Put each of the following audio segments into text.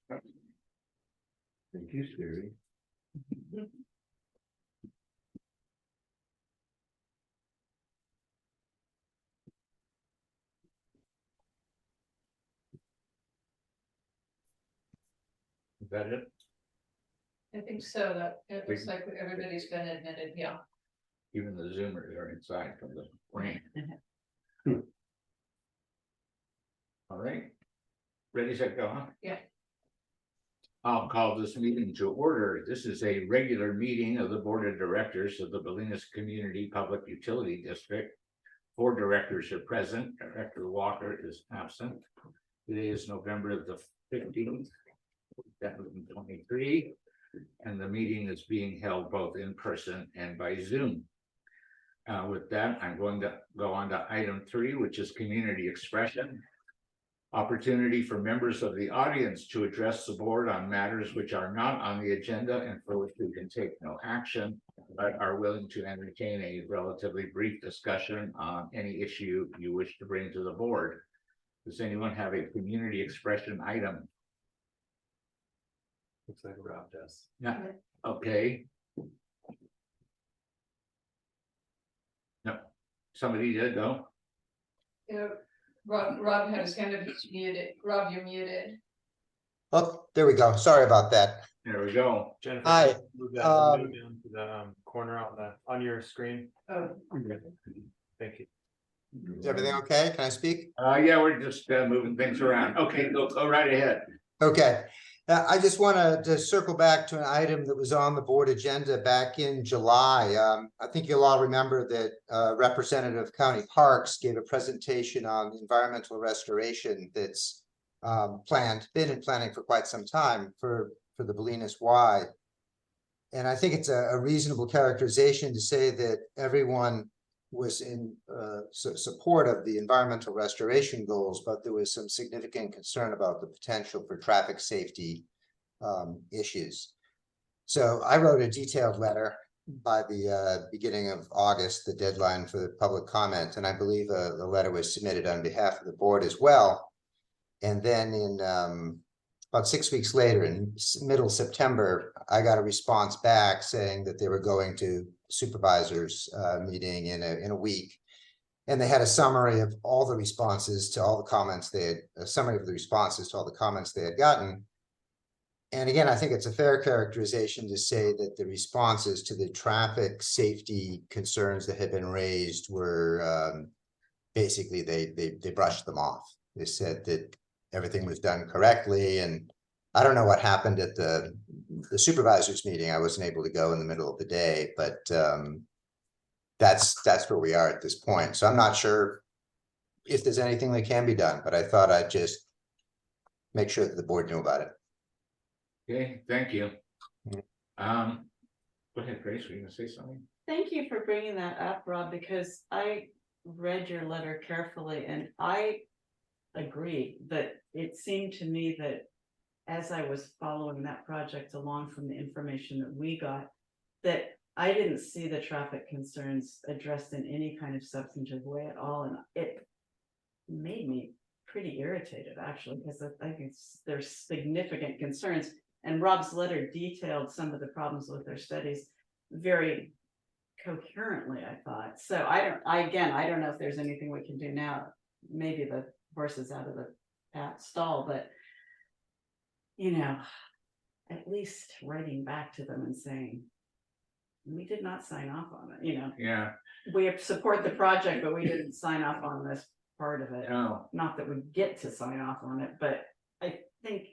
Thank you, Siri. Is that it? I think so, that it looks like everybody's been admitted, yeah. Even the Zoomers are inside from the rain. All right. Ready, set, go, huh? Yeah. I'll call this meeting to order. This is a regular meeting of the Board of Directors of the Bolinas Community Public Utility District. 4 directors are present. Director Walker is absent. Today is November the 15th, 2023, and the meeting is being held both in person and by Zoom. With that, I'm going to go on to item 3, which is community expression. Opportunity for members of the audience to address the board on matters which are not on the agenda and for which we can take no action, but are willing to entertain a relatively brief discussion on any issue you wish to bring to the board. Does anyone have a community expression item? Looks like Rob does. Yeah, okay. No, somebody did though. Yeah, Rob had his hand up, he's muted. Rob, you're muted. Oh, there we go. Sorry about that. There we go. Jennifer, Hi, move that window down to the corner on your screen. Oh, Thank you. Is everything okay? Can I speak? Yeah, we're just moving things around. Okay, go right ahead. Okay. I just wanted to circle back to an item that was on the board agenda back in July. I think you'll all remember that Representative County Parks gave a presentation on environmental restoration that's been in planning for quite some time for the Bolinas Y. And I think it's a reasonable characterization to say that everyone was in support of the environmental restoration goals, but there was some significant concern about the potential for traffic safety issues. So I wrote a detailed letter by the beginning of August, the deadline for the public comment, and I believe the letter was submitted on behalf of the board as well. And then in about 6 weeks later, in middle September, I got a response back saying that they were going to supervisors meeting in a week, and they had a summary of all the responses to all the comments they had, a summary of the responses to all the comments they had gotten. And again, I think it's a fair characterization to say that the responses to the traffic safety concerns that had been raised were basically they brushed them off. They said that everything was done correctly, and I don't know what happened at the supervisors meeting. I wasn't able to go in the middle of the day, but that's where we are at this point. So I'm not sure if there's anything that can be done, but I thought I'd just make sure that the board knew about it. Okay, thank you. Go ahead, Grace, were you gonna say something? Thank you for bringing that up, Rob, because I read your letter carefully and I agree that it seemed to me that as I was following that project along from the information that we got, that I didn't see the traffic concerns addressed in any kind of substantive way at all. And it made me pretty irritated, actually, because I think there's significant concerns. And Rob's letter detailed some of the problems with their studies very coherently, I thought. So I don't know if there's anything we can do now. Maybe the horse is out of the stall, but you know, at least writing back to them and saying, we did not sign off on it, you know. Yeah. We support the project, but we didn't sign off on this part of it. No. Not that we get to sign off on it, but I think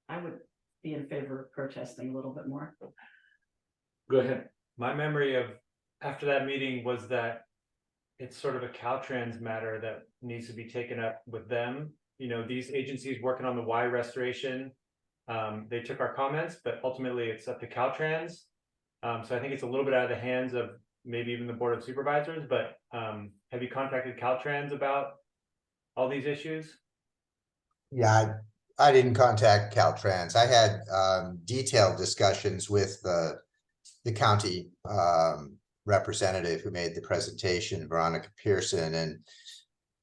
I would be in favor of protesting a little bit more. Go ahead. My memory of after that meeting was that it's sort of a Caltrans matter that needs to be taken up with them. You know, these agencies working on the Y restoration, they took our comments, but ultimately it's up to Caltrans. So I think it's a little bit out of the hands of maybe even the Board of Supervisors, but have you contacted Caltrans about all these issues? Yeah, I didn't contact Caltrans. I had detailed discussions with the county representative who made the presentation, Veronica Pearson, and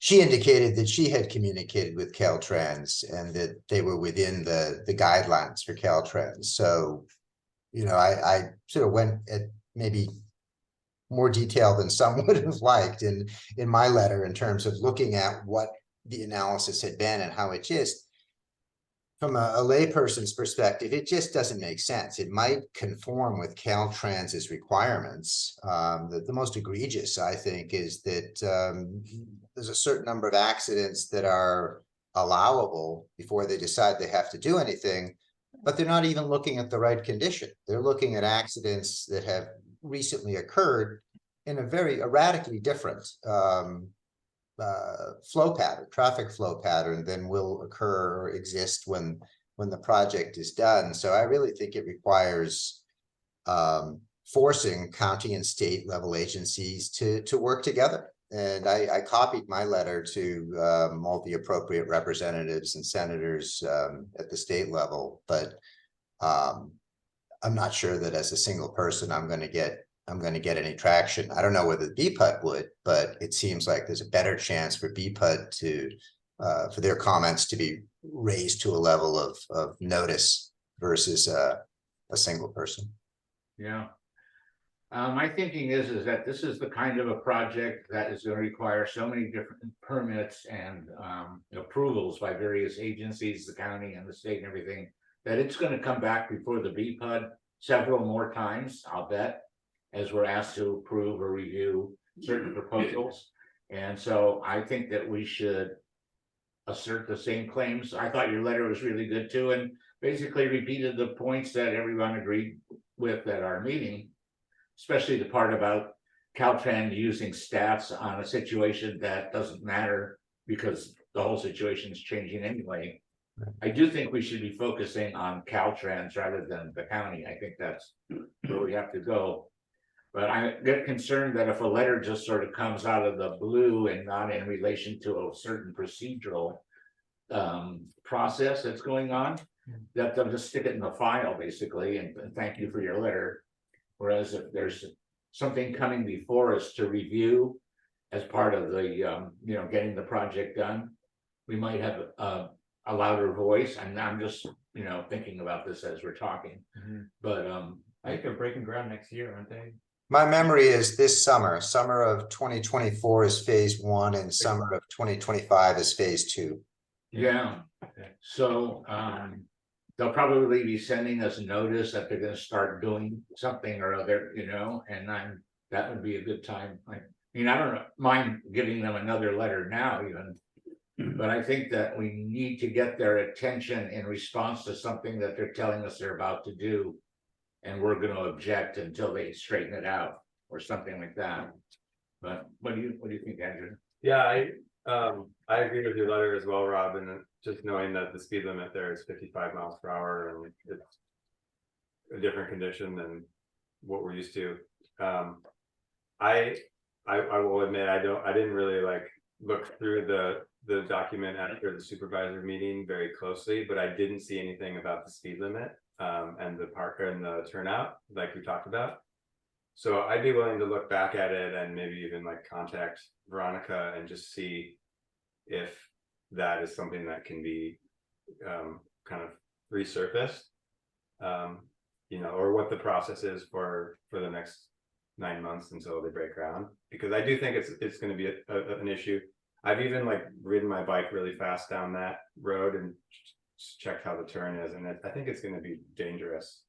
she indicated that she had communicated with Caltrans and that they were within the guidelines for Caltrans. So, you know, I sort of went at maybe more detail than some would have liked in my letter in terms of looking at what the analysis had been and how it just, from a layperson's perspective, it just doesn't make sense. It might conform with Caltrans's requirements. The most egregious, I think, is that there's a certain number of accidents that are allowable before they decide they have to do anything, but they're not even looking at the right condition. They're looking at accidents that have recently occurred in a very radically different traffic flow pattern than will occur or exist when the project is done. So I really think it requires forcing county and state level agencies to work together. And I copied my letter to all the appropriate representatives and senators at the state level, but I'm not sure that as a single person I'm going to get any traction. I don't know whether the BPUD would, but it seems like there's a better chance for BPUD to for their comments to be raised to a level of notice versus a single person. Yeah. My thinking is that this is the kind of a project that is going to require so many different permits and approvals by various agencies, the county and the state and everything, that it's going to come back before the BPUD several more times, I'll bet, as we're asked to approve or review certain proposals. And so I think that we should assert the same claims. I thought your letter was really good too, and basically repeated the points that everyone agreed with at our meeting, especially the part about Caltrans using stats on a situation that doesn't matter because the whole situation is changing anyway. I do think we should be focusing on Caltrans rather than the county. I think that's where we have to go. But I get concerned that if a letter just sort of comes out of the blue and not in relation to a certain procedural process that's going on, that they'll just stick it in the file basically and thank you for your letter. Whereas if there's something coming before us to review as part of the you know, getting the project done, we might have a louder voice. And I'm just, you know, thinking about this as we're talking. But I think they're breaking ground next year, aren't they? My memory is this summer of 2024 is phase 1 and summer of 2025 is phase 2. yeah, so they'll probably be sending us notice that they're going to start doing something or other, you know, and that would be a good time. I mean, I don't mind giving them another letter now even, but I think that we need to get their attention in response to something that they're telling us they're about to do. And we're going to object until they straighten it out or something like that. But what do you think, Andrew? Yeah, I agree with your letter as well, Rob, and just knowing that the speed limit there is 55 miles per hour and it's a different condition than what we're used to. I will admit I didn't really like look through the document after the supervisor meeting very closely, but I didn't see anything about the speed limit and the park and the turnout like we talked about. So I'd be willing to look back at it and maybe even like contact Veronica and just see if that is something that can be kind of resurfaced, you know, or what the process is for the next 9 months until they break ground, because I do think it's going to be an issue. I've even like ridden my bike really fast down that road and checked how the turn is, and I think it's going to be dangerous.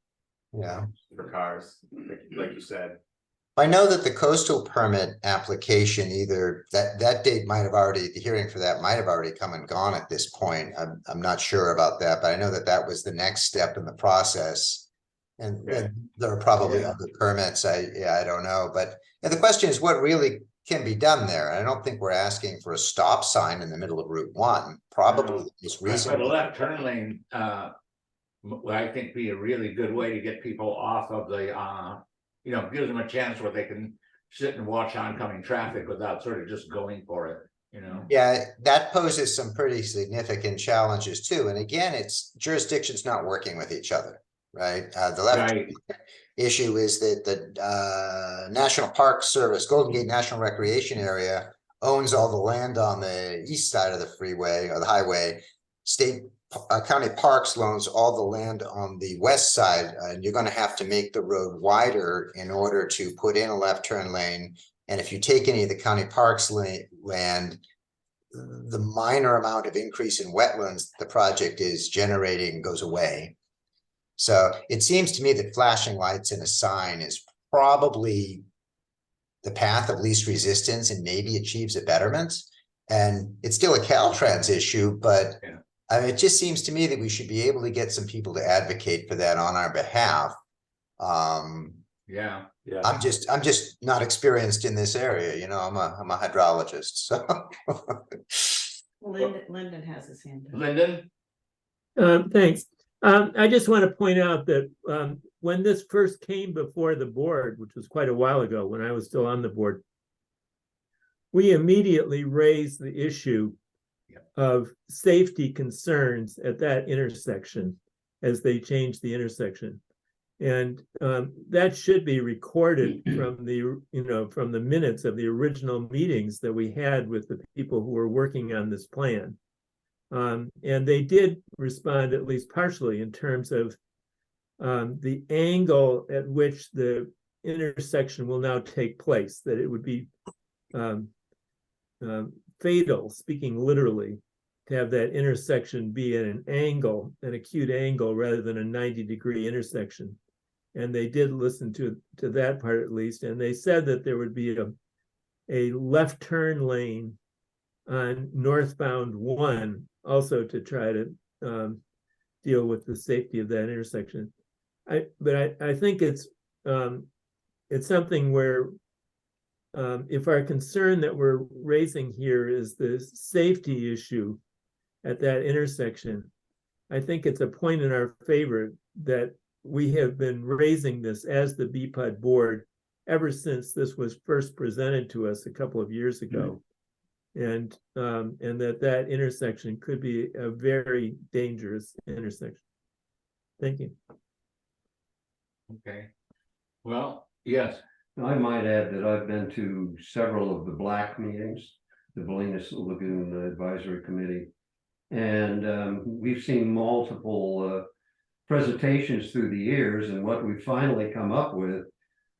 Yeah, for cars, like you said. I know that the coastal permit application, either that date might have already, the hearing for that might have already come and gone at this point. I'm not sure about that, but I know that was the next step in the process. And there are probably other permits. I don't know, but the question is what really can be done there. I don't think we're asking for a stop sign in the middle of Route 1. Probably just reasonable. But a left turn lane, I think be a really good way to get people off of the, you know, gives them a chance where they can sit and watch oncoming traffic without sort of just going for it, you know? Yeah, that poses some pretty significant challenges too. And again, it's jurisdictions not working with each other, right? The left issue is that the National Park Service, Golden Gate National Recreation Area owns all the land on the east side of the freeway or the highway. County Parks loans all the land on the west side, and you're gonna have to make the road wider in order to put in a left turn lane. And if you take any of the County Parks land, the minor amount of increase in wetlands the project is generating goes away. So it seems to me that flashing lights and a sign is probably the path of least resistance and maybe achieves a betterment. And it's still a Caltrans issue, but Yeah. I mean, it just seems to me that we should be able to get some people to advocate for that on our behalf. Yeah, Yeah, I'm just not experienced in this area, you know, I'm a hydrologist, so. Lyndon has his hand up. Lyndon? Thanks. I just want to point out that when this first came before the board, which was quite a while ago when I was still on the board, we immediately raised the issue of safety concerns at that intersection as they changed the intersection. And that should be recorded from the minutes of the original meetings that we had with the people who were working on this plan. And they did respond at least partially in terms of the angle at which the intersection will now take place, that it would be fatal, speaking literally, to have that intersection be at an angle, an acute angle, rather than a 90-degree intersection. And they did listen to that part at least, and they said that there would be a left turn lane on northbound 1 also to try to deal with the safety of that intersection. But I think it's something where if our concern that we're raising here is the safety issue at that intersection, I think it's a point in our favor that we have been raising this as the BPUD board ever since this was first presented to us a couple of years ago. And that intersection could be a very dangerous intersection. Thank you. Okay. Well, yes, I might add that I've been to several of the black meetings, the Bolinas Lagoon Advisory Committee. And we've seen multiple presentations through the years, and what we've finally come up with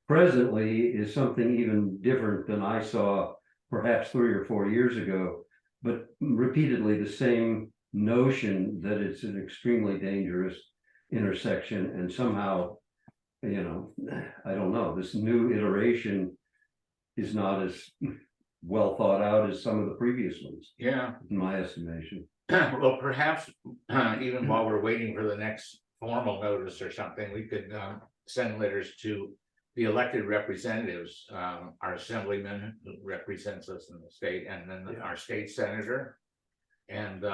presently is something even different than I saw perhaps 3 or 4 years ago, but repeatedly the same notion that it's an extremely dangerous intersection, and somehow, you know, I don't know, this new iteration is not as well thought out as some of the previous ones, yeah. in my estimation. Well, perhaps even while we're waiting for the next formal notice or something, we could send letters to the elected representatives, our assemblyman who represents us in the state, and then our state senator. And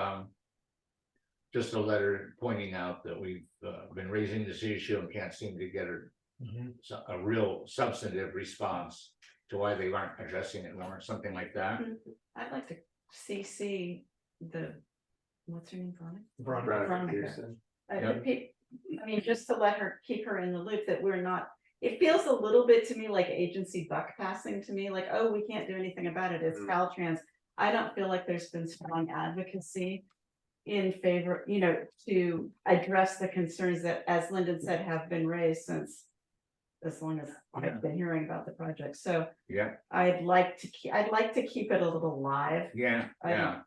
just a letter pointing out that we've been raising this issue and can't seem to get a real substantive response to why they aren't addressing it more, something like that. I'd like to CC the, what's her name, Veronica Veronica. Peterson. I mean, just to let her, keep her in the loop that we're not, it feels a little bit to me like agency buck passing to me, like, oh, we can't do anything about it, it's Caltrans. I don't feel like there's been strong advocacy in favor, you know, to address the concerns that, as Lyndon said, have been raised since as long as I've been hearing about the project. So Yeah, I'd like to keep it a little live. yeah, yeah,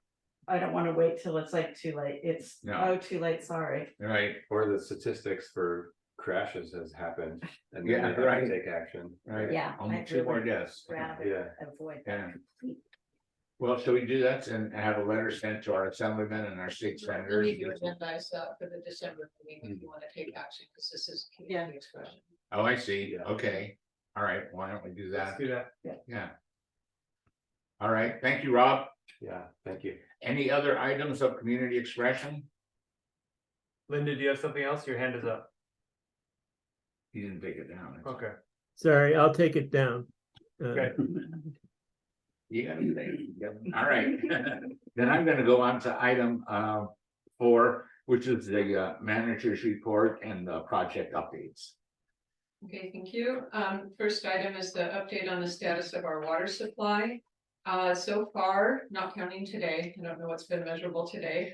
I don't want to wait till it's like too late. It's No. too late, sorry. right, Or the statistics for crashes has happened and Yeah, then they have right. to take action. right. Yeah, Only I'd 2 more really deaths. rather Yeah. avoid Yeah. that. Well, shall we do that and have a letter sent to our assemblyman and our state You senator? need to agendize for the December meeting if you want to take action, because this is community expression. Oh, I see, Yeah. okay, all right, why don't we do Let's that? do that. Yeah. All right, thank you, Rob. Yeah, thank you. Any other items of community expression? Linda, do you have something else? Your hand is up. You didn't take it down. Okay. Sorry, I'll take it down. Okay. You gotta say, yep. All right. Then I'm gonna go on to item 4, which is the manager's report and the project updates. Okay, thank you. First item is the update on the status of our water supply. So far, not counting today, I don't know what's been measurable today,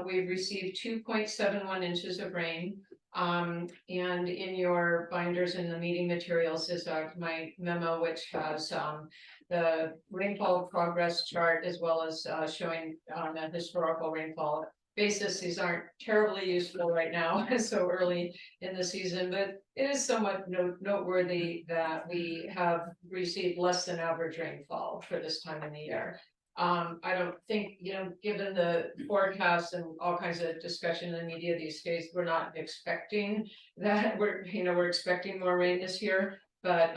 we've received 2.71 inches of rain. And in your binders in the meeting materials is my memo, which has the rainfall progress chart as well as showing on a historical rainfall basis. These aren't terribly useful right now, so early in the season, but it is somewhat noteworthy that we have received less than average rainfall for this time of the year. I don't think, given the forecast and all kinds of discussion in the media these days, we're not expecting that. We're expecting more rain this year, but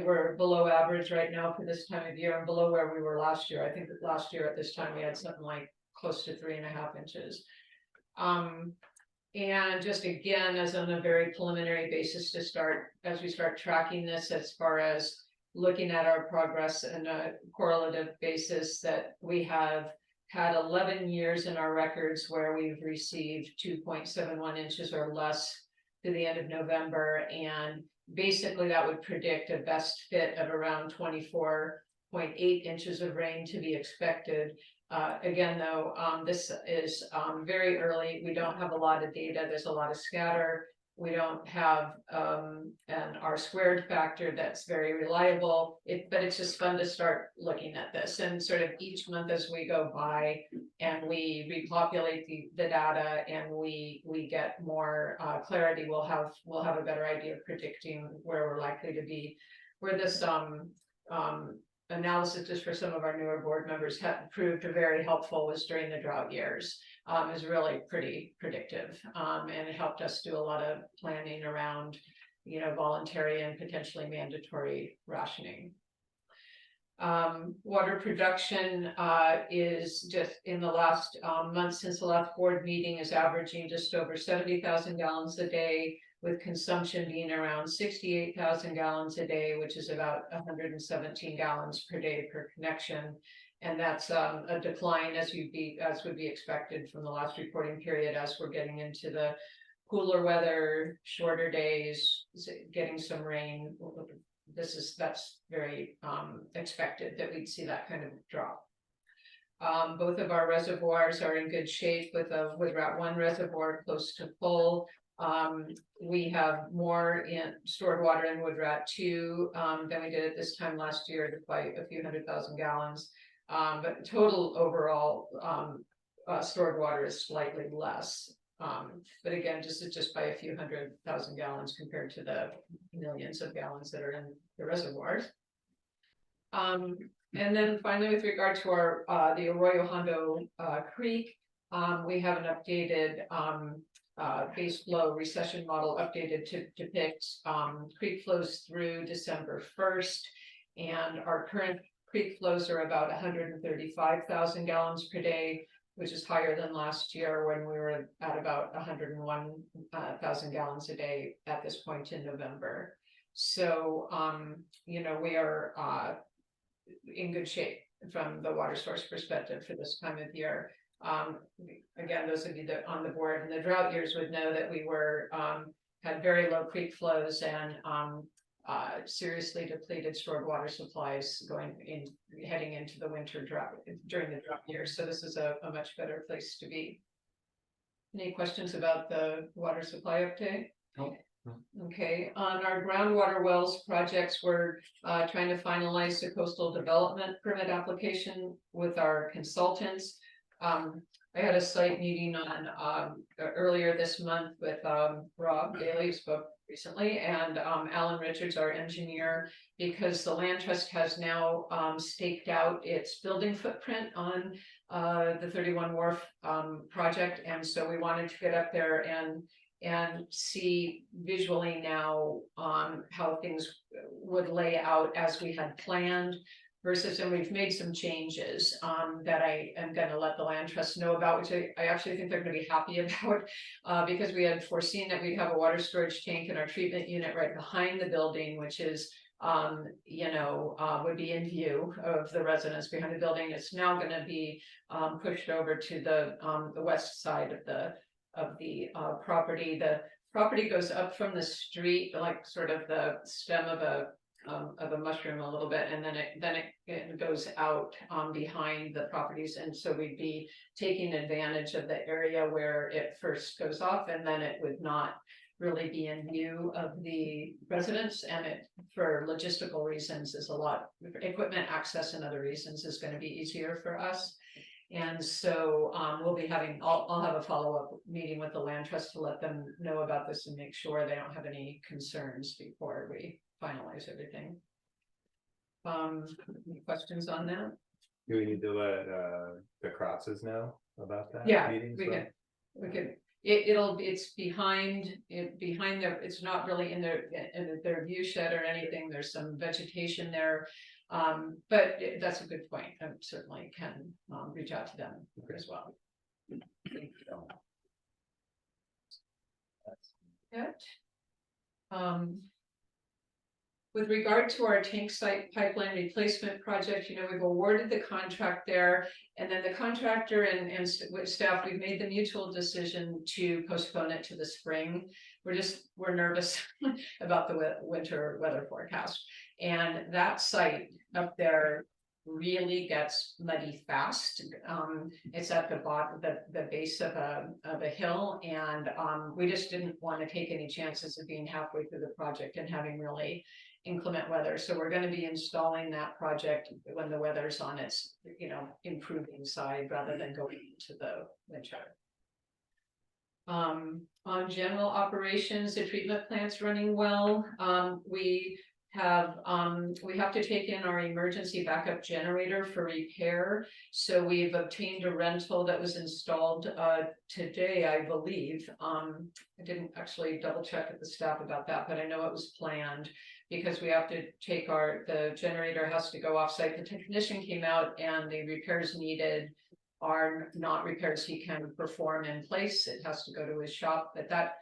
we're below average right now for this time of year and below where we were last year. I think that last year at this time we had something like close to 3.5 inches. And just again, as on a very preliminary basis as we start tracking this, as far as looking at our progress in a correlative basis, that we have had 11 years in our records where we've received 2.71 inches or less to the end of November. And basically that would predict a best fit of around 24.8 inches of rain to be expected. Again, though, this is very early. We don't have a lot of data. There's a lot of scatter. We don't have an R-squared factor that's very reliable. But it's just fun to start looking at this, and sort of each month as we go by and we repopulate the data and we get more clarity, we'll have a better idea of predicting where we're likely to be. Where this analysis, just for some of our newer board members, have proved very helpful was during the drought years. Is really pretty predictive, and it helped us do a lot of planning around, voluntary and potentially mandatory rationing. Water production is just in the last month since the last board meeting is averaging just over 70,000 gallons a day, with consumption being around 68,000 gallons a day, which is about 117 gallons per day per connection. And that's a decline as would be expected from the last reporting period, as we're getting into the cooler weather, shorter days, getting some rain. That's very expected that we'd see that kind of drop. Both of our reservoirs are in good shape, with Route 1 reservoir close to full. We have more in stored water in Wood Rat 2 than we did at this time last year, by a few 100,000 gallons. But total overall stored water is slightly less. But again, just by a few 100,000 gallons compared to the millions of gallons that are in the reservoirs. And then finally, with regard to our the Arroyo Hondo Creek, we have an updated base flow recession model updated to depict creek flows through December 1st, and our current creek flows are about 135,000 gallons per day, which is higher than last year when we were at about 101,000 gallons a day at this point in November. So, we are in good shape from the water source perspective for this time of year. Again, those of you that on the board in the drought years would know that we were had very low creek flows and seriously depleted stored water supplies heading into the winter drought during the drought years. So this is a much better place to be. Any questions about the water supply update? No. Okay, on our groundwater wells projects, we're trying to finalize the coastal development permit application with our consultants. I had a site meeting on earlier this month with Rob Daly, who spoke recently, and Alan Richards, our engineer, because the land trust has now staked out its building footprint on the 31 Wharf project, and so we wanted to get up there and see visually now how things would lay out as we had planned. And we've made some changes that I am going to let the land trust know about, which I actually think they're going to be happy about, because we had foreseen that we'd have a water storage tank in our treatment unit right behind the building, which is, would be in view of the residents behind the building. It's now going to be pushed over to the west side of the property. The property goes up from the street, like sort of the stem of a of a mushroom a little bit, and then it goes out behind the properties, and so we'd be taking advantage of the area where it first goes off, and then it would not really be in view of the residents, and it, for logistical reasons, is a lot, equipment access and other reasons is going to be easier for us. And so we'll be having, I'll have a follow-up meeting with the land trust to let them know about this and make sure they don't have any concerns before we finalize everything. Any questions on that? Do we need to let the Crosses know about that? Yeah, meeting as we well? can, it's behind their, it's not really in their view shed or anything, there's some vegetation there. But that's a good point, I certainly can reach out to them as well. Thank you. That's good. With regard to our tank site pipeline replacement project, we've awarded the contract there, and then the contractor and staff, we've made the mutual decision to postpone it to the spring. We're nervous about the winter weather forecast, and that site up there really gets muddy fast. It's at the bottom, the base of a hill, and we just didn't want to take any chances of being halfway through the project and having really inclement weather. So we're going to be installing that project when the weather's on its improving side rather than going into the winter. On general operations, the treatment plant's running well. We have to take in our emergency backup generator for repair. So we've obtained a rental that was installed today, I believe. I didn't actually double check with the staff about that, but I know it was planned, because we have to take the generator has to go off site. The technician came out, and the repairs needed are not repairs he can perform in place. It has to go to his shop, but that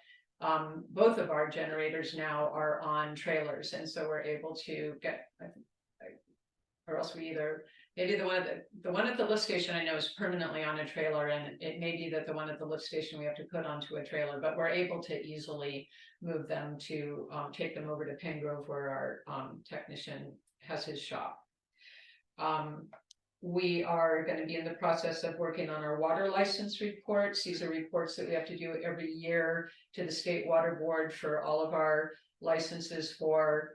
both of our generators now are on trailers, and so we're able to get, or else we either, maybe the one at the lift station I know is permanently on a trailer, and it may be that the one at the lift station we have to put onto a trailer, but we're able to easily move them to take them over to Pengrove, where our technician has his shop. We are going to be in the process of working on our water license reports. These are reports that we have to do every year to the State Water Board for all of our licenses for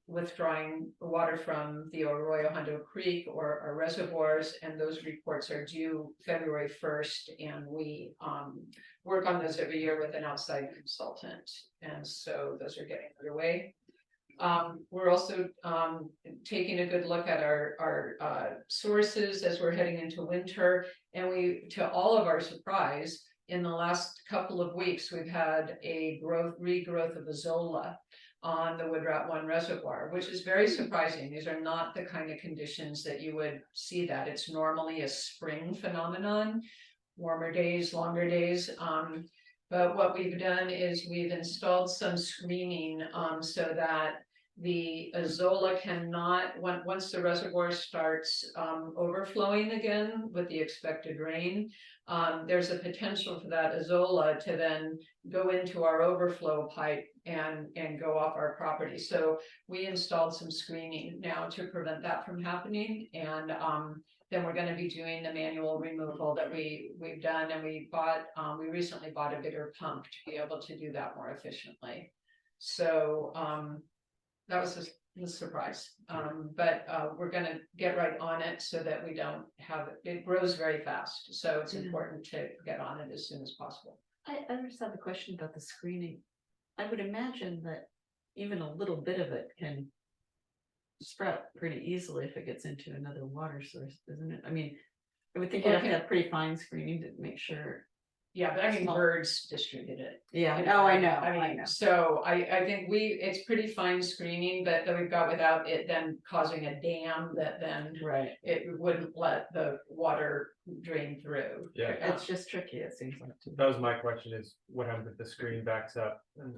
withdrawing water from the Arroyo Hondo Creek or our reservoirs, and those reports are due February 1st, and we work on those every year with an outside consultant, and so those are getting underway. We're also taking a good look at our sources as we're heading into winter, and to all of our surprise, in the last couple of weeks, we've had a regrowth of Azolla on the Wood Rat 1 reservoir, which is very surprising. These are not the kind of conditions that you would see that. It's normally a spring phenomenon, warmer days, longer days. But what we've done is we've installed some screening so that the Azolla cannot, once the reservoir starts overflowing again with the expected rain, there's a potential for that Azolla to then go into our overflow pipe and go off our property. So we installed some screening now to prevent that from happening, and then we're going to be doing the manual removal that we've done, and we recently bought a bigger pump to be able to do that more efficiently. So that was a surprise, but we're going to get right on it so that we don't have it grows very fast, so it's important to get on it as soon as possible. I just have a question about the screening. I would imagine that even a little bit of it can sprout pretty easily if it gets into another water source, isn't it? I mean, I would think you have to have pretty fine screening to make sure. Yeah, but I mean, birds distribute it. Yeah, no, I know. I mean, so I think it's pretty fine screening, but that we've got without it then causing a dam that then Right. it wouldn't let the water drain through. Yeah. It's just tricky, it seems like. to me. That was my question, is what happens if the screen backs up, and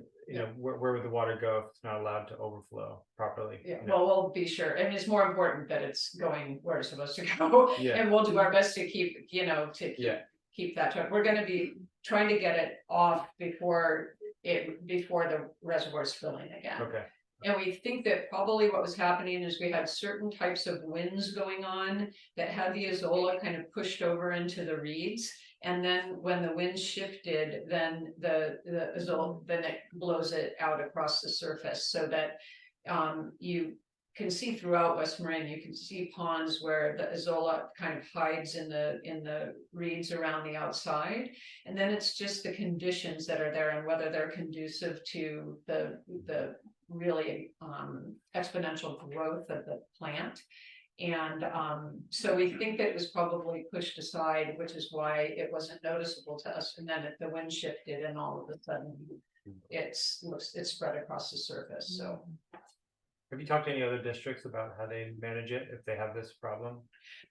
where would the water go if it's not allowed to overflow properly? Yeah, well, we'll be sure. I mean, it's more important that it's going where it's supposed to go, Yeah. and we'll do our best to keep, keep that truck. We're going to be trying to get it off before the reservoir's filling again. Okay. And we think that probably what was happening is we had certain types of winds going on that had the Azolla kind of pushed over into the reeds. And then when the wind shifted, then the Azolla, then it blows it out across the surface so that you can see throughout West Marin, you can see ponds where the Azolla kind of hides in the reeds around the outside. And then it's just the conditions that are there and whether they're conducive to the really exponential growth of the plant. And so we think that it was probably pushed aside, which is why it wasn't noticeable to us. And then the wind shifted and all of a sudden it's spread across the surface. So Have you talked to any other districts about how they manage it if they have this problem?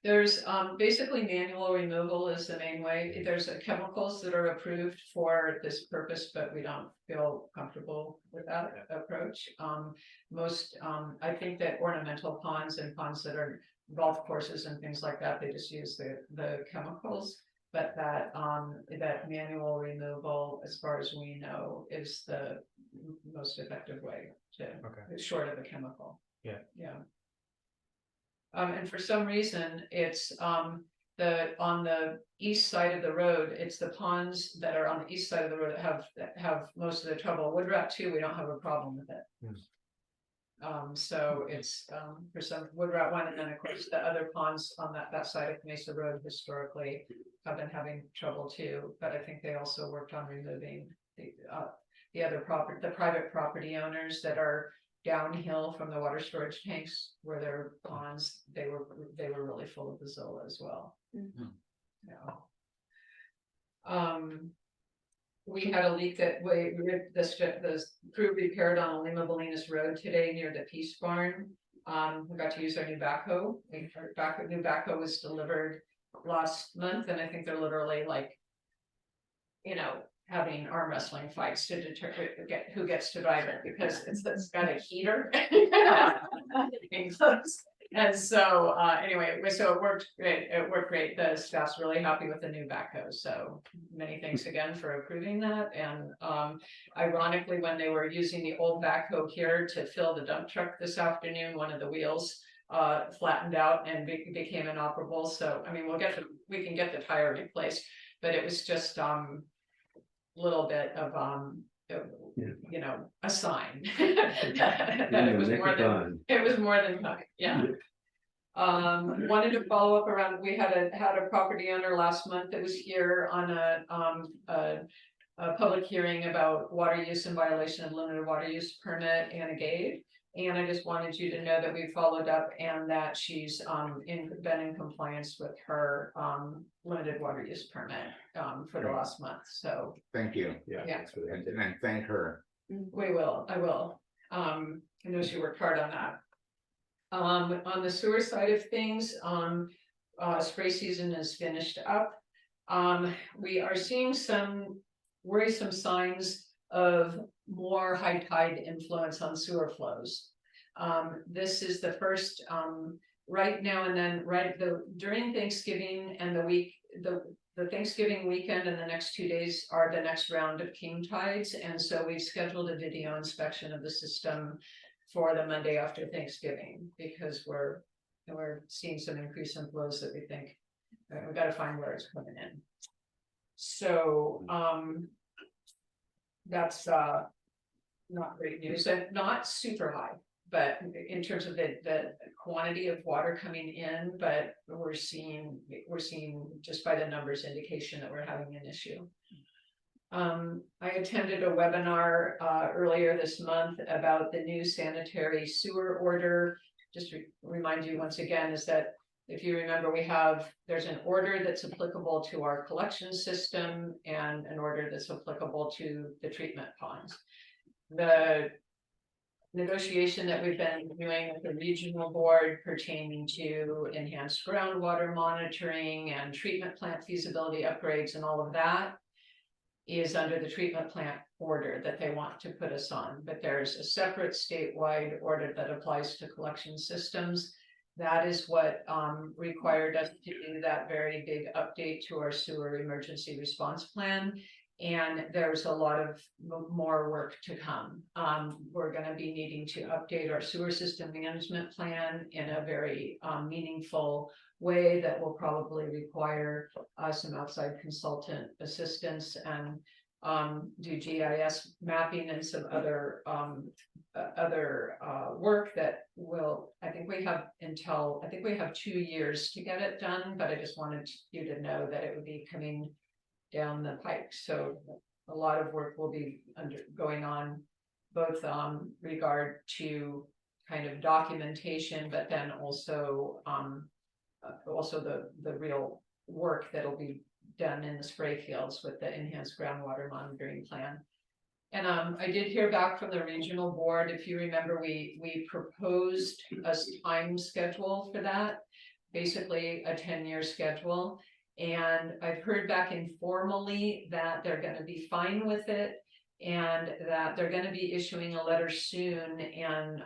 there's basically manual removal is the main way. There's chemicals that are approved for this purpose, but we don't feel comfortable with that approach. I think that ornamental ponds and ponds that are golf courses and things like that, they just use the chemicals. But that manual removal, as far as we know, is the most effective way to, short of a chemical. Yeah. Yeah. And for some reason, it's on the east side of the road, it's the ponds that are on the east side of the road that have most of the trouble. Wood rat too, we don't have a problem with it. So it's for some Wood rat 1, and then of course the other ponds on that side of Mesa Road historically have been having trouble too. But I think they also worked on removing the other property, the private property owners that are downhill from the water storage tanks where their ponds, they were really full of Azolla as well. Yeah. We had a leak that the crew repaired on Lima Bolinas Road today near the Peace Barn. We got to use our new backhoe. New backhoe was delivered last month, and I think they're literally like, having arm wrestling fights to determine who gets to drive it because it's got a heater. And so anyway, so it worked great. It worked great. The staff's really happy with the new backhoe. So many thanks again for approving that. And ironically, when they were using the old backhoe here to fill the dump truck this afternoon, one of the wheels flattened out and became inoperable. So I mean, we can get the tire replaced, but it was just little bit of a sign that it was more than time. Yeah. Wanted to follow up around, we had a property owner last month that was here on a public hearing about water use in violation of limited water use permit and a gate. And I just wanted you to know that we followed up and that she's been in compliance with her limited water use permit for the last month. So thank you. Yeah. And thank her. We will. I will. I know she worked hard on that. On the sewer side of things, spray season is finished up. We are seeing some worrisome signs of more high tide influence on sewer flows. This is the first right now and then during Thanksgiving and the Thanksgiving weekend and the next 2 days are the next round of king tides. And so we've scheduled a video inspection of the system for the Monday after Thanksgiving because we're seeing some increase in flows that we think we've got to find where it's coming in. So that's not great news and not super high, but in terms of the quantity of water coming in, but we're seeing just by the numbers indication that we're having an issue. I attended a webinar earlier this month about the new sanitary sewer order. Just to remind you once again is that if you remember, there's an order that's applicable to our collection system and an order that's applicable to the treatment ponds. The negotiation that we've been doing with the regional board pertaining to enhanced groundwater monitoring and treatment plant feasibility upgrades and all of that is under the treatment plant order that they want to put us on. But there's a separate statewide order that applies to collection systems. That is what required us to do that very big update to our sewer emergency response plan. And there's a lot of more work to come. We're gonna be needing to update our sewer system management plan in a very meaningful way that will probably require some outside consultant assistance and do GIS mapping and some other work that will, I think we have 2 years to get it done, but I just wanted you to know that it would be coming down the pike. So a lot of work will be going on, both regard to kind of documentation, but then also the real work that'll be done in the spray fields with the enhanced groundwater monitoring plan. And I did hear back from the regional board. If you remember, we proposed a time schedule for that, basically a 10-year schedule. And I've heard back informally that they're going to be fine with it and that they're going to be issuing a letter soon. And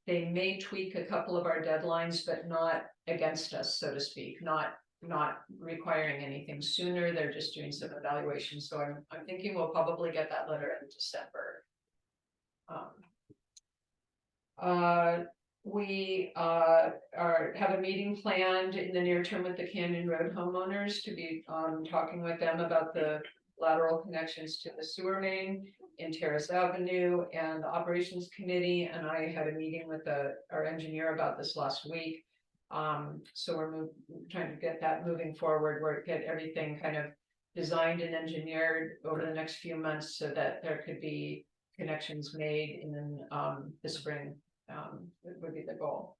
they may tweak a couple of our deadlines, but not against us, so to speak, not requiring anything sooner. They're just doing some evaluations. So I'm thinking we'll probably get that letter in December. We have a meeting planned in the near term with the Canyon Road homeowners to be talking with them about the lateral connections to the sewer main in Terrace Avenue, and the operations committee and I had a meeting with our engineer about this last week. So we're trying to get that moving forward, where get everything kind of designed and engineered over the next few months so that there could be connections made in the spring. Would be the goal.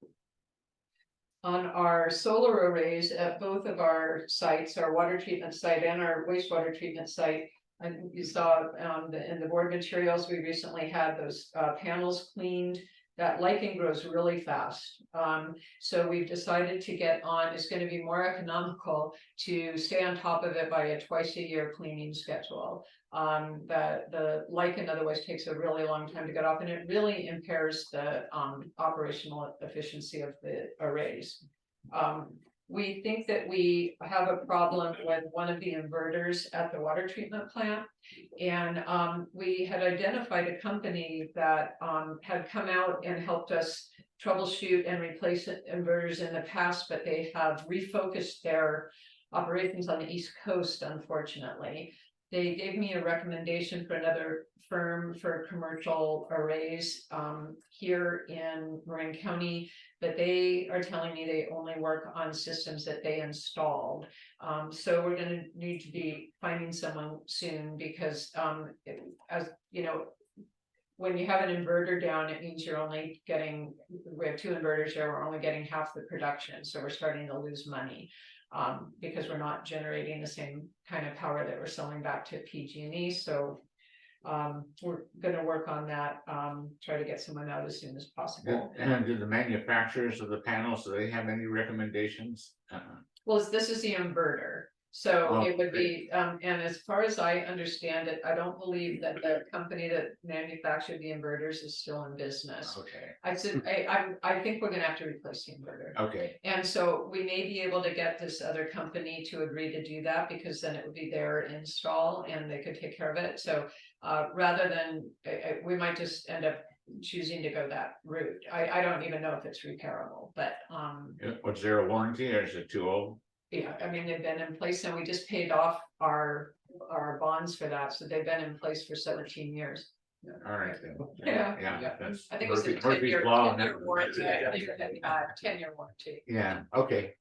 On our solar arrays at both of our sites, our water treatment site and our wastewater treatment site, and you saw in the board materials, we recently had those panels cleaned. That lichen grows really fast. So we've decided to get on, it's going to be more economical to stay on top of it by a twice-a-year cleaning schedule. The lichen otherwise takes a really long time to get off, and it really impairs the operational efficiency of the arrays. We think that we have a problem with one of the inverters at the water treatment plant. And we had identified a company that had come out and helped us troubleshoot and replace inverters in the past, but they have refocused their operations on the East Coast, unfortunately. They gave me a recommendation for another firm for commercial arrays here in Marin County, but they are telling me they only work on systems that they installed. So we're going to need to be finding someone soon, because as you know, when you have an inverter down, it means you're only getting, we have 2 inverters here, we're only getting half the production. So we're starting to lose money. Because we're not generating the same kind of power that we're selling back to PG&E. So we're going to work on that, try to get someone out as soon as possible. And do the manufacturers of the panels, do they have any recommendations? Well, this is the inverter. So it would be, and as far as I understand it, I don't believe that the company that manufactured the inverters is still in business. Okay, I said, I think we're gonna have to replace the inverter. okay, And so we may be able to get this other company to agree to do that, because then it would be their install and they could take care of it. So rather than, we might just end up choosing to go that route. I don't even know if it's repairable, but was there a warranty or is it too old? yeah, I mean, they've been in place, and we just paid off our bonds for that, so they've been in place for 17 years. All right then. Yeah. That's I think it was a Murphy's 10-year Law. 10-year warranty. I think it had 10-year warranty. Yeah, okay.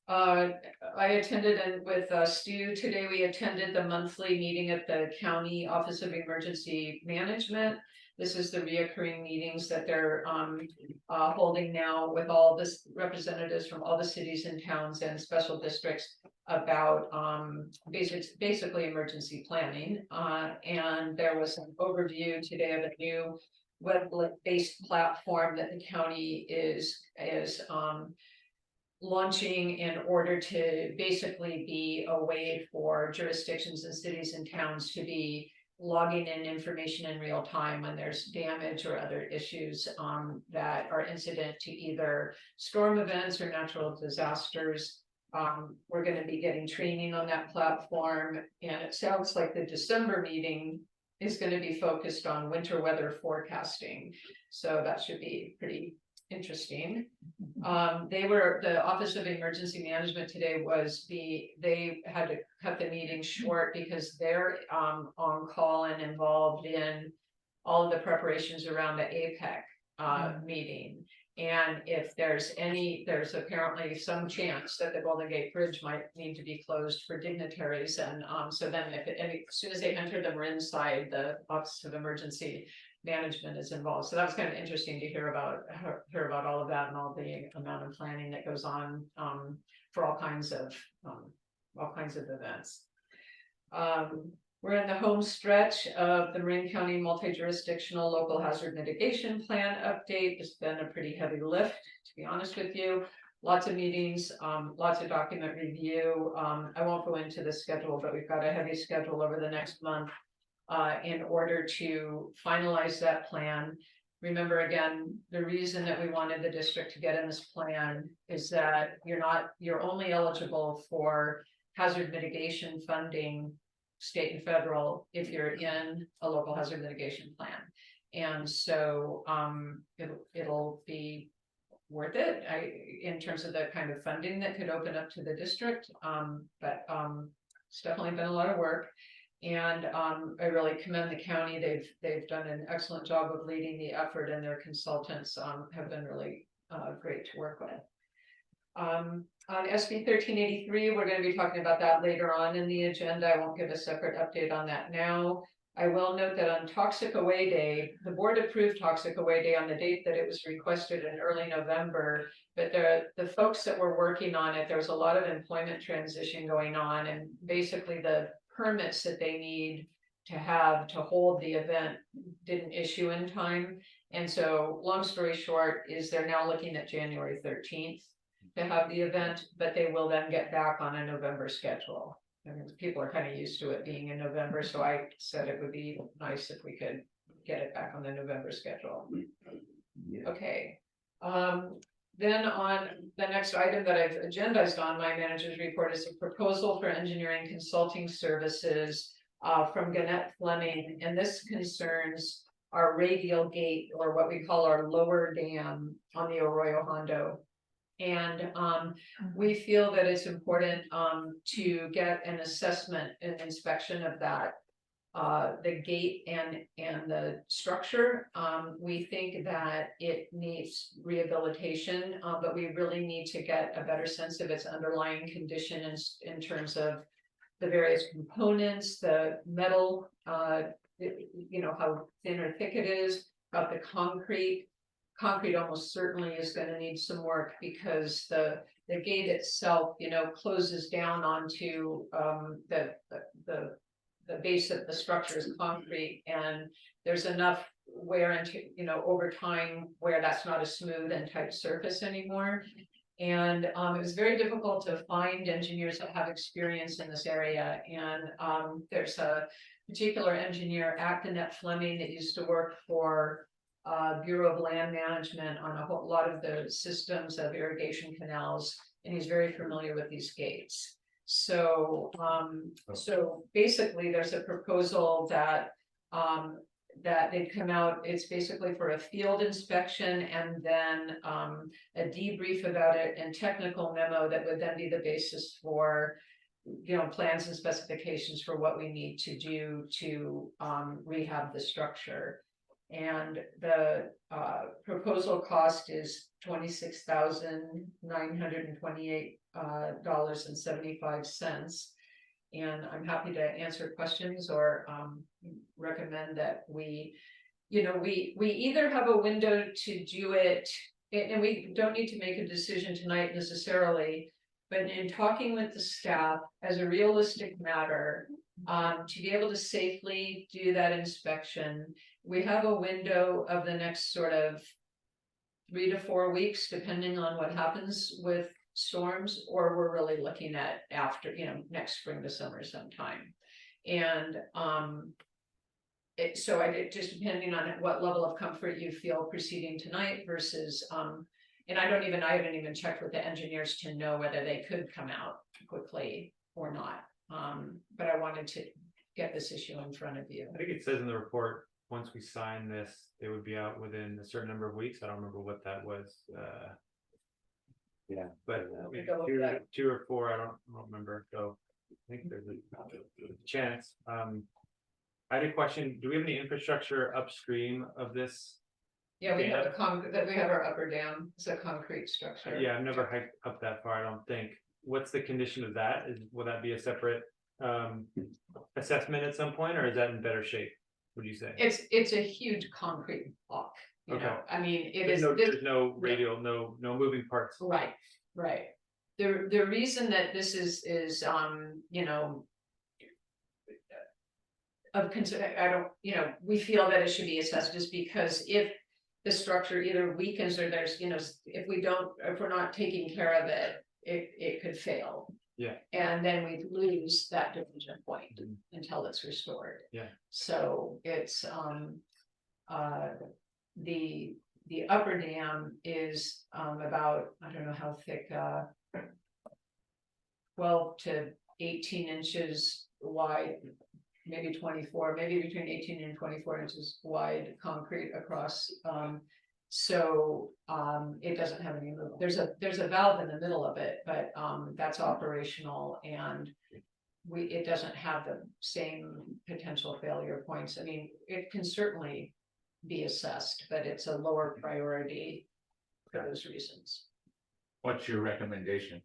I attended, and with Stu today, we attended the monthly meeting at the County Office of Emergency Management. This is the reoccurring meetings that they're holding now with all this representatives from all the cities and towns and special districts about basically emergency planning. And there was an overview today of a new web-based platform that the county is launching in order to basically be a way for jurisdictions and cities and towns to be logging in information in real time when there's damage or other issues that are incident to either storm events or natural disasters. we're gonna be getting training on that platform, and it sounds like the December meeting is gonna be focused on winter weather forecasting. So that should be pretty interesting. The Office of Emergency Management today they had to cut the meeting short because they're on call and involved in all of the preparations around the APEC meeting. And if there's apparently some chance that the Golden Gate Bridge might need to be closed for dignitaries. And so then as soon as they enter them, we're inside, the Office of Emergency Management is involved. So that was kind of interesting to hear about all of that and all the amount of planning that goes on for all kinds of events. We're in the home stretch of the Marin County Multi-Jurisdictional Local Hazard Mitigation Plan update. It's been a pretty heavy lift, to be honest with you. Lots of meetings, lots of document review. I won't go into the schedule, but we've got a heavy schedule over the next month in order to finalize that plan. Remember, again, the reason that we wanted the district to get in this plan is that you're only eligible for hazard mitigation funding, state and federal, if you're in a local hazard mitigation plan. And so it'll be worth it in terms of the kind of funding that could open up to the district. But it's definitely been a lot of work. And I really commend the county. They've done an excellent job of leading the effort, and their consultants have been really great to work with. On SB 1383, we're going to be talking about that later on in the agenda. I won't give a separate update on that now. I will note that on Toxic Away Day, the board approved Toxic Away Day on the date that it was requested in early November, but the folks that were working on it, there was a lot of employment transition going on, and basically the permits that they need to have to hold the event didn't issue in time. And so long story short is they're now looking at January 13th to have the event, but they will then get back on a November schedule. I mean, people are kind of used to it being in November, so I said it would be nice if we could get it back on the November schedule. Okay. Then on the next item that I've agendized on my manager's report is a proposal for engineering consulting services from Gannett Fleming, and this concerns our radial gate, or what we call our lower dam on the Arroyo Hondo. And we feel that it's important to get an assessment and inspection of that, the gate and the structure. We think that it needs rehabilitation, but we really need to get a better sense of its underlying condition in terms of the various components, the metal, you know, how thin or thick it is, about the concrete. Concrete almost certainly is going to need some work because the gate itself, you know, closes down onto the base of the structure is concrete, and there's enough wear into, you know, over time where that's not a smooth and tight surface anymore. And it was very difficult to find engineers that have experience in this area. And there's a particular engineer at Gannett Fleming that used to work for Bureau of Land Management on a whole lot of the systems of irrigation canals, and he's very familiar with these gates. So so basically there's a proposal that that they'd come out. It's basically for a field inspection and then a debrief about it and technical memo that would then be the basis for, you know, plans and specifications for what we need to do to rehab the structure. And the proposal cost is $26,928.75. And I'm happy to answer questions or recommend that we either have a window to do it, and we don't need to make a decision tonight necessarily, but in talking with the staff as a realistic matter, to be able to safely do that inspection, we have a window of the next sort of 3 to 4 weeks, depending on what happens with storms, or we're really looking at after, you know, next spring to summer sometime. And so I did, just depending on what level of comfort you feel proceeding tonight versus and I haven't even checked with the engineers to know whether they could come out quickly or not. But I wanted to get this issue in front of you. I think it says in the report, once we sign this, they would be out within a certain number of weeks. I don't remember what that was. Yeah, but maybe Go with that. 2 or 4, I don't remember. So I think there's a chance. I had a question. Do we have any infrastructure upstream of this? Yeah, we have dam? we have our upper dam, it's a concrete structure. Yeah, I've never hiked up that far, I don't think. What's the condition of that? Will that be a separate assessment at some point, or is that in better shape? Would you say? It's a huge concrete block, you Okay. know, I mean, it There's is. no, there's no radial, no moving parts. Right, right. The reason that this is, you know. Of concern, I don't, you know, we feel that it should be assessed just because if the structure either weakens or there's, you know, if we're not taking care of it, it could fail. Yeah. And then we lose that division point Mhm. until it's restored. Yeah. So it's, the upper dam is, about, I don't know how thick, 12 to 18 inches wide, maybe 24, maybe between 18 and 24 inches wide concrete across. So it doesn't have any move. There's a valve in the middle of it, but that's operational and it doesn't have the same potential failure points. I mean, it can certainly be assessed, but it's a lower priority for those reasons. What's your recommendation?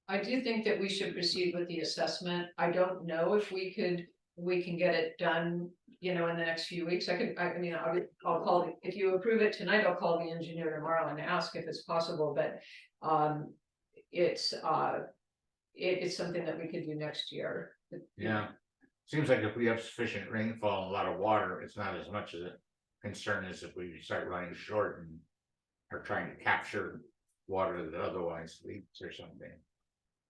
I do think that we should proceed with the assessment. I don't know if we can get it done, you know, in the next few weeks. I mean, I'll call, if you approve it tonight, I'll call the engineer tomorrow and ask if it's possible, but it's something that we could do next year. Yeah, seems like if we have sufficient rainfall and a lot of water, it's not as much of a concern as if we start running short and are trying to capture water that otherwise leaks or something.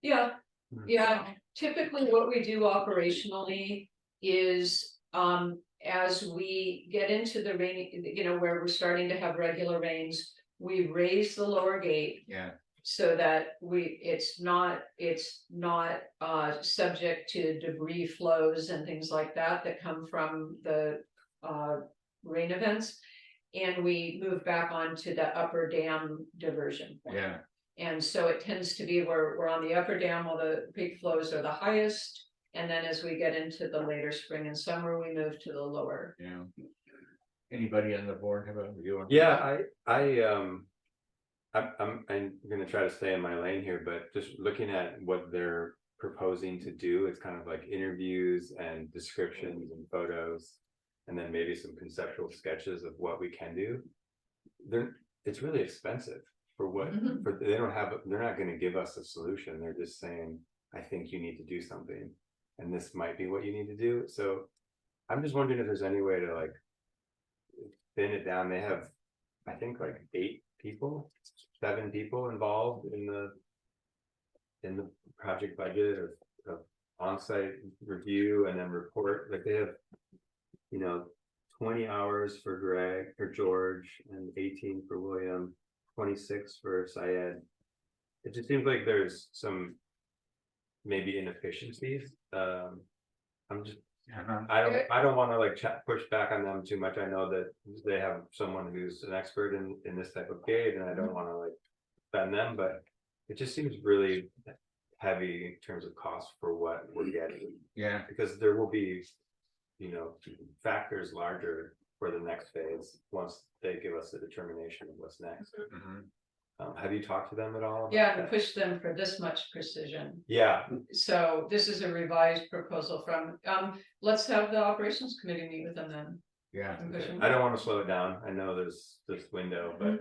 Yeah, Mhm. yeah, typically what we do operationally is, as we get into the rainy, you know, where we're starting to have regular rains, we raise the lower gate. Yeah, So that it's not subject to debris flows and things like that come from the rain events. And we move back onto the upper dam diversion point. yeah, And so it tends to be where we're on the upper dam while the peak flows are the highest. And then as we get into the later spring and summer, we move to the lower. yeah. Anybody on the board have a view on? Yeah, I'm gonna try to stay in my lane here, but just looking at what they're proposing to do, it's kind of like interviews and descriptions and photos. And then maybe some conceptual sketches of what we can do. It's really expensive for what, Mhm. they're not gonna give us a solution, they're just saying, I think you need to do something. And this might be what you need to do, so I'm just wondering if there's any way to like thin it down. They have, I think, like 7 people involved in the project budget of on-site review and then report. Like they have, you know, 20 hours for Greg or George and 18 for William, 26 for Syed. It just seems like there's some maybe inefficiencies. I'm just, Uh-huh. I don't want to like push back on them too much. I know that they have someone who's an expert in this type of gate, and I don't want to like bend them, but it just seems really heavy in terms of cost for what we're getting, Yeah, because there will be, you know, factors larger for the next phase once they give us the determination of what's next. mhm. Have you talked to them at all? about Yeah, and that? push them for this much precision. Yeah, So this is a revised proposal from, let's have the operations committee meet with them then. Yeah. And push them. I don't want to slow it down. I know there's this window, but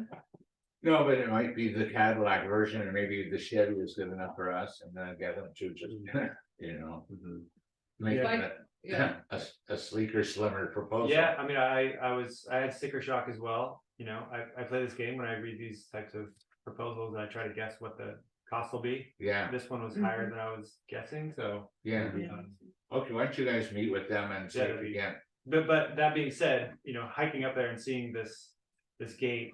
No, but it might be the Cadillac version, or maybe the Chevy was good enough for us, and then get them to just, you know, mhm. make Like, it Yeah, a sleeker, slimmer proposal. Yeah, I mean, I had sticker shock as well. You know, I play this game when I read these types of proposals and I try to guess what the cost will be. Yeah, This one was higher than I was guessing, so. yeah. um, Okay, why don't you guys meet with them and see Yeah, if that'd we be- can, But that being said, you know, hiking up there and seeing this gate,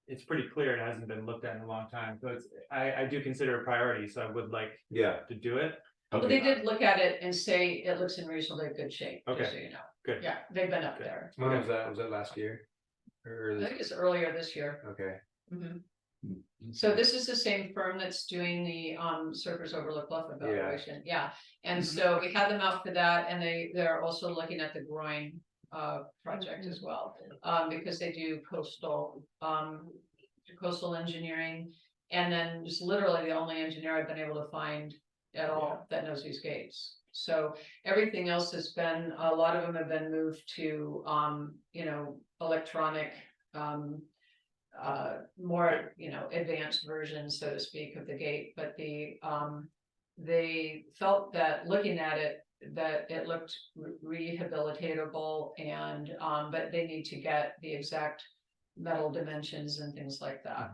it's pretty clear it hasn't been looked at in a long time, so I do consider it a priority, so I would like Yeah, to do it. Well, they did look at it and say it looks in reasonably good shape, Okay. just so you know. Good. Yeah, they've been up Good. there. when was that? Was that last year? Or I think it's earlier this year. okay, Mhm. So this is the same firm that's doing the Surfers Overlook Bluff evaluation, yeah. And so we had them out for that, and they're also looking at the groin project as well. Because they do coastal engineering. And then just literally the only engineer I've been able to find at all that knows these gates. So everything else has been, a lot of them have been moved to electronic more, advanced versions, so to speak, of the gate, but they felt that looking at it, that it looked rehabilitatable and, but they need to get the exact metal dimensions and things like that.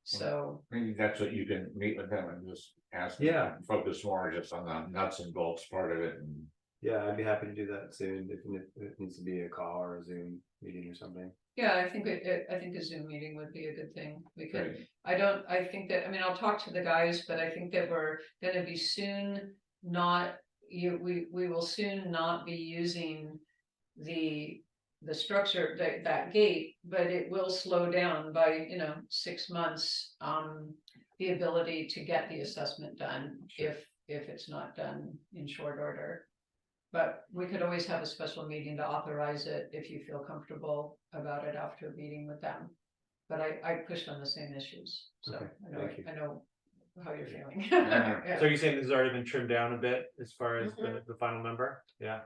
So, Maybe that's what you can meet with them and just ask. them Yeah. to Focus more just on the nuts and bolts part of it and. yeah, I'd be happy to do that soon, if it needs to be a call or a Zoom meeting or something. yeah, I think I think a Zoom meeting would be a good thing. We could, Great. I think that, I'll talk to the guys, but I think that we're gonna be soon not, we will soon not be using the structure, that gate, but it will slow down by, 6 months, the ability to get the assessment done if it's not done in short order. But we could always have a special meeting to authorize it if you feel comfortable about it after meeting with them. But I pushed on the same issues, so Okay, thank you. I know how you're feeling. Yeah. Yeah. So you're saying this has already been trimmed down a bit as far as the final number? Yeah.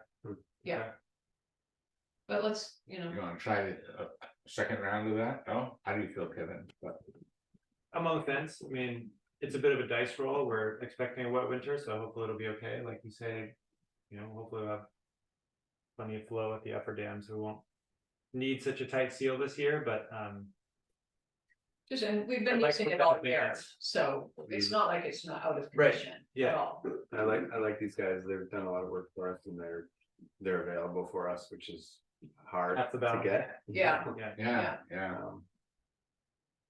Yeah. Okay. But let's, You wanna try a second round of that? No? How do you feel, Kevin? But I'm on the fence. I mean, it's a bit of a dice roll. We're expecting a wet winter, so hopefully it'll be okay. Like you said, hopefully we'll have plenty of flow at the upper dam, so we won't need such a tight seal this year, but and we've been I'd like using to it all put that year, maintenance. so it's not like it's not out of Right, condition at yeah. all. I like these guys, they've done a lot of work for us and they're available for us, which is hard Half the to battle. get. Yeah. yeah. Um,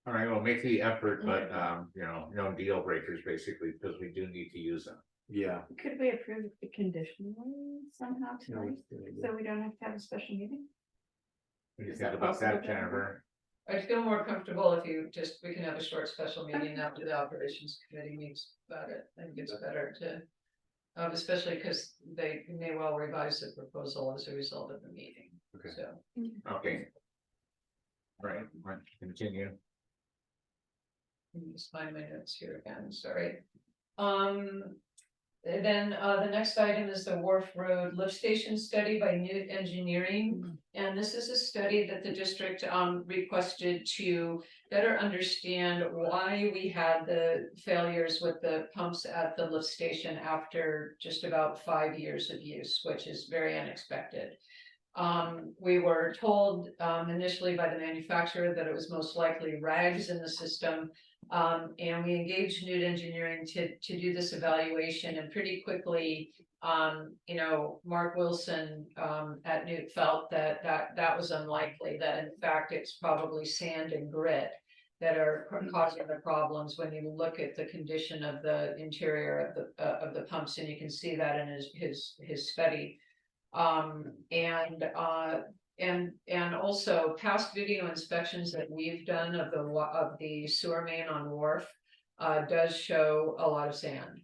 All right, well, make the effort, but no deal breakers basically, because we do need to use them. yeah. Could we approve it conditionally somehow No, tonight, it's good. so we don't have to have a special meeting? What do you Is think that about that, possible? Jennifer? I'd feel more comfortable if we can have a short special meeting after the operations committee meets about it. I think it's better to, especially because they may well revise the proposal as a result of the meeting. Okay. So, Okay. All right, let's continue. let me just find my notes here again, sorry. Then the next item is the Wharf Road Lift Station study by Newt Engineering. And this is a study that the district requested to better understand why we had the failures with the pumps at the lift station after just about 5 years of use, which is very unexpected. We were told initially by the manufacturer that it was most likely rags in the system. And we engaged Newt Engineering to do this evaluation, and pretty quickly, Mark Wilson at Newt felt that was unlikely, that in fact it's probably sand and grit that are causing the problems when you look at the condition of the interior of the pumps, and you can see that in his study. And also past video inspections that we've done of the sewer main on Wharf does show a lot of sand.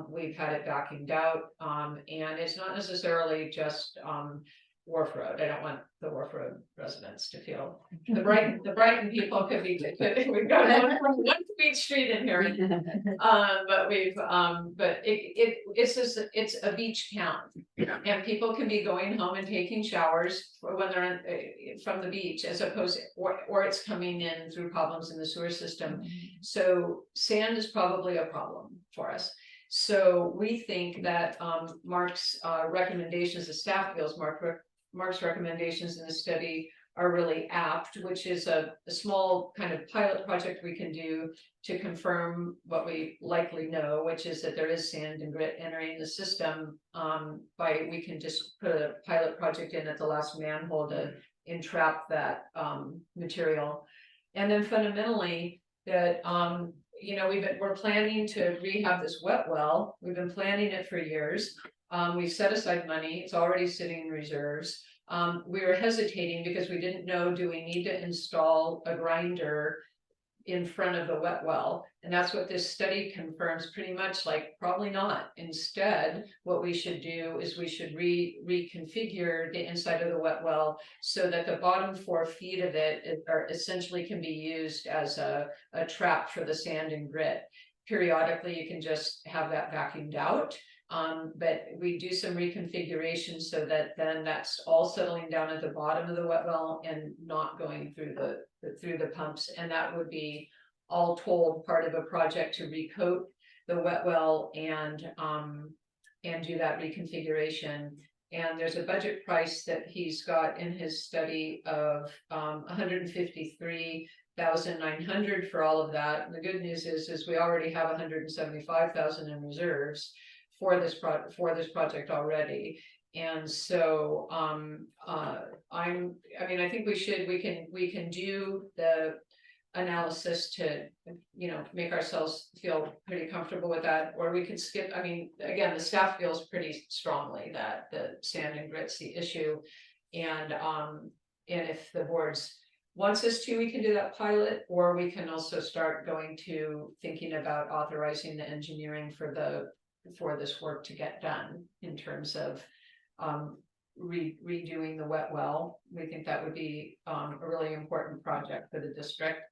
We've had it vacuumed out, and it's not necessarily just Wharf Road. I don't want the Wharf Road residents to feel the Brighton people could be. We've got one Sweet Street in here, but it's a beach town. Yeah. And people can be going home and taking showers when they're from the beach, as opposed, or it's coming in through problems in the sewer system. So sand is probably a problem for us. So we think that Mark's recommendations, the staff feels Mark's recommendations in the study are really apt, which is a small kind of pilot project we can do to confirm what we likely know, which is that there is sand and grit entering the system. We can just put a pilot project in at the last manhole to entrap that material. And then fundamentally, that, we're planning to rehab this wet well, we've been planning it for years. We've set aside money, it's already sitting in reserves. We were hesitating because we didn't know, do we need to install a grinder in front of the wet well? And that's what this study confirms, pretty much, like, probably not. Instead, what we should do is we should reconfigure the inside of the wet well so that the bottom 4 feet of it are essentially can be used as a trap for the sand and grit. Periodically, you can just have that vacuumed out. But we do some reconfiguration so that then that's all settling down at the bottom of the wet well and not going through the pumps. And that would be, all told, part of a project to recoat the wet well and do that reconfiguration. And there's a budget price that he's got in his study of $153,900 for all of that. And the good news is we already have $175,000 in reserves for this project already. And so I think we can do the analysis to, make ourselves feel pretty comfortable with that, or we could skip. Again, the staff feels pretty strongly that the sand and grit's the issue. And if the boards wants us to, we can do that pilot, or we can also start going to thinking about authorizing the engineering for this work to get done in terms of redoing the wet well. We think that would be a really important project for the district.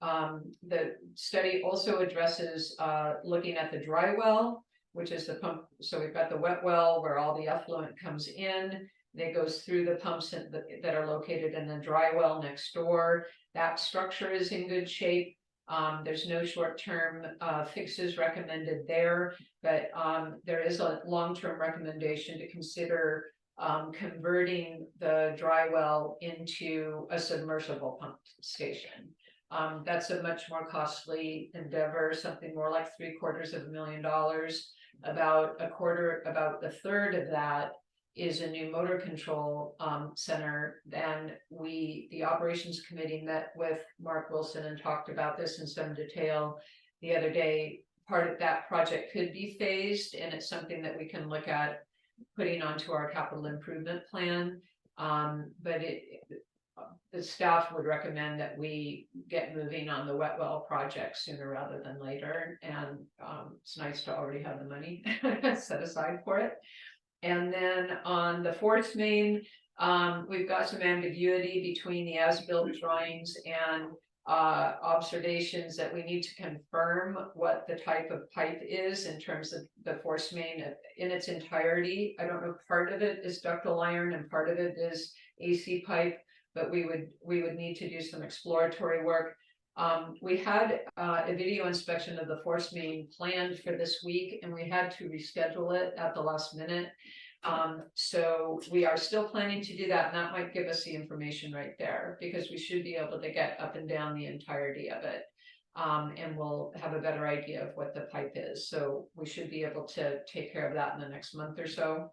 The study also addresses looking at the dry well, which is the pump. So we've got the wet well where all the effluent comes in. It goes through the pumps that are located in the dry well next door. That structure is in good shape. There's no short-term fixes recommended there, but there is a long-term recommendation to consider converting the dry well into a submersible pump station. That's a much more costly endeavor, something more like $750,000. About a third of that is a new motor control center. Then the operations committee met with Mark Wilson and talked about this in some detail the other day. Part of that project could be phased, and it's something that we can look at putting onto our capital improvement plan. But the staff would recommend that we get moving on the wet well project sooner rather than later. And it's nice to already have the money set aside for it. And then on the force main, we've got some ambiguity between the as-built drawings and observations that we need to confirm what the type of pipe is in terms of the force main in its entirety. I don't know, part of it is ductile iron and part of it is AC pipe, but we would need to do some exploratory work. We had a video inspection of the force main planned for this week, and we had to reschedule it at the last minute. So we are still planning to do that, and that might give us the information right there, because we should be able to get up and down the entirety of it. And we'll have a better idea of what the pipe is. So we should be able to take care of that in the next month or so.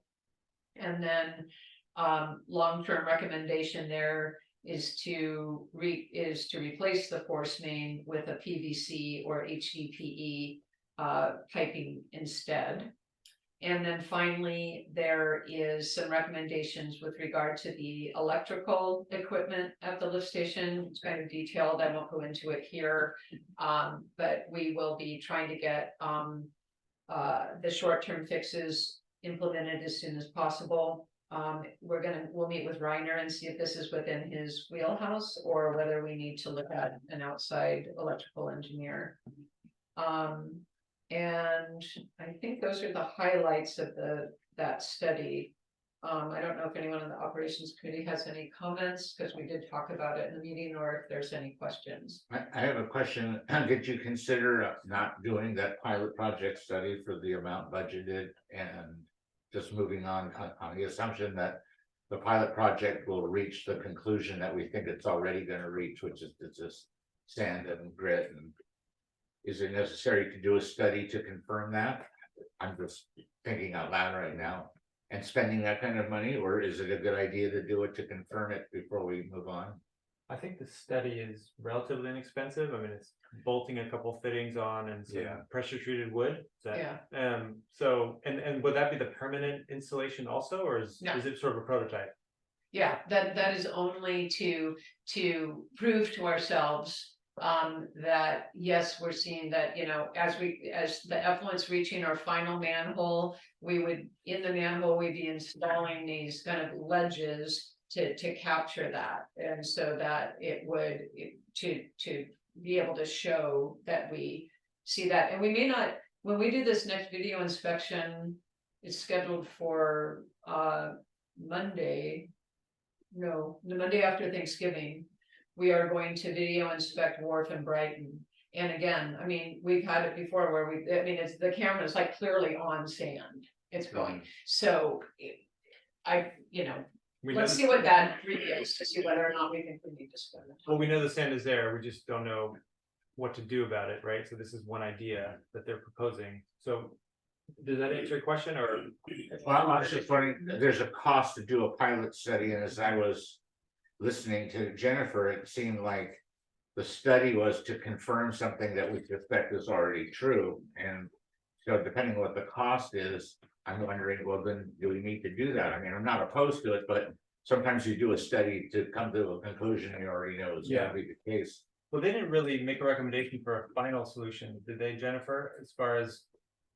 And then long-term recommendation there is to replace the force main with a PVC or HDPE piping instead. And then finally, there is some recommendations with regard to the electrical equipment at the lift station. It's kind of detailed, I won't go into it here, but we will be trying to get the short-term fixes implemented as soon as possible. We'll meet with Reiner and see if this is within his wheelhouse or whether we need to look at an outside electrical engineer. And I think those are the highlights of that study. I don't know if anyone on the operations committee has any comments, because we did talk about it in the meeting, or if there's any questions. I have a question. Did you consider not doing that pilot project study for the amount budgeted and just moving on the assumption that the pilot project will reach the conclusion that we think it's already going to reach, which is it's just sand and grit? And is it necessary to do a study to confirm that? I'm just thinking out loud right now. And spending that kind of money, or is it a good idea to do it to confirm it before we move on? I think the study is relatively inexpensive. I mean, it's bolting a couple fittings on and some Yeah. pressure treated wood. Is that, Yeah. so, and would that be the permanent installation also, or No. is it sort of a prototype? Yeah, that is only to prove to ourselves. That yes, we're seeing that, as the effluent's reaching our final manhole, in the manhole, we'd be installing these kind of ledges. To capture that, and so that it would, to be able to show that we see that, and we may not, when we do this next video inspection, it's scheduled for Monday. No, the Monday after Thanksgiving, we are going to video inspect Wharf and Brighton. And again, I mean, we've had it before where it's the camera is like clearly on sand, it's going, so let's see what that reveals to see whether or not we think we need to spend it. Well, we know the sand is there, we just don't know what to do about it, right? So this is one idea that they're proposing. So does that answer your question, or? Well, I was just wondering, there's a cost to do a pilot study, and as I was listening to Jennifer, it seemed like the study was to confirm something that we suspect is already true, and so depending on what the cost is, I'm wondering, well, then do we need to do that? I mean, I'm not opposed to it, but sometimes you do a study to come to a conclusion and you already know it's gonna be the case. Well, they didn't really make a recommendation for a final solution, did they, Jennifer? As far as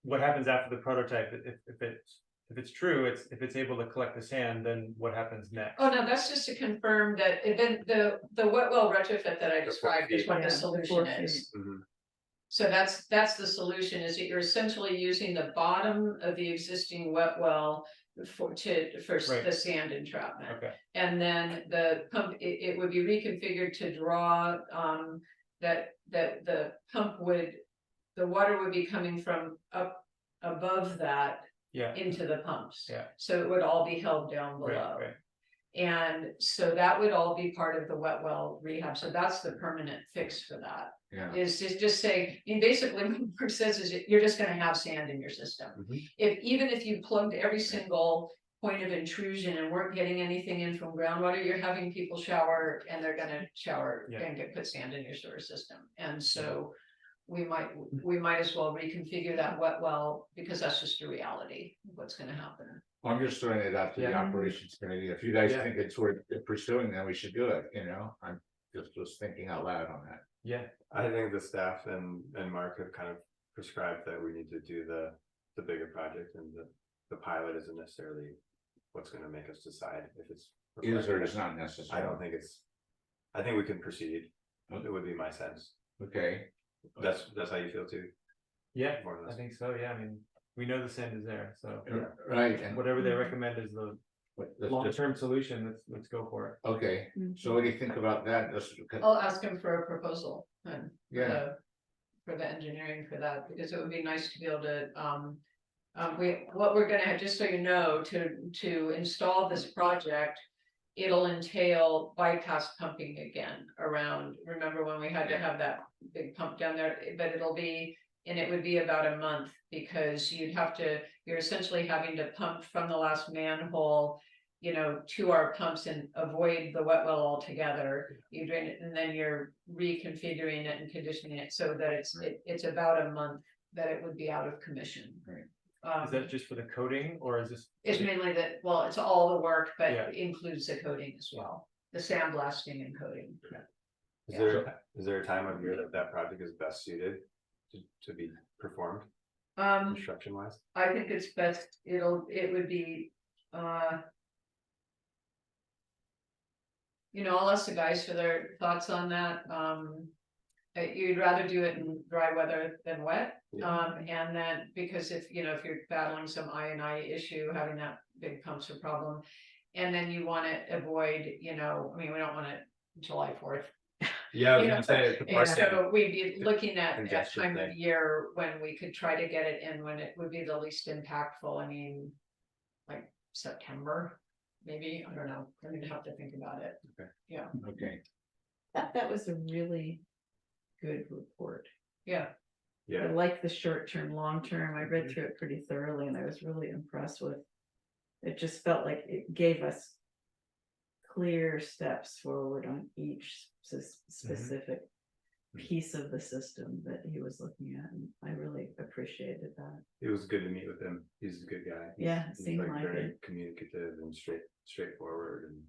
what happens after the prototype, if it's true, if it's able to collect the sand, then what happens next? Oh, no, that's just to confirm that then the wet well retrofit that I described is what the solution is. Mhm. So that's the solution, is that you're essentially using the bottom of the existing wet well for Right. the sand entrapment. Okay, And then the pump, it would be reconfigured to draw, that the pump the water would be coming from up above that yeah, into the pumps. Yeah. So it would all be held down right, below. right. And so that would all be part of the wet well rehab. So that's the permanent fix for that. Yeah, Is just say, I mean, basically what Mark says is you're just gonna have sand in your system. Mhm. Even if you plugged every single point of intrusion and weren't getting anything in from groundwater, you're having people shower and they're gonna shower Yeah. and put sand in your sewer system. And so we might as well reconfigure that wet well, because that's just a reality of what's gonna happen. I'm just throwing it out to the Yeah. operations committee. If you guys Yeah. think it's worth pursuing, then we should do it, I'm just was thinking out loud on that. Yeah, I think the staff and Mark have kind of prescribed that we need to do the bigger project, and the pilot isn't necessarily what's gonna make us decide if it's. Is or is not necessary. I don't think I think we can proceed. Okay. It would be my sense. Okay, That's how you feel too, yeah, more or I less. think so, yeah, I mean, we know the sand is there, so. right, and Whatever they recommend is the let's just- long-term solution, let's go for it. okay, so what do you think about that? I'll ask him for a proposal and Yeah. for the engineering for that, because it would be nice to be able to, what we're gonna have, just so you know, to install this project. It'll entail bypass pumping again around, remember when we had to have that big pump down there, but it would be about a month, because you're essentially having to pump from the last manhole. To our pumps and avoid the wet well altogether. You drain it and then you're reconfiguring it and conditioning it so that it's about a month that it would be out of commission. Right. Is that just for the coating, or is this? It's mainly that, well, it's all the work, but Yeah. it includes the coating as well, the sandblasting and coating. Is there a time of year that project is best suited to be performed construction wise? I think it's best, it would be, I'll ask the guys for their thoughts on that. You'd rather do it in dry weather than wet. Yeah. And then, because if you're battling some I issue, having that big pump's a problem. And then you wanna avoid, we don't want it July 4th. Yeah, I was gonna say. it's the And parking. so we'd be looking at Congestion time of thing. year when we could try to get it in, when it would be the least impactful, like September, maybe, I don't know, I'm gonna have to think about it. okay, That was a really good report. Yeah, I Yeah, like the short term, long term. I read through it pretty thoroughly and I was really impressed with. It just felt like it gave us clear steps forward on each specific piece of the system that he was looking at, and I really appreciated that. It was good to meet with him. He's a good guy. Yeah, He's seemed like very it. communicative and straightforward and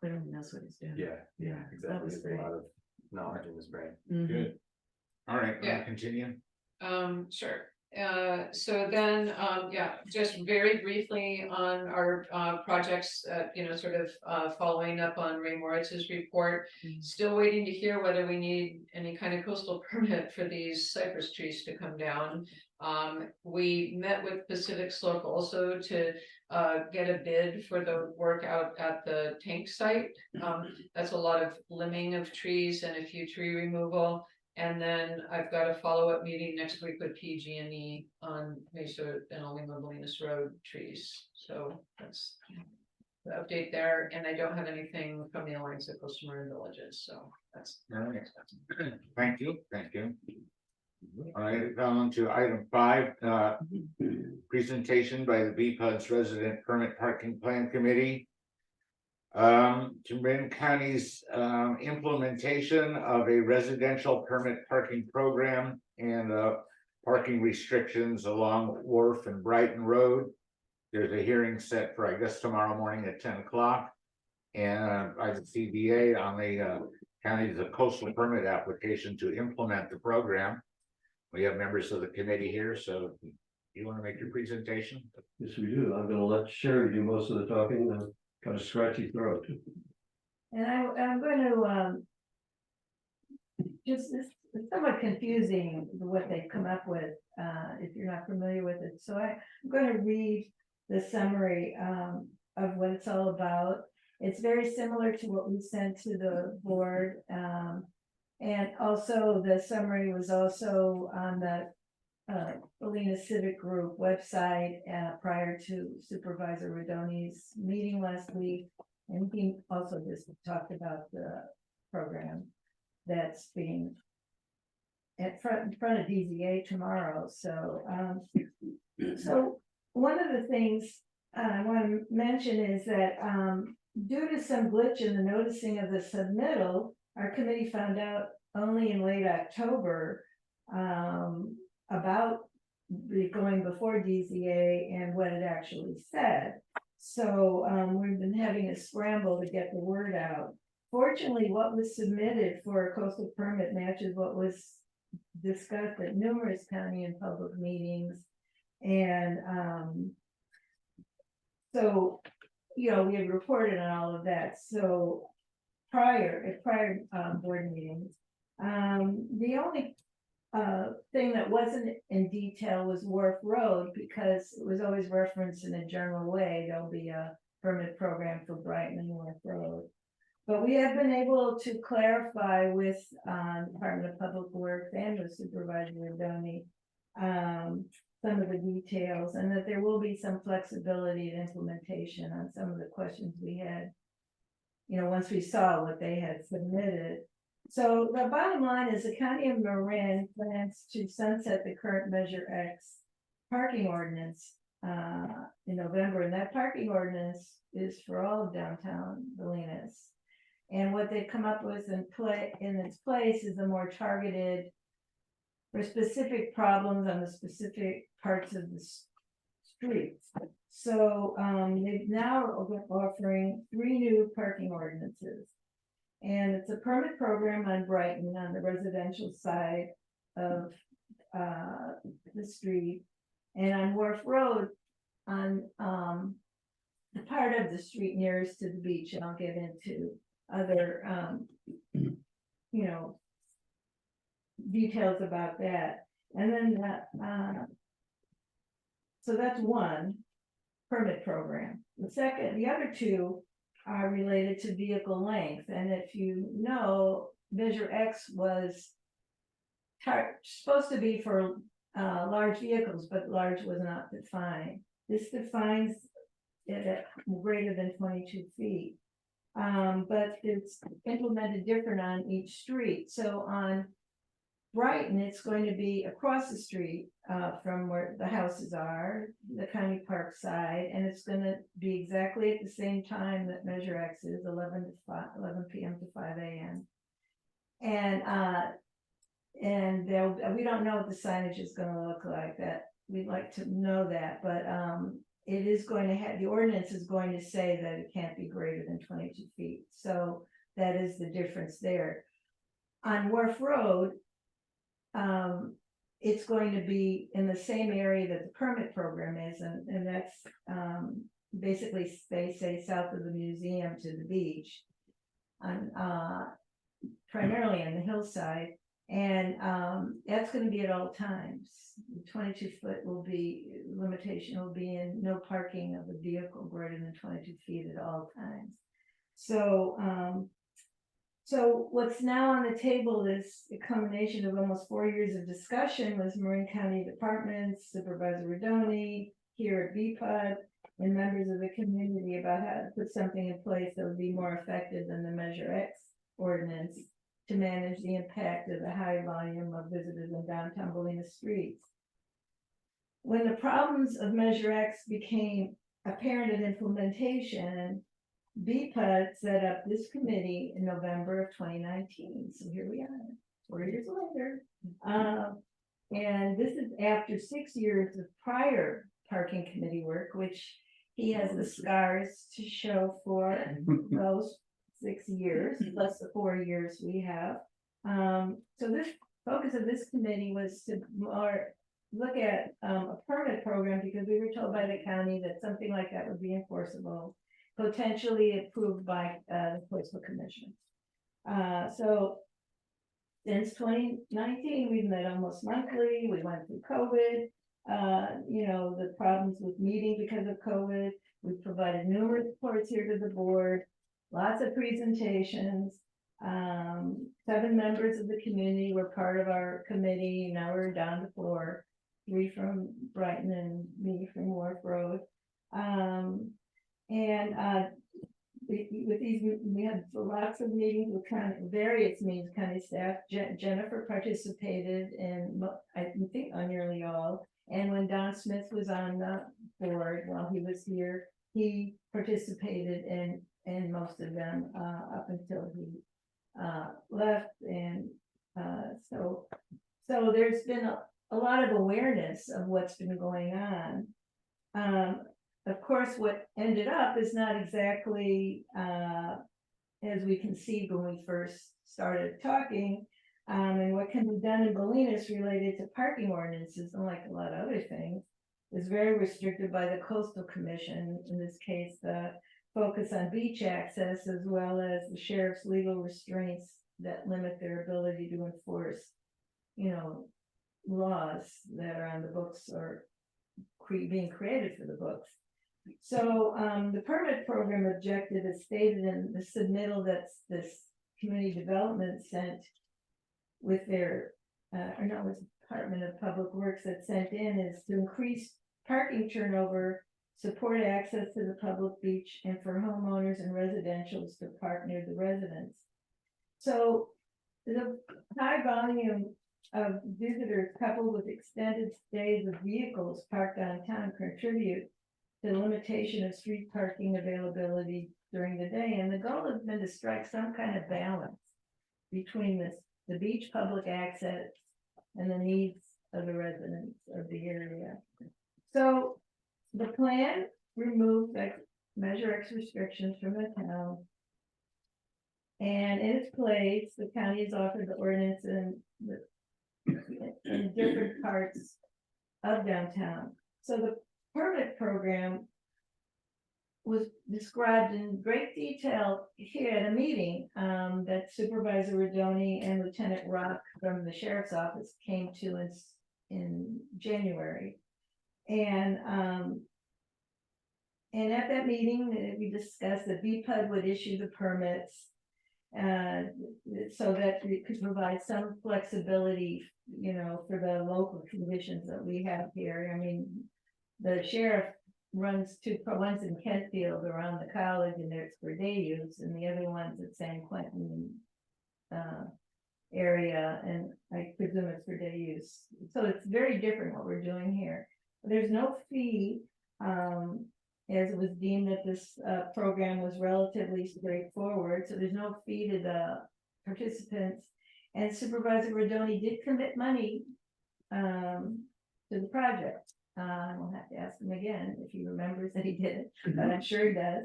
Clearly knows what he's doing. yeah, Yeah, that exactly. was He has great. a lot of knowledge in his brain. Mhm. Good. All right, Yeah. continue. Sure. So then, yeah, just very briefly on our projects, sort of following up on Ray Moritz's report. Mhm. Still waiting to hear whether we need any kind of coastal permit for these cypress trees to come down. We met with Pacific Slope also to get a bid for the work out at the tank site. That's a lot of limbing of trees and a few tree removal. And then I've got a follow-up meeting next week with PG&E on Mesa and Lima Bolinas Road trees. So that's the update there. And I don't have anything from the Alliance of Coastal Marine Villages. So that's. All right. Thank you. All right, on to item 5, presentation by the BPUD's Resident Permit Parking Plan Committee. To Marin County's implementation of a residential permit parking program and parking restrictions along Wharf and Brighton Road. There's a hearing set for, I guess, tomorrow morning at 10 o'clock. And by the CBA on the county's coastal permit application to implement the program. We have members of the committee here, so you want to make your presentation? Yes, we do. I'm gonna let Sherry do most of the talking. I've got a scratchy throat. And I'm going to, just, it's somewhat confusing what they've come up with, if you're not familiar with it. So I'm going to read the summary, of what it's all about. It's very similar to what we sent to the board. And also the summary was also on the Bolinas Civic Group website prior to Supervisor Rodoni's meeting last week. And he also just talked about the program that's being in front of DZA tomorrow. So, so one of the things I want to mention is that due to some glitch in the noticing of the submittal, our committee found out only in late October about the going before DZA and what it actually said. So we've been having a scramble to get the word out. Fortunately, what was submitted for a coastal permit matches what was discussed at numerous county and public meetings. And so, we had reported on all of that. So prior board meetings, the only thing that wasn't in detail was Wharf Road, because it was always referenced in a general way. There'll be a permit program for Brighton and Wharf Road. But we have been able to clarify with Department of Public Works and with Supervisor Rodoni some of the details, and that there will be some flexibility in implementation on some of the questions we had, once we saw what they had submitted. So the bottom line is the County of Marin plans to sunset the current Measure X parking ordinance in November, and that parking ordinance is for all of downtown Bolinas. And what they've come up with in its place is a more targeted for specific problems on the specific parts of the streets. So they've now offering 3 new parking ordinances. And it's a permit program on Brighton on the residential side of the street. And on Wharf Road on the part of the street nearest to the beach. And I'll get into other, details about that. And then so that's one permit program. The other 2 are related to vehicle length. And if you know, Measure X was supposed to be for large vehicles, but large was not defined. This defines it at greater than 22 feet. But it's implemented different on each street. So on Brighton, it's going to be across the street from where the houses are, the county park side, and it's gonna be exactly at the same time that Measure X is, 11 p.m. to 5 a.m. And we don't know what the signage is gonna look like. That we'd like to know that, but it is going to have, the ordinance is going to say that it can't be greater than 22 feet. So that is the difference there. On Wharf Road, it's going to be in the same area that the permit program is, and that's basically, they say, south of the museum to the beach, on primarily on the hillside, and that's going to be at all times. The 22-foot will be, limitation will be in no parking of a vehicle greater than 22 feet at all times. So what's now on the table is a combination of almost 4 years of discussion with Marin County departments, Supervisor Rodoni, here at BCPUD, and members of the community about how to put something in place that would be more effective than the Measure X ordinance to manage the impact of the high volume of visitors in downtown Galena streets. When the problems of Measure X became apparent in implementation, BCPUD set up this committee in November of 2019. So here we are, 4 years later. And this is after 6 years of prior parking committee work, which he has the scars to show for those 6 years, plus the 4 years we have. So this focus of this committee was to more look at a permit program, because we were told by the county that something like that would be enforceable, potentially approved by the Enforcement Commission. So since 2019, we've met almost monthly. We went through COVID, the problems with meeting because of COVID. We've provided numerous reports here to the board, lots of presentations. 7 members of the community were part of our committee. Now we're down to 4, 3 from Brighton and me from Wharf Road. With these, we had lots of meetings with various meetings, county staff. Jennifer participated in, I think, on nearly all. And when Don Smith was on the board while he was here, he participated in most of them up until he left. And so there's been a lot of awareness of what's been going on. Of course, what ended up is not exactly as we conceived when we first started talking, and what can be done in Bolinas related to parking ordinances, unlike a lot of other things, is very restricted by the Coastal Commission. In this case, the focus on beach access, as well as the sheriff's legal restraints that limit their ability to enforce, laws that are on the books or being created for the books. So the permit program objective is stated in the submittal that this community development sent with their, with the Department of Public Works that sent in, is to increase parking turnover, support access to the public beach, and for homeowners and residentials to park near the residents. So the high volume of visitors coupled with extended stays of vehicles parked downtown contribute to the limitation of street parking availability during the day. And the goal has been to strike some kind of balance between the beach public access and the needs of the residents of the area. So the plan removed Measure X restrictions from the town. And in its place, the county has offered the ordinance in different parts of downtown. So the permit program was described in great detail here at a meeting that Supervisor Rodoni and Lieutenant Rock from the Sheriff's Office came to in January. And at that meeting, we discussed that BCPUD would issue the permits so that it could provide some flexibility, for the local conditions that we have here. I mean, the sheriff runs 2, one's in Kentfield around the college, and it's for day use, and the other one's at San Quentin area, and I presume it's for day use. So it's very different what we're doing here. There's no fee, as it was deemed that this program was relatively straightforward, so there's no fee to the participants. And Supervisor Rodoni did commit money to the project. We'll have to ask him again if he remembers that he did it, but I'm sure he does.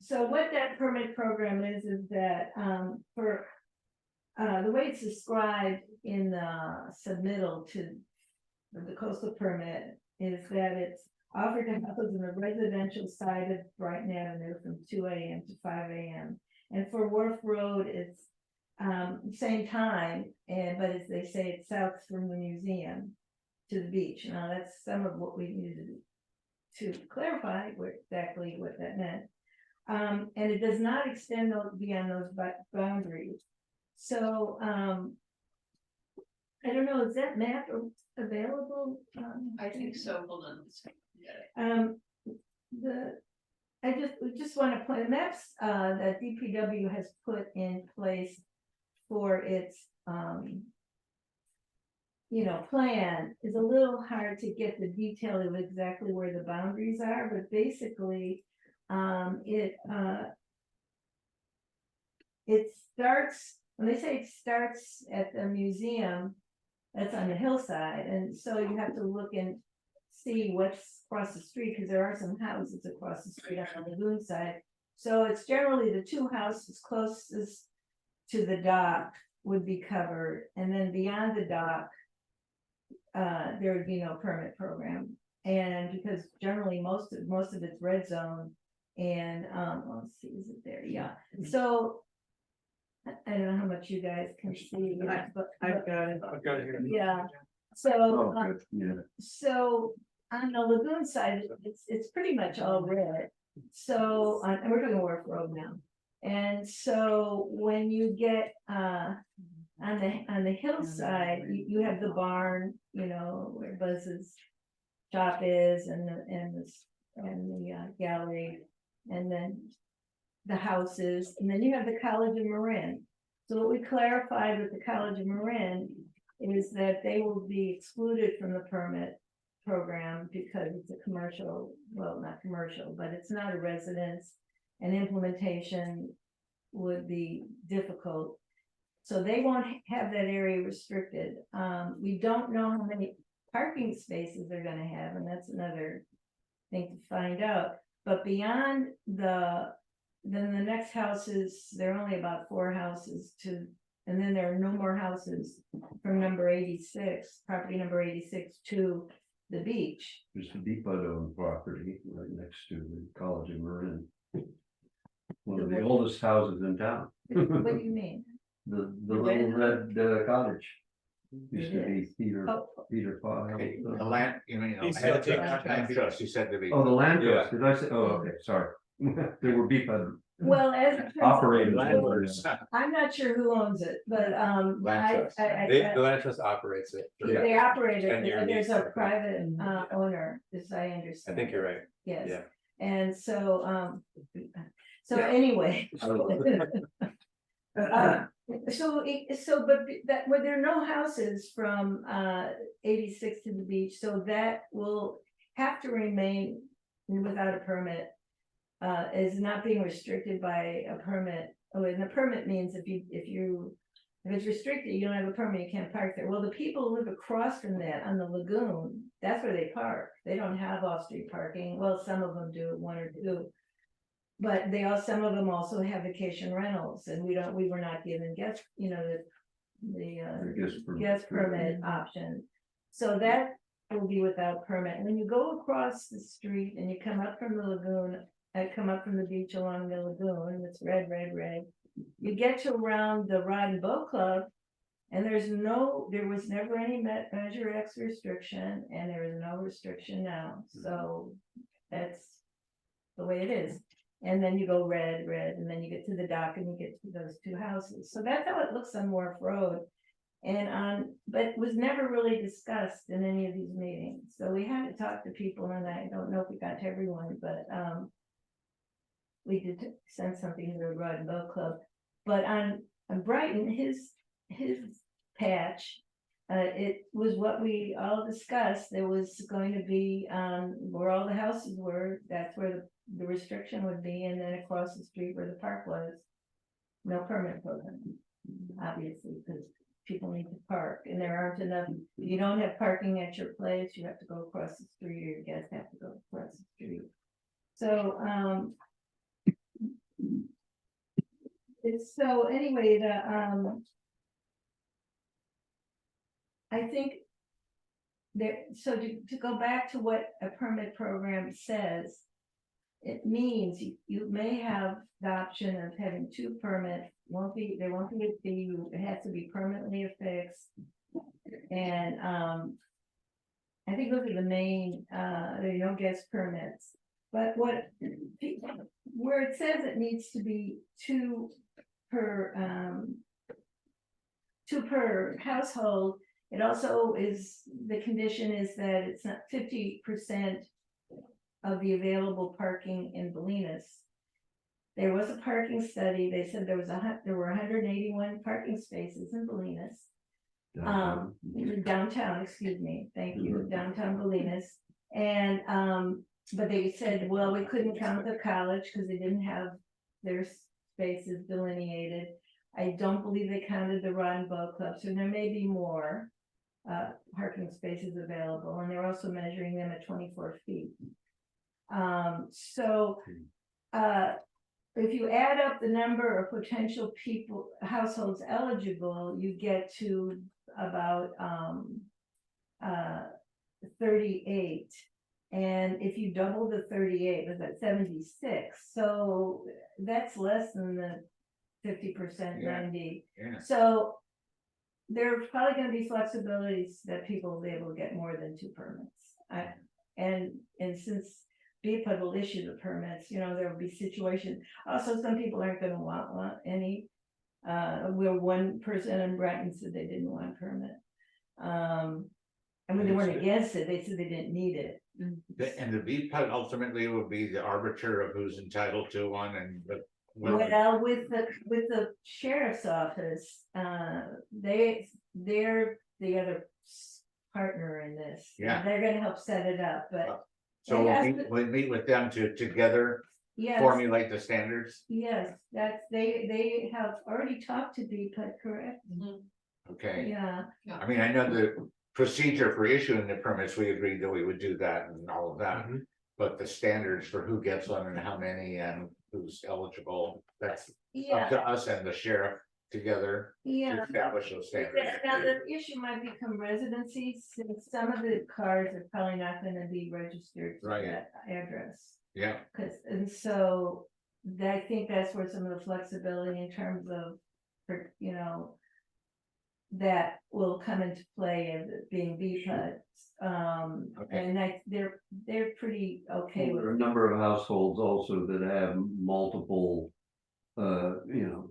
So what that permit program is that for the way it's described in the submittal to the coastal permit is that it's offered to houses on the residential side of Brighton Avenue from 2 a.m. to 5 a.m. And for Wharf Road, it's same time, but as they say, it's south from the museum to the beach. Now that's some of what we needed to clarify exactly what that meant. And it does not extend beyond those boundaries. So I don't know, is that map available? I think so, hold on. Let's get it. We just want to point the maps that DPW has put in place for its plan is a little hard to get the detail of exactly where the boundaries are, but basically it starts, when they say it starts at the museum, that's on the hillside, and so you have to look and see what's across the street, because there are some houses across the street on the lagoon side. So it's generally the two houses closest to the dock would be covered, and then beyond the dock, there would be no permit program. And because generally most of it's red zone, and let's see, is it there? Yeah. So I don't know how much you guys can see, but I've got it. I've got it here. yeah. So Oh, good, yeah. so on the lagoon side, it's pretty much all red. So and we're talking Wharf Road now. And so when you get on the hillside, you have the barn, where Buzz's shop is, and the gallery, and then the houses, and then you have the College of Marin. So what we clarified with the College of Marin is that they will be excluded from the permit program because it's a commercial, well, not commercial, but it's not a residence, and implementation would be difficult. So they won't have that area restricted. We don't know how many parking spaces they're gonna have, and that's another thing to find out. But beyond then the next houses, there are only about 4 houses and then there are no more houses from number 86, property number 86 to the beach. There's the BCPUD owned property right next to the College of Marin. One of the oldest houses in town. What do you mean? The The little red red cottage. Used to It be Peter Oh, Pile. Okay, the land, He's gonna take land trust, you said to be. Oh, the land Yeah. trust, did I say, oh, okay, sorry. They were BCPUD well, as it turns out, operators. Landlords. I'm not sure who owns it, but Land trust. The land trust operates it. they operate it, 10-year and there's lease. a private owner, as I I understand. think you're right. Yes, Yeah. and so anyway. But there are no houses from 86 to the beach, so that will have to remain without a permit. Is not being restricted by a permit. Oh, and a permit means if it's restricted, you don't have a permit, you can't park there. Well, the people who live across from that on the lagoon, that's where they park. They don't have off-street parking. Well, some of them do, 1 or 2. But some of them also have vacation rentals, and we were not given guest, the guest permit option. So that will be without permit. When you go across the street and you come up from the lagoon, come up from the beach along the lagoon, it's red, you get to around the Rod and Boat Club, and there was never any Measure X restriction, and there is no restriction now. So that's the way it is. And then you go red, and then you get to the dock and you get to those 2 houses. So that's how it looks on Wharf Road. But it was never really discussed in any of these meetings. So we had to talk to people, and I don't know if we got to everyone, but we did send something to the Rod and Boat Club. But on Brighton, his his patch, it was what we all discussed. There was going to be, where all the houses were, that's where the restriction would be, and then across the street where the park was. No permit program, obviously, because people need to park, and there aren't enough. If you don't have parking at your place, you have to go across the street, or your guests have to go across the street. So, so anyway, I think there, so to go back to what a permit program says, it means you may have the option of having 2 permits. There won't be a fee. It has to be permanently affixed. And I think those are the main, there are no guest permits. But where it says it needs to be 2 per household, it also is, the condition is that it's not 50% of the available parking in Bolinas. There was a parking study. They said there were 181 parking spaces in Bolinas. Downtown, excuse me. Thank you, downtown Bolinas. And but they said, well, we couldn't count the college because they didn't have their spaces delineated. I don't believe they counted the Rod and Bow Club, so there may be more parking spaces available, and they're also measuring them at 24 feet. If you add up the number of potential households eligible, you get to about 38. And if you double the 38, is that 76? So that's less than the 50%, 90. Yeah. So there's probably going to be flexibilities that people will be able to get more than 2 permits. And since BCPUD will issue the permits, there will be situations. Also, some people aren't going to want any. Where one person in Brighton said they didn't want a permit. And when they weren't against it, they said they didn't need it. And the BCPUD ultimately will be the arbiter of who's entitled to one, and well, with the sheriff's office, they're the other partner in this. Yeah. They're going to help set it up, but so we'll meet with them to together formulate the standards. Yes, they have already talked to BCPUD, correct? Okay. Yeah. I mean, I know the procedure for issuing the permits, we agreed that we would do that and all of that. But the standards for who gets one and how many and who's eligible, that's up to us and the sheriff together to establish those standards. Now the issue might become residencies, since some of the cars are probably not going to be registered to that address. Yeah. And so I think that's where some of the flexibility in terms of, that will come into play of it being BCPUD. And they're pretty okay with. There are a number of households also that have multiple,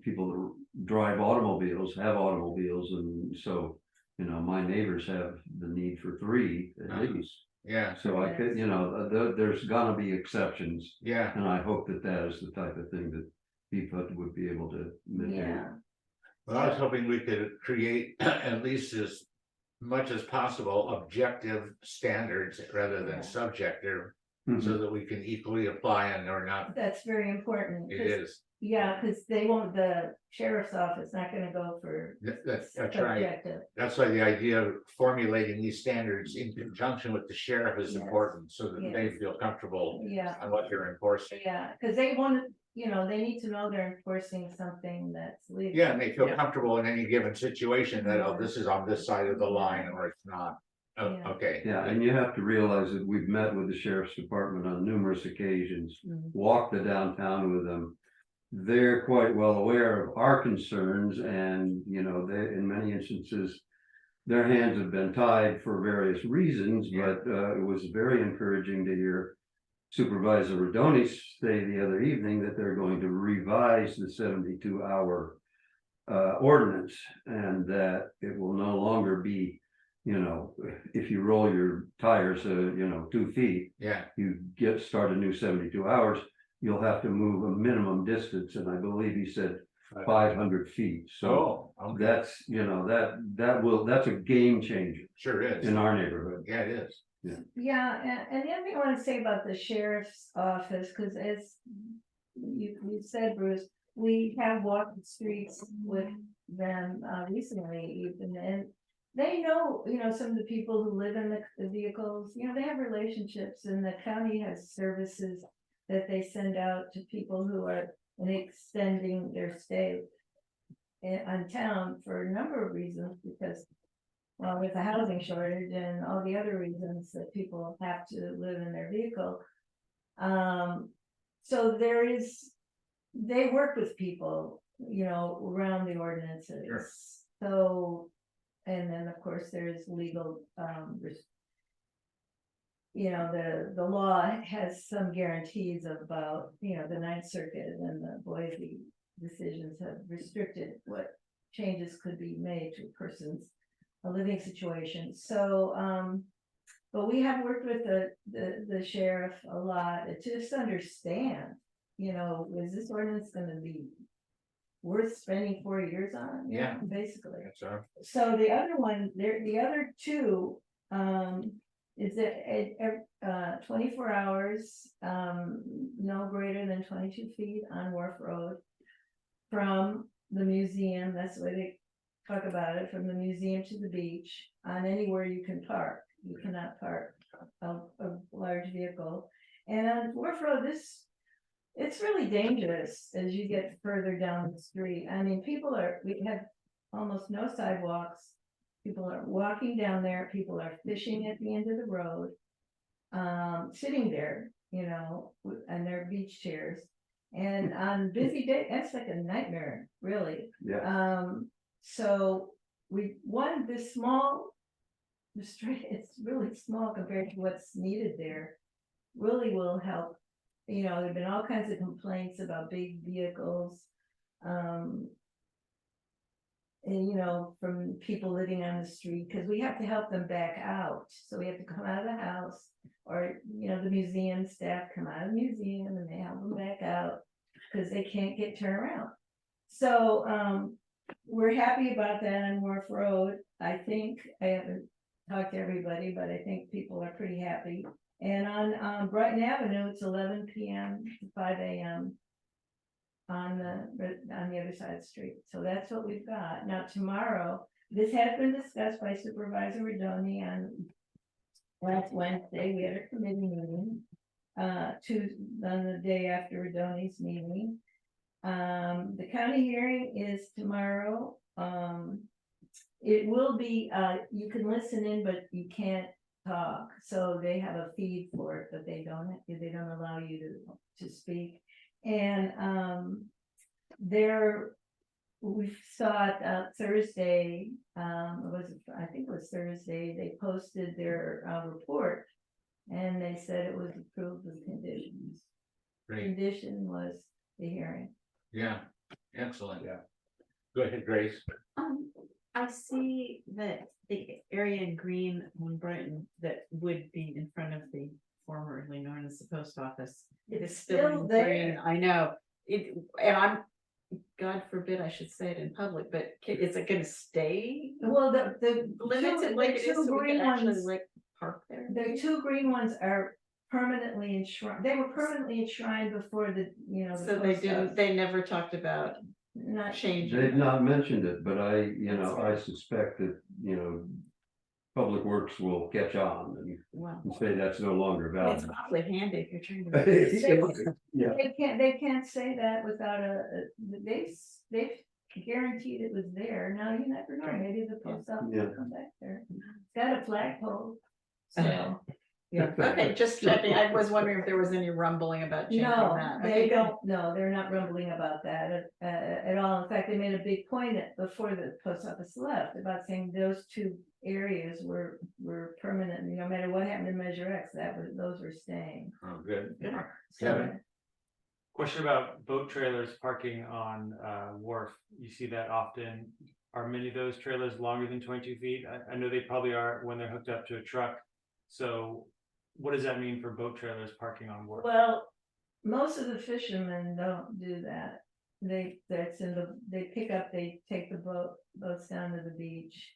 people that drive automobiles, have automobiles, and so, my neighbors have the need for 3 at least. Yeah. So I could, there's gonna be exceptions. Yeah. And I hope that is the type of thing that BCPUD would be able to mitigate. Well, I was hoping we could create at least as much as possible objective standards rather than subjective, so that we can equally apply and or not. That's very important. It is. Yeah, because the sheriff's office not going to go for. That's right. That's why the idea of formulating these standards in conjunction with the sheriff is important, so that they feel comfortable on what they're enforcing. Yeah, because they want to, they need to know they're enforcing something that's legal. Yeah, and they feel comfortable in any given situation that, oh, this is on this side of the line or it's not. Oh, okay. Yeah, and you have to realize that we've met with the sheriff's department on numerous occasions, walked the downtown with them. They're quite well aware of our concerns, and they, in many instances, their hands have been tied for various reasons, but it was very encouraging to hear Supervisor Rodoni say the other evening that they're going to revise the 72-hour ordinance, and that it will no longer be, if you roll your tires 2 feet, you start a new 72 hours, you'll have to move a minimum distance, and I believe he said 500 feet. So Oh, okay, that's, you know, that's a game changer sure is. in our neighborhood. Yeah, it is. Yeah, and the other thing I want to say about the sheriff's office, because as you said, Bruce, we have walked the streets with them recently even, and they know, some of the people who live in the vehicles, they have relationships, and the county has services that they send out to people who are extending their stay on town for a number of reasons, because well, with the housing shortage and all the other reasons that people have to live in their vehicle. So they work with people, around the ordinances. Sure. So, and then of course there's legal, the law has some guarantees about, the Ninth Circuit and the Boise decisions have restricted what changes could be made to a person's living situation. So, but we have worked with the sheriff a lot to just understand, is this ordinance gonna be worth spending 4 years on? Yeah. Basically. That's our, So the other one, the other two, is that 24 hours, no greater than 22 feet on Wharf Road from the museum. That's the way they talk about it, from the museum to the beach, on anywhere you can park. You cannot park a large vehicle. And on Wharf Road, it's really dangerous as you get further down the street. I mean, we have almost no sidewalks. People are walking down there, people are fishing at the end of the road, sitting there, and their beach chairs. And on busy day, that's like a nightmare, really. Yeah. So this small, the street, it's really small compared to what's needed there, really will help. There've been all kinds of complaints about big vehicles, and from people living on the street, because we have to help them back out. So we have to come out of the house, or, the museum staff come out of the museum and they help them back out because they can't turned around. So, we're happy about that on Wharf Road. I think, I haven't talked to everybody, but I think people are pretty happy. And on Brighton Avenue, it's 11 p.m. to 5 a.m. on the other side of the street. So that's what we've got. Now tomorrow, this has been discussed by Supervisor Redoni on last Wednesday. We had a committee meeting on the day after Redoni's meeting. The county hearing is tomorrow. It will be, you can listen in, but you can't talk. So they have a feed for it, but they don't allow you to speak. And we saw it Thursday, I think it was Thursday, they posted their report, and they said it was approved with conditions. great. Condition was the hearing. Yeah, excellent. Yeah. Go ahead, Grace. I see that the area in green on Brighton that would be in front of the formerly known as the post office. It is still in there. green, I know. And I'm, God forbid I should say it in public, but is it gonna stay Well, the limited like it is, so we green can actually ones, like park there? the two green ones are permanently enshrined. They were permanently enshrined before the So they post didn't, office. they never talked about Not changing. They've not mentioned it, but I suspect that, Public Works will catch on Well, and say that's no longer it's valid. awfully handy if you're trying to. Yeah. They can't say that without they've guaranteed it was there. Now you never know, maybe the post office will come back there. It's got a flagpole. So, Yeah, okay, just checking. I was wondering if there was any rumbling about changing no, that. they Okay, good. don't, no, they're not rumbling about that at all. In fact, they made a big point before the post office left about saying those two areas were permanent, no matter what happened to Measure X, those were staying. Oh, good. So, Kevin? Question about boat trailers parking on wharf. You see that often. Are many of those trailers longer than 22 feet? I know they probably are when they're hooked up to a truck. So what does that mean for boat trailers parking on wharf? well, most of the fishermen don't do that. they pick up, they take the boats down to the beach.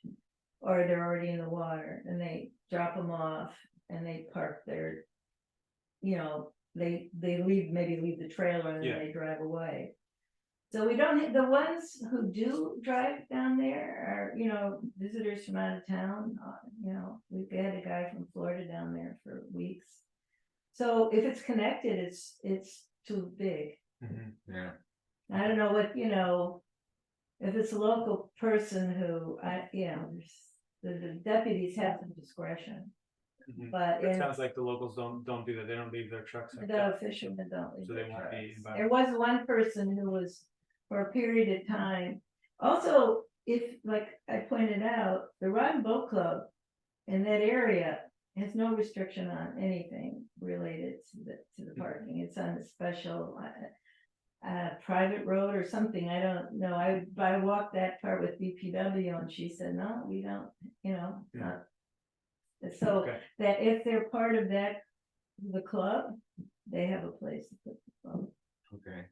Or they're already in the water and they drop them off and they park their. You know, they maybe leave the trailer and Yeah. then they drive away. So we don't, the ones who do drive down there are, visitors from out of town, we've had a guy from Florida down there for weeks. So if it's connected, it's too big. Yeah. I don't know what, if it's a local person who, the deputies have some discretion, but It sounds like the locals don't do that. They don't leave their trucks. Like the that. fishermen don't. leave So they their won't be trucks. invited. There was one person who was for a period of time. Also, if, like I pointed out, the Rod and Boat Club in that area has no restriction on anything related to the parking. It's on a special private road or something. I don't know. I walked that part with BPW and she said, no, we don't, it's not. So Okay. that if they're part of the club, they have a place to put the phone. Okay.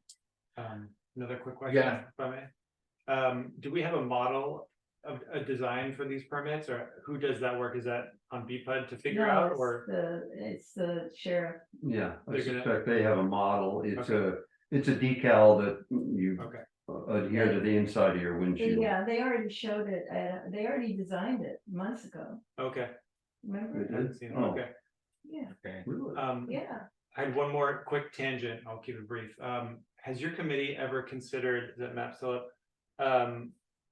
Another quick question. Yeah. If I may. Do we have a model of a design for these permits, or who does that work? Is that on BPUD to figure No, out, it's or? it's the sheriff. Yeah, I They're gonna- suspect they have a model. Okay. It's a decal that you Okay. adhere to the inside of your windshield. Yeah, they already showed it. They already designed it months ago. Okay. Remember? They I haven't did? seen it. Oh, Okay. Yeah, Okay. really? yeah. I had one more quick tangent. I'll keep it brief. Has your committee ever considered, is that map still up?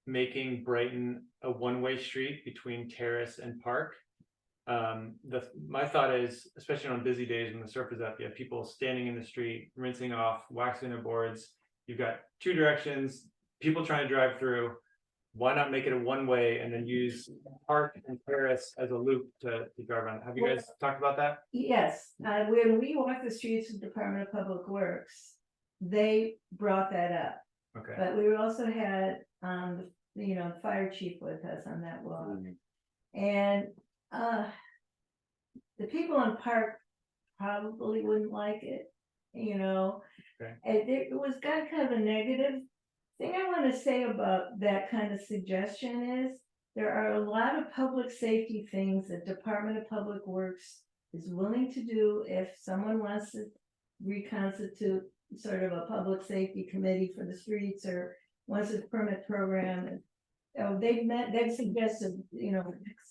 Making Brighton a one-way street between Terrace and Park? My thought is, especially on busy days when the surf is up, you have people standing in the street, rinsing off, waxing their boards. You've got two directions, people trying to drive through. Why not make it a one-way and then use Park and Terrace as a loop to drive around? Have you guys talked about that? Yes, when we walk the streets of Department of Public Works, they brought that up. Okay. But we also had, the fire chief with us on that walk. And, the people in Park probably wouldn't like it, Okay. It was got kind of a negative thing I want to say about that kind of suggestion is there are a lot of public safety things that Department of Public Works is willing to do if someone wants to reconstitute sort of a public safety committee for the streets or wants a permit program. They've suggested,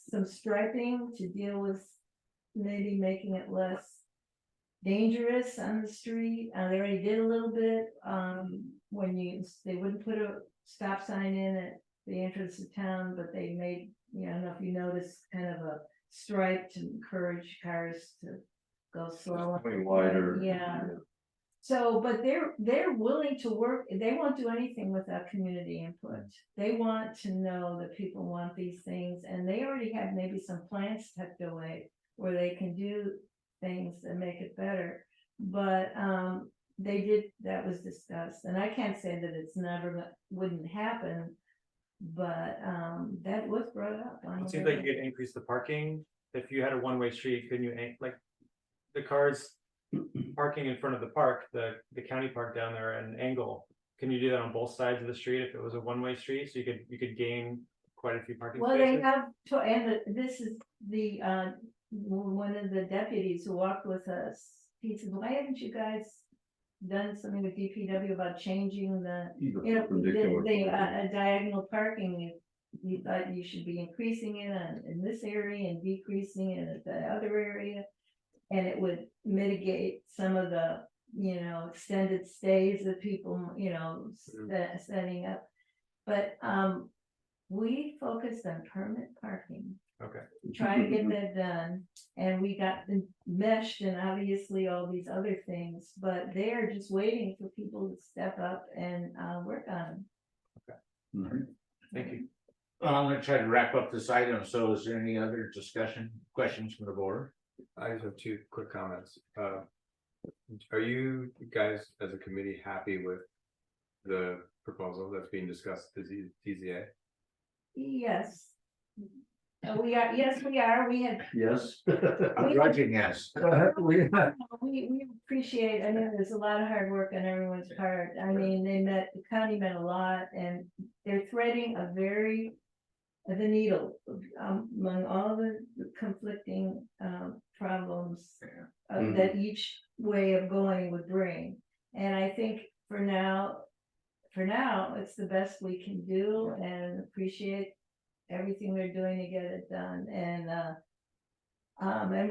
some striping to deal with maybe making it less dangerous on the street. They already did a little bit, they wouldn't put a stop sign in at the entrance of town, but they made, I don't know if you noticed, kind of a stripe to encourage cars to go slower. Way wider. Yeah. So, but they're willing to work, they won't do anything without community input. They want to know that people want these things, and they already have maybe some plans tucked away where they can do things that make it better. But that was discussed, and I can't say that it's wouldn't happen, but that was brought up. It seems like you could increase the parking. If you had a one-way street, couldn't you, like, the cars parking in front of the park, the county park down there at an angle? Can you do that on both sides of the street if it was a one-way street? So you could gain quite a few parking Well, spaces? they have, this is the, one of the deputies who walked with us. He said, why haven't you guys done something with DPW about changing the, the diagonal parking? You thought you should be increasing it in this area and decreasing it at the other area. And it would mitigate some of the, extended stays that people, setting up. But, we focused on permit parking. Okay. Try to get that done, and we got meshed and obviously all these other things, but they are just waiting for people to step up and work on them. Thank you. Well, I'm gonna try to wrap up this item. So is there any other questions from the board? I just have two quick comments. Are you guys as a committee happy with the proposal that's being discussed at the DZA? Yes. We are, yes, we are. We had, Yes. I'm grudging, yes. We- we appreciate, I know there's a lot of hard work on everyone's part. I mean, the county meant a lot, and they're threading the needle among all the conflicting problems that each way of going would bring. And I think for now, it's the best we can do, and appreciate everything they're doing to get it done. And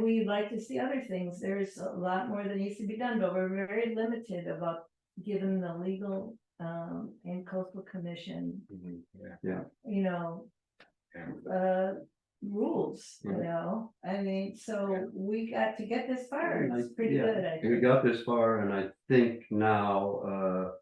we'd like to see other things. There's a lot more that needs to be done, but we're very limited about giving the legal and coastal commission, you know, rules, you know. I mean, so we got to get this far. It's pretty good, I We think. got this far, and I think now,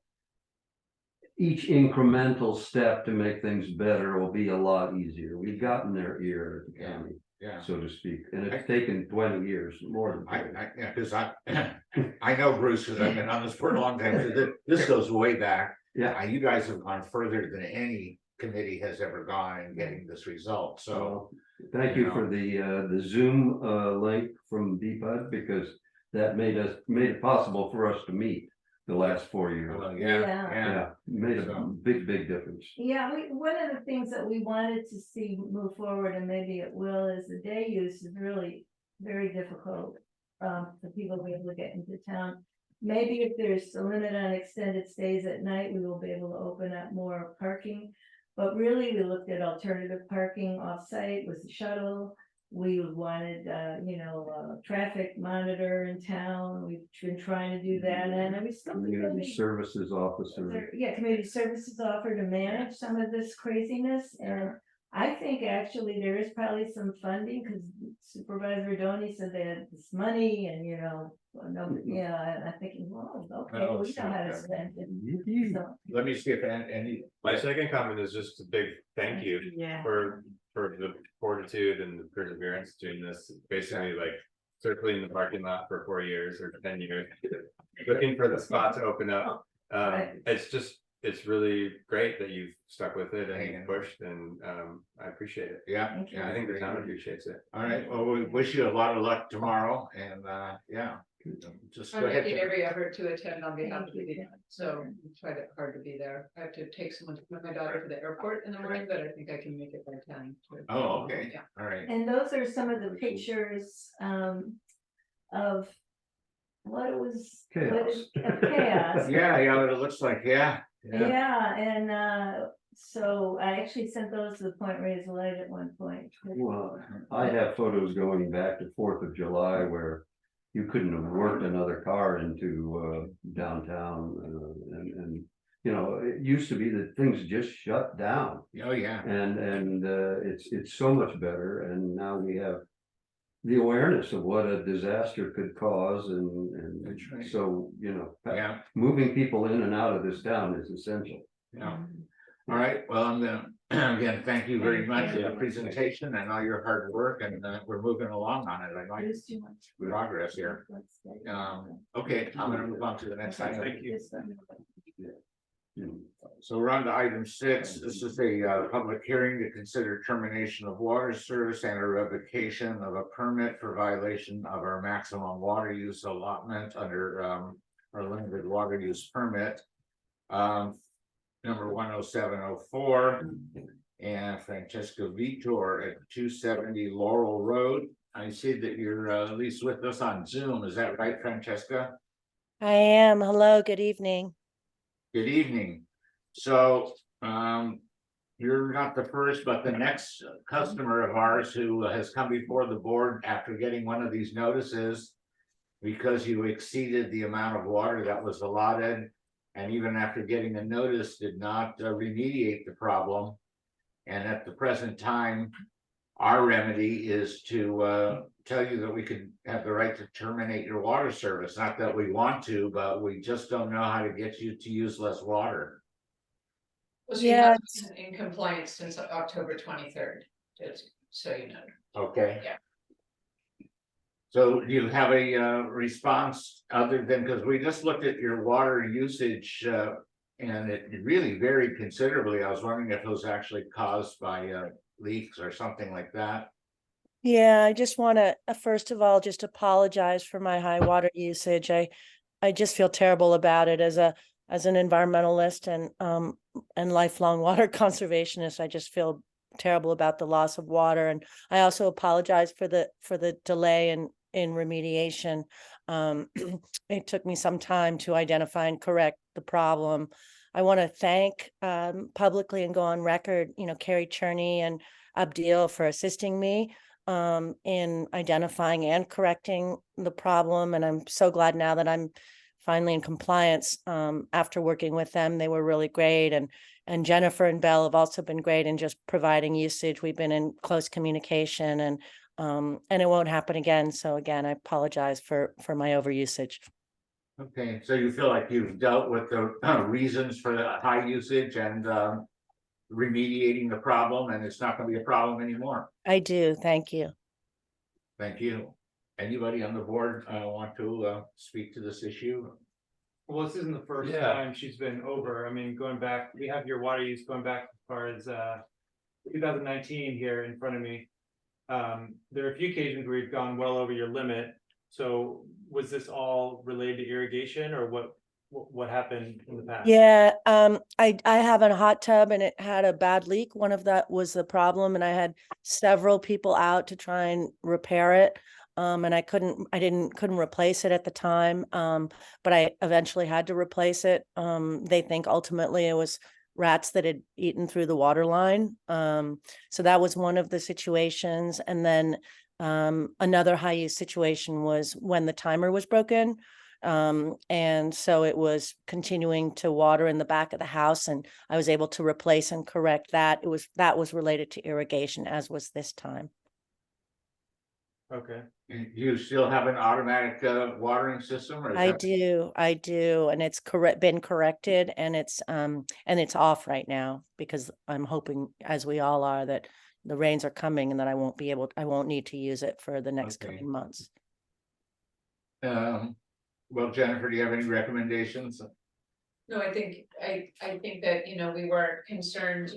each incremental step to make things better will be a lot easier. We've gotten their ear at the county, Yeah. so to speak, and it's taken 20 years, more than 20. Yeah, because I know Bruce, because I've been on this for a long time, so this goes way back. Yeah. You guys have gone further than any committee has ever gone in getting this result, so. Thank you for the Zoom link from BPUD, because that made it possible for us to meet the last 4 years. Well, Yeah. Yeah, made a big difference. Yeah, one of the things that we wanted to see move forward, and maybe it will, is the day use is really very difficult for people to be able to get into town. Maybe if there's a limit on extended stays at night, we will be able to open up more parking. But really, we looked at alternative parking off-site with the shuttle. We wanted, traffic monitor in town. We've been trying to do that, and we still. Community services officer. Yeah, community services offer to manage some of this craziness, and I think actually there is probably some funding, because Supervisor Doney said they had this money, and and I'm thinking, well, okay, Oh, we know how to spend it. So, Let me see if any. My second comment is just a big thank you Yeah. for the fortitude and the perseverance doing this, basically like circling the parking lot for 4 years or 10 years, looking for the spot to open up. Right. It's really great that you've stuck with it and Hanging. you've pushed, and I appreciate it. Yeah, Thank you. yeah, I think the town appreciates it. All right, well, we wish you a lot of luck tomorrow, and just I'm go ahead. making every effort to attend on behalf of the meeting, so I tried hard to be there. I have to take someone to my daughter to the airport in the morning, but I think I can make it by 10. Oh, okay, Yeah. all right. and those are some of the pictures of what it was. Chaos. Of chaos. Yeah, it looks like, yeah. Yeah, and so I actually sent those to the Point Reyes Light at one point. Well, I have photos going back to 4th of July where you couldn't have worked another car into downtown, and it used to be that things just shut down, Oh, yeah. and it's so much better, and now we have the awareness of what a disaster could cause, and That's right. so Yeah, moving people in and out of this town is essential. yeah. All right, well, I'm gonna, again, thank you very much for the presentation and all your hard work, and we're moving along on it. I like There's too much. progress here. Okay, I'm gonna move on to the next item. Thank you. So we're on to item 6. This is a public hearing to consider termination of water service and a revocation of a permit for violation of our maximum water use allotment under our limited water use permit. Number 10704, and Francesca Vitor at 270 Laurel Road. I see that you're at least with us on Zoom. Is that right, Francesca? I am. Hello, good evening. Good evening. So, you're not the first, but the next customer of ours who has come before the board after getting one of these notices because you exceeded the amount of water that was allotted, and even after getting a notice, did not remediate the problem. And at the present time, our remedy is to tell you that we could have the right to terminate your water service. Not that we want to, but we just don't know how to get you to use less water. Well, she Yeah, has been in compliance since October 23rd, just so you know. Okay. Yeah. So do you have a response other than, because we just looked at your water usage and it really varied considerably. I was wondering if it was actually caused by leaks or something like that. Yeah, I just want to, first of all, just apologize for my high water usage. I just feel terrible about it as an environmentalist and lifelong water conservationist. I just feel terrible about the loss of water. And I also apologize for the delay in remediation. It took me some time to identify and correct the problem. I want to thank publicly and go on record, Carrie Cherney and Abdil for assisting me in identifying and correcting the problem. And I'm so glad now that I'm finally in compliance after working with them. They were really great. And Jennifer and Belle have also been great in just providing usage. We've been in close communication and it won't happen again. So again, I apologize for my overusage. Okay, so you feel like you've dealt with the reasons for the high usage and remediating the problem, and it's not going to be a problem anymore. I do. Thank you. Thank you. Anybody on the board want to speak to this issue? Well, this isn't the first Yeah. time she's been over. I mean, going back, we have your water use going back as far as 2019 here in front of me. There are a few occasions where you've gone well over your limit. So was this all related to irrigation, or what happened in the past? Yeah, I have a hot tub and it had a bad leak. One of that was the problem, and I had several people out to try and repair it. And I couldn't replace it at the time. But I eventually had to replace it. They think ultimately it was rats that had eaten through the water line. So that was one of the situations. And then another high use situation was when the timer was broken. And so it was continuing to water in the back of the house, and I was able to replace and correct that. That was related to irrigation, as was this time. Okay. You still have an automatic watering system, or is I that- do, and it's been corrected, and it's off right now because I'm hoping, as we all are, that the rains are coming and that I won't need to use it for the next Okay. coming months. Well, Jennifer, do you have any recommendations? No, I think that, we were concerned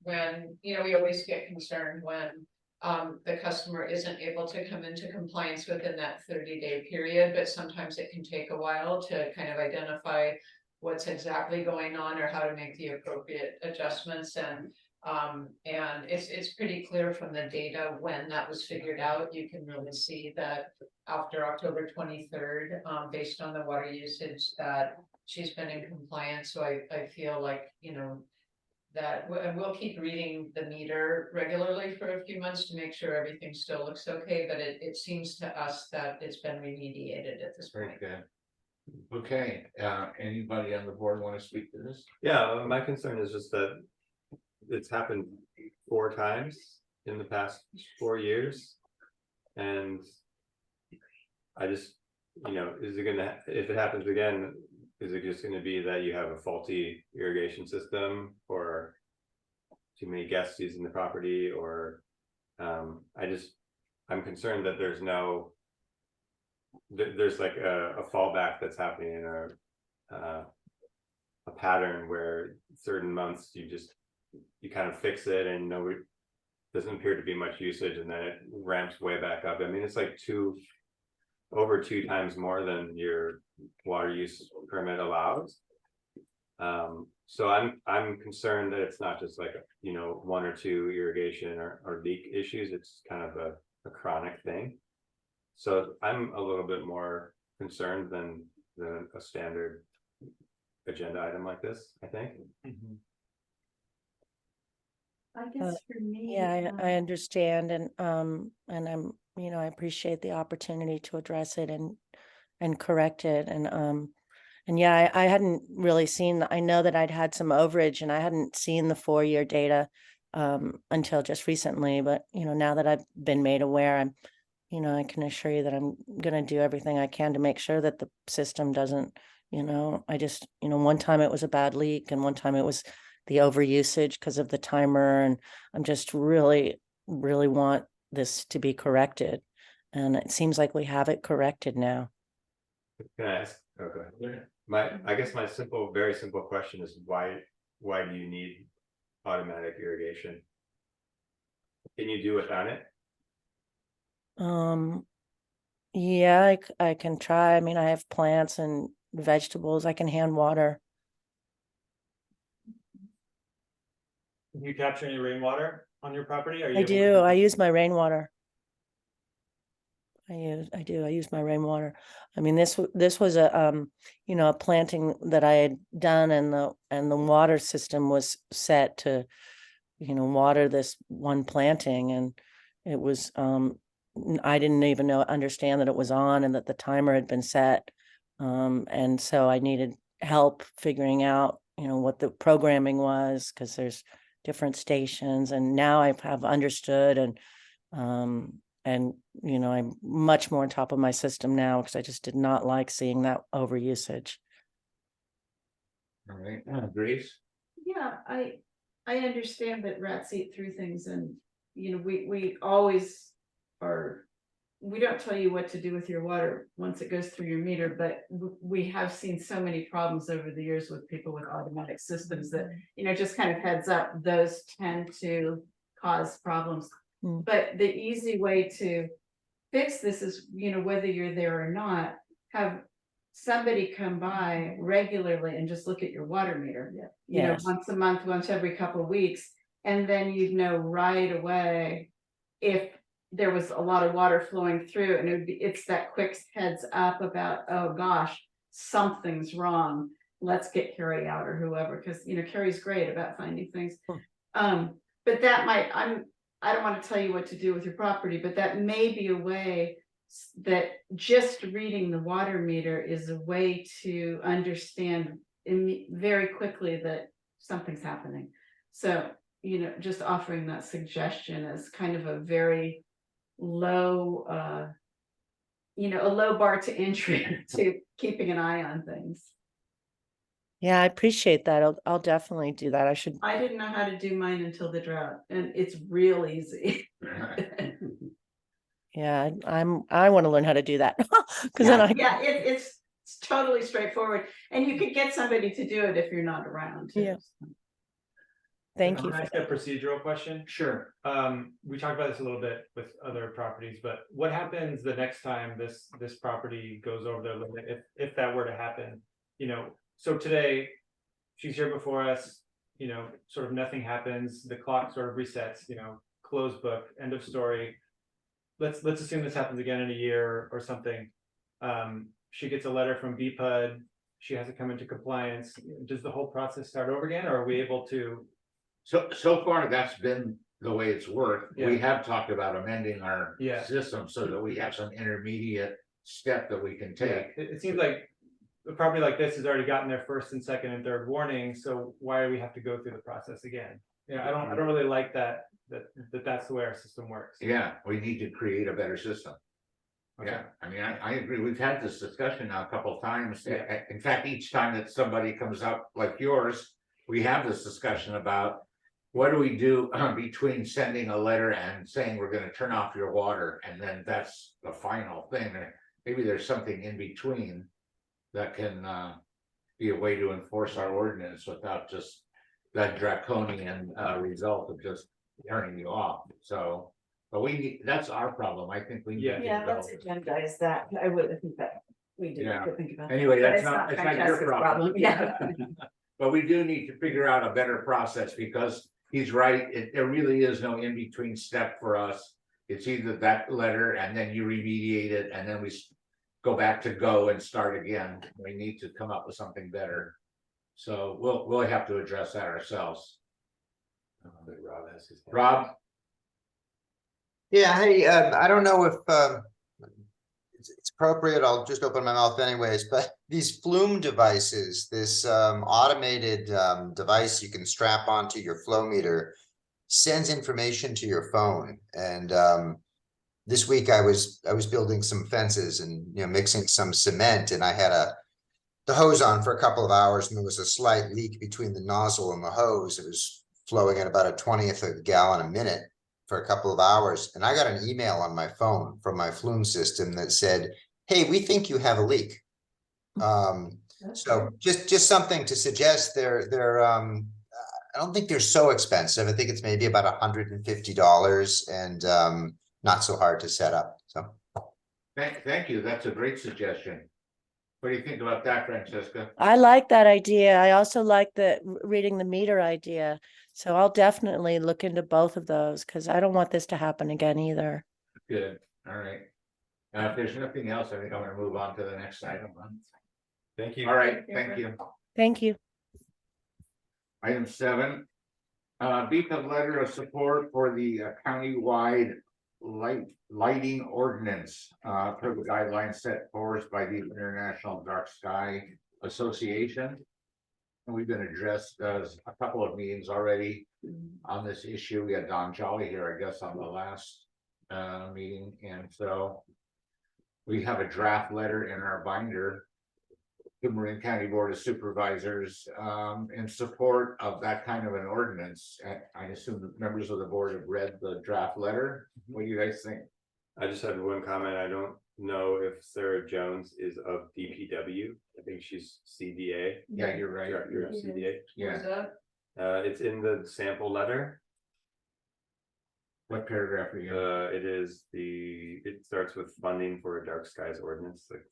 when, we always get concerned when the customer isn't able to come into compliance within that 30-day period, but sometimes it can take a while to kind of identify what's exactly going on or how to make the appropriate adjustments. And it's pretty clear from the data when that was figured out. You can really see that after October 23rd, based on the water usage, that she's been in compliance. So I feel like, that we'll keep reading the meter regularly for a few months to make sure everything still looks okay, but it seems to us that it's been remediated at this Very point. good. Okay, anybody on the board want to speak to this? Yeah, my concern is just that it's happened 4 times in the past 4 years. And I just, is it gonna, if it happens again, is it just gonna be that you have a faulty irrigation system or too many guests using the property, or I'm concerned that there's like a fallback that's happening in a pattern where certain months you kind of fix it and doesn't appear to be much usage, and then it ramps way back up. I mean, it's like over 2 times more than your water use permit allows. So I'm concerned that it's not just like 1 or 2 irrigation or leak issues. It's kind of a chronic thing. So I'm a little bit more concerned than a standard agenda item like this, I think. Mhm. I guess for me. Yeah, I understand, and I'm, I appreciate the opportunity to address it and correct it, and yeah, I hadn't really seen. I know that I'd had some overage, and I hadn't seen the 4-year data until just recently. But now that I've been made aware, I can assure you that I'm going to do everything I can to make sure that the system doesn't. I just, one time it was a bad leak, and one time it was the overusage because of the timer, and I'm just really want this to be corrected, and it seems like we have it corrected now. Can I ask? Oh, go ahead. I guess my very simple question is why do you need automatic irrigation? Can you do without it? Yeah, I can try. I mean, I have plants and vegetables. I can hand water. Can you capture any rainwater on your property? Are you I able to do. I use my rainwater. I use my rainwater. I mean, this was a, you know, a planting that I had done, and the water system was set to, you know, water this one planting, and it was, I didn't even understand that it was on and that the timer had been set. And so I needed help figuring out, you know, what the programming was, because there's different stations, and now I have understood, and you know, I'm much more on top of my system now, because I just did not like seeing that over usage. All right, Grace? Yeah, I understand that rats eat through things, and, you know, we always are, we don't tell you what to do with your water once it goes through your meter, but we have seen so many problems over the years with people with automatic systems that, you know, just kind of heads up, those tend to cause problems. Mm. But the easy way to fix this is, you know, whether you're there or not, have somebody come by regularly and just look at your water meter. You know, Yes. once a month, once every couple of weeks, and then you'd know right away if there was a lot of water flowing through, and it's that quick heads up about, oh gosh, something's wrong. Let's get Carrie out or whoever, because, you know, Carrie's great about finding things. But that might, I don't want to tell you what to do with your property, but that may be a way that just reading the water meter is a way to understand very quickly that something's happening. So, you know, just offering that suggestion as kind of a very low, you know, a low bar to entry to keeping an eye on things. Yeah, I appreciate that. I'll definitely do that. I didn't know how to do mine until the drought, and it's real easy. Yeah, I want to learn how to do that, because then It's totally straightforward, and you could get somebody to do it if you're not around too. Yeah. Thank you. Can I ask a procedural question? Sure. We talked about this a little bit with other properties, but what happens the next time this property goes over their limit, if that were to happen? You know, so today, she's here before us, you know, sort of nothing happens, the clock sort of resets, you know, closed book, end of story. Let's assume this happens again in a year or something. She gets a letter from BPUD, she has to come into compliance. Does the whole process start over again, or are we able to? So far, that's been the way it's worked. We Yeah. have talked about amending our Yeah. system so that we have some intermediate step that we can take. It seems like a property like this has already gotten their first and second and third warning, so why do we have to go through the process again? Yeah, I don't really like that's the way our system works. Yeah, we need to create a better system. Okay. Yeah, I mean, I agree. We've had this discussion now a couple of times. Yeah. In fact, each time that somebody comes up like yours, we have this discussion about what do we do between sending a letter and saying we're gonna turn off your water, and then that's the final thing. Maybe there's something in between that can be a way to enforce our ordinance without just that draconian result of just turning you off. So, but that's our problem. I think we need to Yeah, let's develop. agendize that. I would think that we do have to think about. Anyway, But that's it's not your Francesca's problem. Yeah. But we do need to figure out a better process, because he's right, there really is no in-between step for us. It's either that letter and then you remediate it, and then we go back to go and start again. We need to come up with something better. So we'll have to address that ourselves. Rob? Yeah, hey, I don't know if it's appropriate, I'll just open my mouth anyways, but these flume devices, this automated device you can strap onto your flow meter sends information to your phone. And this week I was building some fences and, you know, mixing some cement, and I had the hose on for a couple of hours, and there was a slight leak between the nozzle and the hose. It was flowing at about a 1/20 of a gallon a minute for a couple of hours. And I got an email on my phone from my flume system that said, hey, we think you have a leak. So just something to suggest I don't think they're so expensive. I think it's maybe about $150 and not so hard to set up, so. Thank you. That's a great suggestion. What do you think about that, Francesca? I like that idea. I also like the reading the meter idea. So I'll definitely look into both of those because I don't want this to happen again either. Good, all right. If there's nothing else, I think I'm gonna move on to the next item. Thank you. All right, thank you. Thank you. Item 7. BCPUD letter of support for the countywide lighting ordinance, per the guidelines set forth by the International Dark Sky Association. And we've been addressed a couple of meetings already on this issue. We had Don Jolly here, I guess, on the last meeting, and so we have a draft letter in our binder to Marin County Board of Supervisors in support of that kind of an ordinance. I assume the members of the board have read the draft letter. What do you guys think? I just had one comment. I don't know if Sarah Jones is of DPW. I think she's CDA. Yeah, you're right. Director of CDA. Yeah, Was that? It's in the sample letter. what paragraph are you in? It starts with funding for a dark skies ordinance, like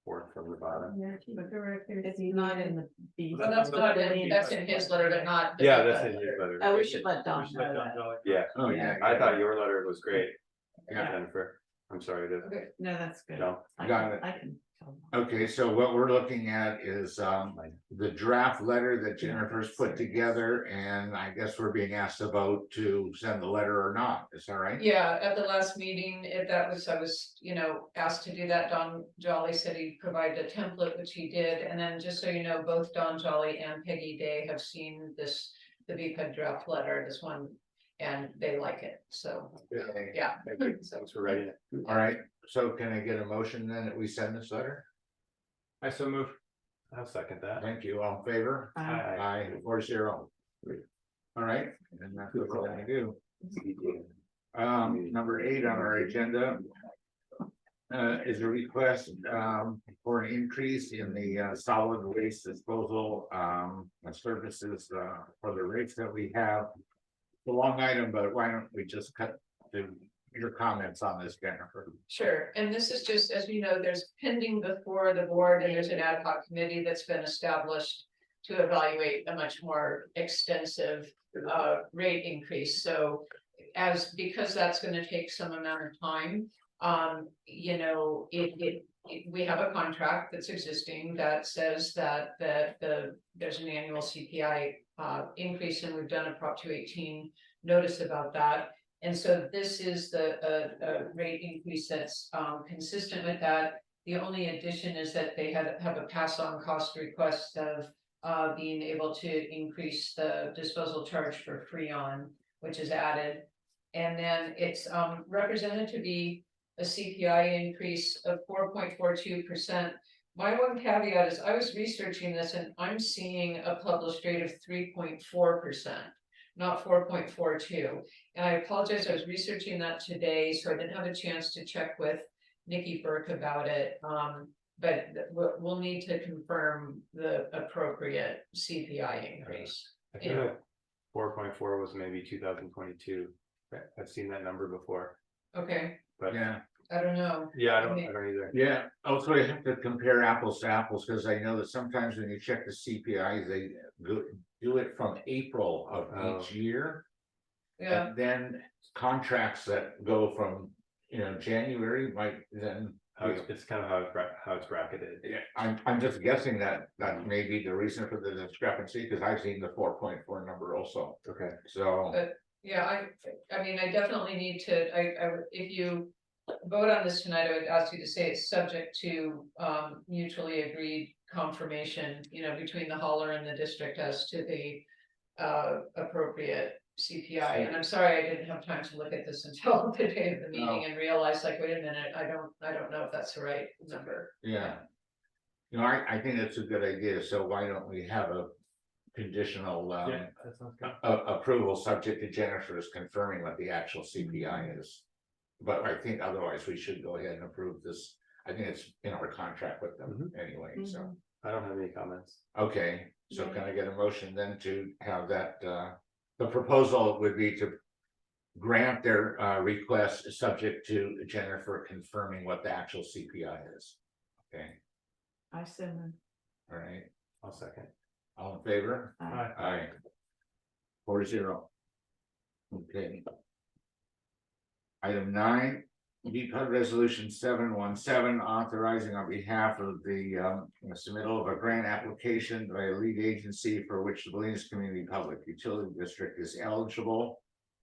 fourth from the bottom. Yeah, chief director, It's not in the. B. Well, that's not in, that's in his letter, but not. the Yeah, BCPUD that's in your letter. letter. Oh, we should let Don know that. Yeah, Oh, yeah. I thought your letter was great. Yeah. Jennifer, I'm sorry to, Okay, No, that's good. no, I Got can- it. I can tell them. Okay, so what we're looking at is the draft letter that Jennifer's put together, and I guess we're being asked about to send the letter or not. Is that right? yeah, at the last meeting, I was, asked to do that. Don Jolly said he'd provide a template, which he did, and then just so you know, both Don Jolly and Peggy Day have seen this, the BCPUD draft letter, this one, and they like it, so, Okay. yeah. thank you. So- Thanks for writing it. All right, so can I get a motion then that we send this letter? I so move. I'll second that. Thank you, all in favor? Aye, 4-0. All right, and that's what we're gonna do. Number 8 on our agenda is a request for an increase in the solid waste disposal services for the rates that we have. It's a long item, but why don't we just cut to your comments on this, Jennifer? Sure, and this is just, as you know, there's pending before the board, and there's an ad hoc committee that's been established to evaluate a much more extensive rate increase, so because that's gonna take some amount of time, we have a contract that's existing that says that there's an annual CPI increase, and we've done a Prop 218 notice about that. And so this is the rate increase that's consistent with that. The only addition is that they have a pass-on cost request of being able to increase the disposal charge for Freon, which is added. And then it's represented to be a CPI increase of 4.42%. My one caveat is I was researching this and I'm seeing a published rate of 3.4%, not 4.42. And I apologize, I was researching that today, so I didn't have a chance to check with Nikki Burke about it. But we'll need to confirm the appropriate CPI increase. I feel like 4.4 was maybe 2022. I've seen that number before, Okay, but Yeah, I don't know. yeah, I don't either. yeah. Also, you have to compare apples to apples, because I know that sometimes when you check the CPIs, they do it from April of each year. Yeah, And then contracts that go from, January might then. It's kind of how it's bracketed. Yeah, I'm just guessing that may be the reason for the discrepancy, because I've seen the 4.4 number also, Okay. so. yeah, I mean, I definitely need to, if you vote on this tonight, I would ask you to say it's subject to mutually agreed confirmation, between the hauler and the district as to the appropriate CPI. And I'm sorry, I didn't have time to look at this until the day of the meeting and realize, like, wait a minute, I don't know if that's the right number. Yeah. I think that's a good idea, so why don't we have a conditional Yeah, that sounds good. approval subject to Jennifer's confirming what the actual CPI is. But I think otherwise we should go ahead and approve this I think it's in our contract with them anyway, so. I don't have any comments. Okay, so can I get a motion then to have that, the proposal would be to grant their request subject to Jennifer confirming what the actual CPI is. Okay, I said, all right, I'll second. all in favor? Aye. Aye. 4-0. Okay. Item 9, BCPUD Resolution 717, authorizing on behalf of the submittal of a grant application by a lead agency for which the Bolinas Community Public Utility District is eligible.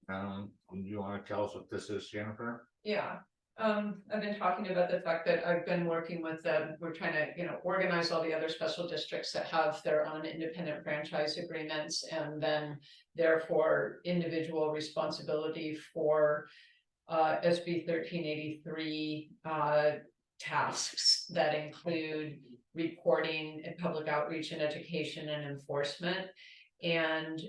Do you want to tell us what this is, Jennifer? Yeah, I've been talking about the fact that I've been working with them. We're trying to, organize all the other special districts that have their own independent franchise agreements and then therefore individual responsibility for SB 1383 tasks that include reporting and public outreach and education and enforcement. And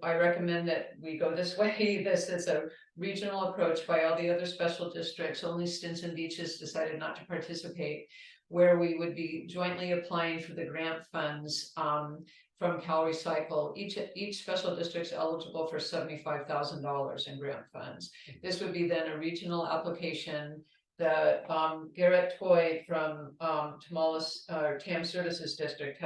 I recommend that we go this way. This is a regional approach by all the other special districts. Only Stinson Beach has decided not to participate, where we would be jointly applying for the grant funds from Cal Recycle. Each special district's eligible for $75,000 in grant funds. This would be then a regional application. The Garrett Toy from TAM Services District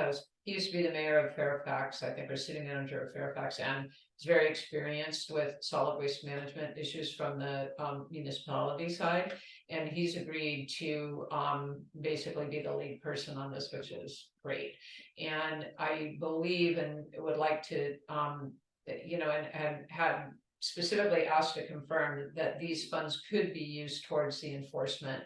he used to be the mayor of Fairfax, I think, or city manager of Fairfax, and is very experienced with solid waste management issues from the municipality side. And he's agreed to basically be the lead person on this, which is great. And I believe and would like to, and had specifically asked to confirm that these funds could be used towards the enforcement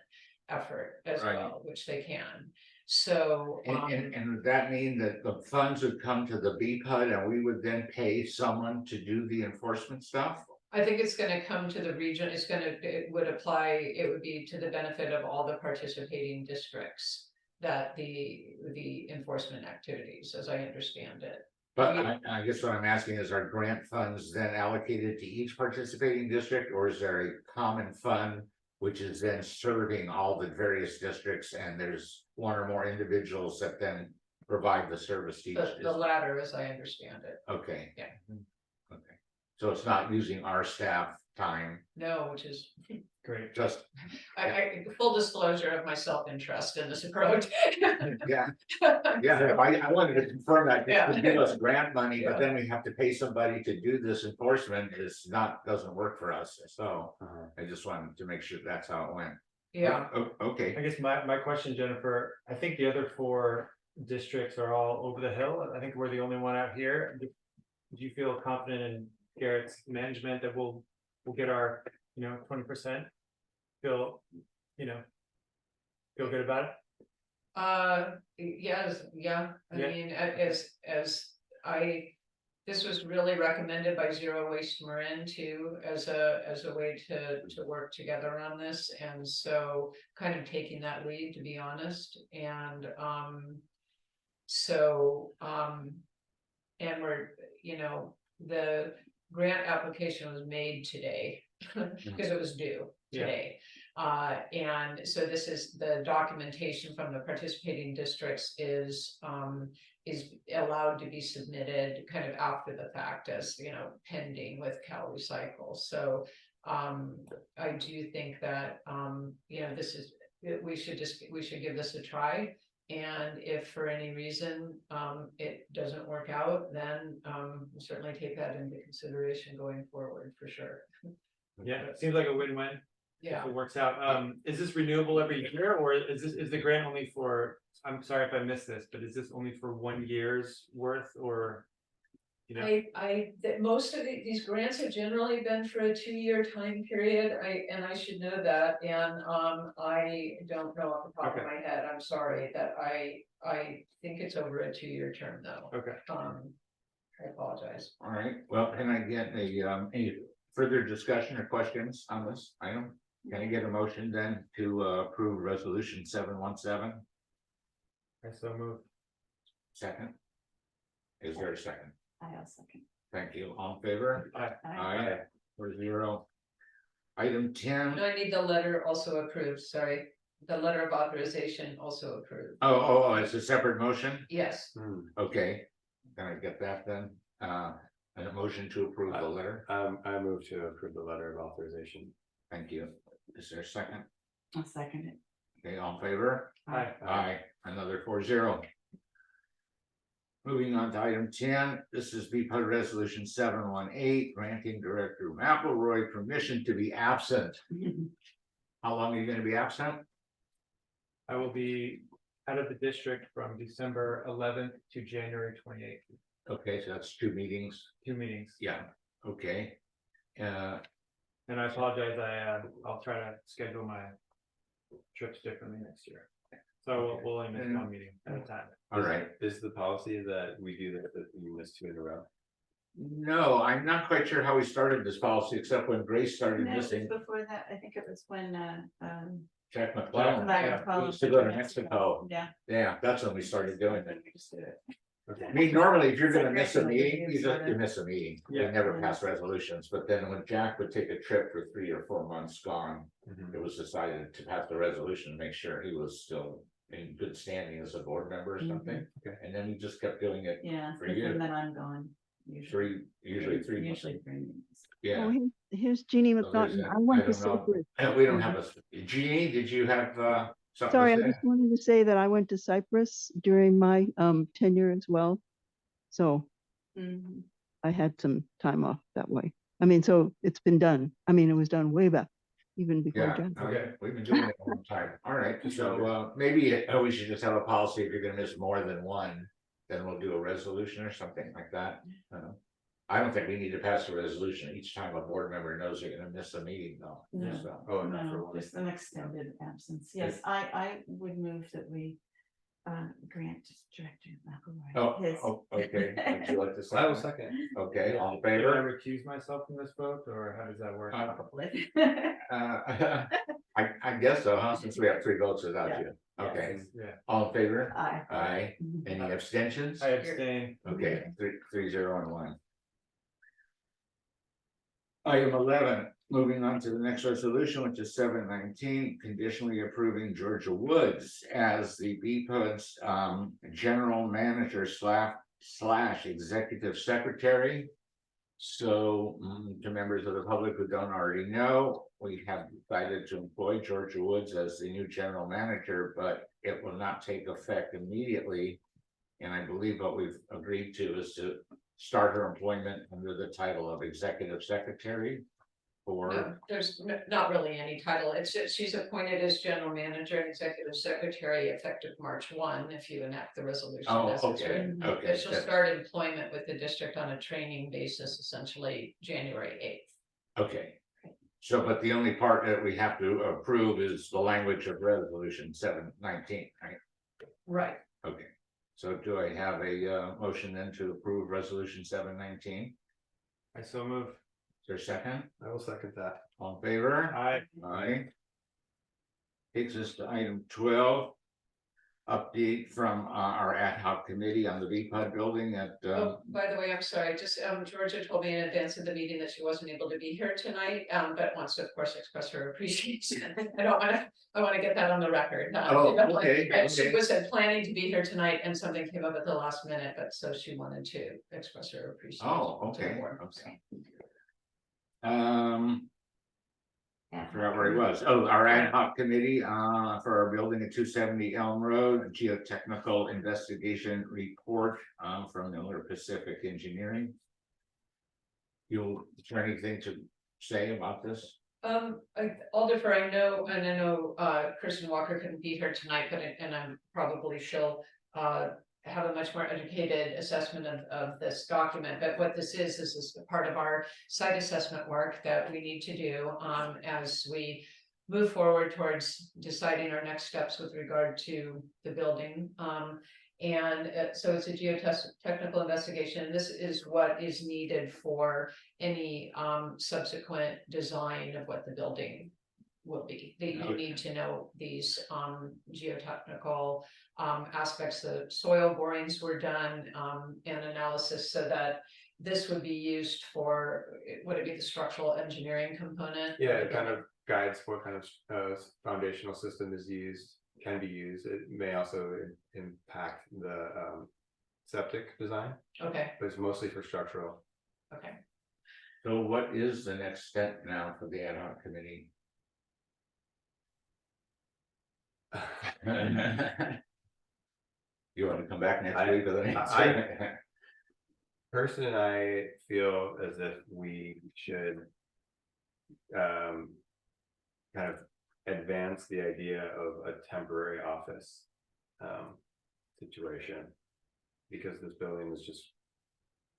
effort as well, which they can. So and would that mean that the funds would come to the BCPUD and we would then pay someone to do the enforcement stuff? I think it's going to come to the region. It would be to the benefit of all the participating districts, that the enforcement activities, as I understand it. But I guess what I'm asking is, are grant funds then allocated to each participating district, or is there a common fund which is then serving all the various districts and there's one or more individuals that then provide the service to each? The latter, as I understand it. Okay. Yeah. Okay, so it's not using our staff time, No, which is Great. just, I full disclosure of my self-interest in this approach. yeah. Yeah, I wanted to confirm that, just to Yeah. give us grant money, but then we have to pay somebody to do this enforcement doesn't work for us, so I just wanted to make sure that's how it went. Yeah. Okay. I guess my question, Jennifer, I think the other 4 districts are all over the hill. I think we're the only one out here. Do you feel confident in Garrett's management that we'll get our 20%? Feel good about it? Yes, yeah. I Yeah. mean, this was really recommended by Zero Waste Marin too, as a way to work together on this. And so kind of taking that lead, to be honest. And and we're, the grant application was made today because it was due today. And so this is the documentation from the participating districts is allowed to be submitted kind of after the fact, as pending with Cal Recycle. So I do think that this is, we should give this a try. And if for any reason it doesn't work out, then we'll certainly take that into consideration going forward for sure. Yeah, it seems like a win-win. Yeah. If it works out. Is this renewable every year, or is the grant only for, I'm sorry if I missed this, but is this only for 1 year's worth, or? Most of these grants have generally been for a 2-year time period. I should know that, and I don't know off the top of my head. I'm sorry that I think it's over a 2-year term though. Okay. I apologize. All right, well, can I get any further discussion or questions on this item? Can I get a motion then to approve resolution 717? I so move. Second? Is there a second? I'll second. Thank you. All in favor? Aye. Aye. 4-0. Item 10. No, I need the letter also approved, sorry, the letter of authorization also approved, Oh, it's a separate motion? yes. Okay, can I get that then? And a motion to approve the letter? I move to approve the letter of authorization. Thank you. Is there a second? I'll second it. Okay, all in favor? Hi. Aye, another 4-0. Moving on to item 10, this is BPUD Resolution 718, granting Director McElroy permission to be absent. How long are you gonna be absent? I will be out of the district from December 11th to January 28th. Okay, so that's 2 meetings. 2 meetings. Yeah, okay. And I apologize, I'll try to schedule my trips differently next year. So we'll only miss 1 meeting at a time. All right. Is the policy that we do that you miss 2 in a row? No, I'm not quite sure how we started this policy, except when Grace started No, it was missing. before that, I think it was when, Jack McClellan. Jack We used to go to Mexico. Yeah. Yeah, that's when we started doing it. We just did it. I mean, normally, if you're It's like gonna miss a regular meeting, reviews, you miss a meeting. We Yeah. never pass resolutions, but then when Jack would take a trip for 3 or 4 months gone, it was decided to pass the resolution, to make sure he was still in good standing as a board member or something. Okay. And then we just kept doing it Yeah, For because you. then I'm gone. usually 3 months. Usually 3 meetings. Yeah. Oh, here's Jeannie So there's McNaughton. that. I went I to don't know. Cyprus. And we don't have a, Jeannie, did you have something Sorry, I to say? just wanted to say that I went to Cyprus during my tenure as well. So Mhm. I had some time off that way. I mean, so it's been done. I mean, it was done way back, even before Yeah, Jen. okay, we've been doing it a long time. All right, so maybe we should just have a policy, if you're gonna miss more than one, then we'll do a resolution or something like that. I don't think we need to pass a resolution each time a board member knows they're gonna miss a meeting though. No. So, Oh, not for No, one. just an extended absence. Yes, I would move that we grant Director McElroy his. Okay, would you like to say? I will second. Okay, all in Do I favor? recuse myself from this vote, or how does that work? I guess so, huh, since we have 3 votes without Yeah. you. Okay, Yeah, all in favor? Aye. Aye. Any abstentions? I abstain. Okay, 3-0 and 1. Item 11, moving on to the next resolution, which is 719, conditionally approving Georgia Woods as the BPUD's general manager slash executive secretary. So to members of the public who don't already know, we have decided to employ Georgia Woods as the new general manager, but it will not take effect immediately. And I believe what we've agreed to is to start her employment under the title of executive secretary. No, there's not really any title. It's just, she's appointed as general manager and executive secretary effective March 1, if you enact the resolution. Oh, as it's okay, written. okay. But she'll start employment with the district on a training basis, essentially January 8th. Okay. So, but the only part that we have to approve is the language of resolution 719, right? Right. Okay. So do I have a motion then to approve resolution 719? I so move. Is there a second? I will second that. All in favor? Aye. Aye. Takes us to item 12. Update from our ad hoc committee on the BPUD building at Oh, by the way, I'm sorry, just Georgia told me in advance of the meeting that she wasn't able to be here tonight, but wants to, of course, express her appreciation. I want to get that on the record. okay. She was planning to be here tonight and something came up at the last minute, but so she wanted to express her appreciation. Oh, to the okay, board, okay. so. I forgot where he was. Oh, our ad hoc committee for our building at 270 Elm Road, geotechnical investigation report from Miller Pacific Engineering. Is there anything to say about this? I'll defer, I know, and I know Kristen Walker couldn't be here tonight, but and I'm probably she'll have a much more educated assessment of this document, but what this is a part of our site assessment work that we need to do as we move forward towards deciding our next steps with regard to the building. So it's a geotechnical investigation. This is what is needed for any subsequent design of what the building will be. You need to know these geotechnical aspects. The soil borings were done and analysis so that this would be used for, would it be the structural engineering component? Yeah, it kind of guides what kind of foundational system is used, can be used. It may also impact the septic design, Okay, but it's mostly for structural. okay. So what is the next step now for the ad hoc committee? You want to come back next week with an answer? Person and I feel as if we should kind of advance the idea of a temporary office situation, because this building is just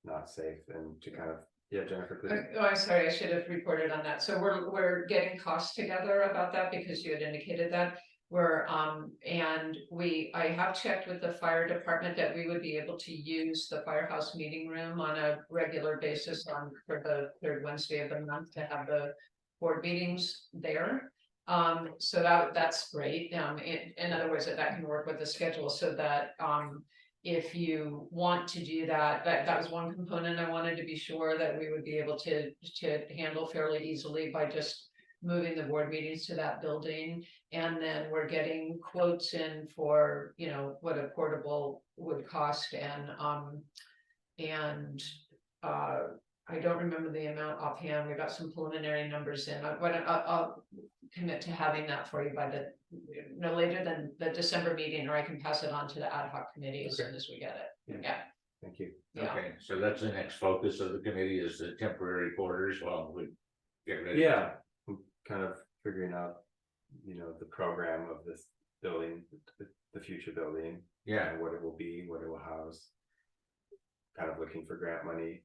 not safe, and to kind of, yeah, Jennifer, please. Oh, I'm sorry, I should have reported on that. So we're getting costs together about that because you had indicated that. We're I have checked with the fire department that we would be able to use the firehouse meeting room on a regular basis for the third Wednesday of the month to have the board meetings there. So that's great. In other words, that can work with the schedule so that if you want to do that, that was one component I wanted to be sure that we would be able to handle fairly easily by just moving the board meetings to that building. And then we're getting quotes in for, you know, what a portable would cost, and I don't remember the amount offhand. We got some preliminary numbers in. I'll commit to having that for you by no later than the December meeting, or I can pass it on to the ad hoc committee as soon as we get it. Yeah. Thank you. Yeah. Okay, so that's the next focus of the committee, is the temporary quarters while we get ready. Yeah, I'm kind of figuring out, you know, the program of this building, the future building. Yeah. And what it will be, what it will house. Kind of looking for grant money.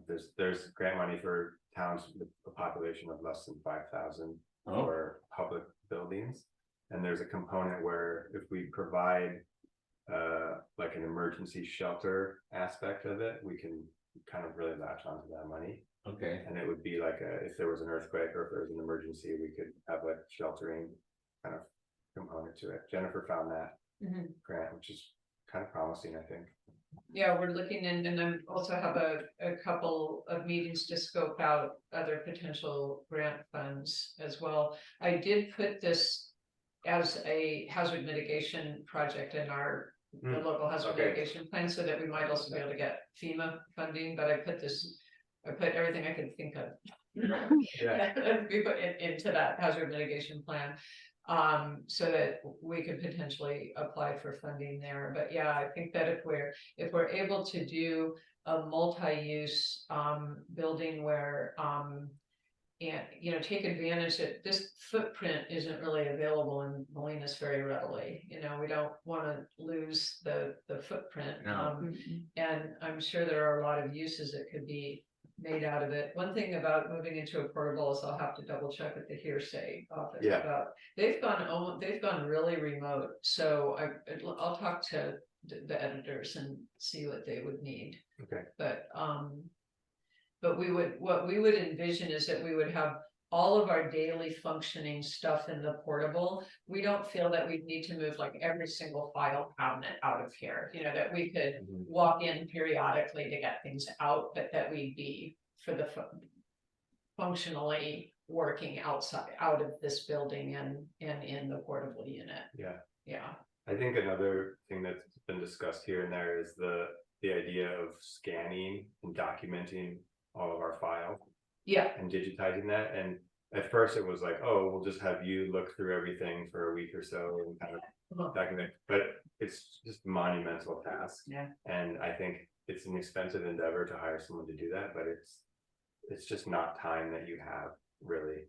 There's grant money for towns with a population of less than 5,000 for public buildings. And there's a component where if we provide like an emergency shelter aspect of it, we can kind of really latch onto that money. Okay, And it would be like if there was an earthquake or if there was an emergency, we could have like sheltering kind of component to it. Jennifer found that grant, which is kind of promising, I think. Yeah, we're looking and then also have a couple of meetings to scope out other potential grant funds as well. I did put this as a hazard mitigation project in our the local hazard mitigation plan, so that we might also be able to get FEMA funding, but I put everything I could think of. Yeah. We put it into that hazard mitigation plan. So that we could potentially apply for funding there. But yeah, I think that if we're able to do a multi-use building where and you know, take advantage that this footprint isn't really available in Molinas very readily. You know, we don't want to lose the footprint. No. And I'm sure there are a lot of uses that could be made out of it. One thing about moving into a portable is I'll have to double check with the hearsay office about, they've gone really remote. So I'll talk to the editors and see what they would need. Okay. But what we would envision is that we would have all of our daily functioning stuff in the portable. We don't feel that we need to move like every single file cabinet out of here, you know, that we could walk in periodically to get things out, but that we'd be for the functionally working out of this building and in the portable unit. Yeah. I think another thing that's been discussed here and there is the idea of scanning and documenting all of our files. Yeah. And digitizing that. And at first it was like, oh, we'll just have you look through everything for a week or so and kind of document, but it's just a monumental task. Yeah. And I think it's an expensive endeavor to hire someone to do that, but it's just not time that you have really,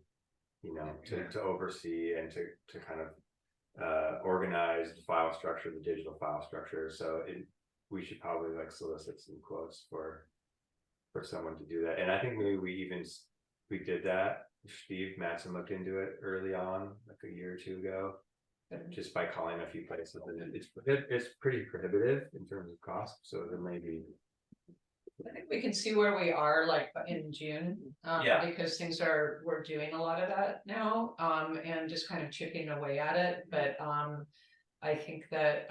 you know, to oversee and to kind of organize the file structure, the digital file structure. So we should probably like solicit some quotes for someone to do that. And I think maybe we did that. Steve Matson looked into it early on, like a year or two ago, just by calling a few places, and it's pretty prohibitive in terms of cost. So there may be. I think we can see where we are like in June, because we're doing a lot of that now, and just kind of chipping away at it. But I think that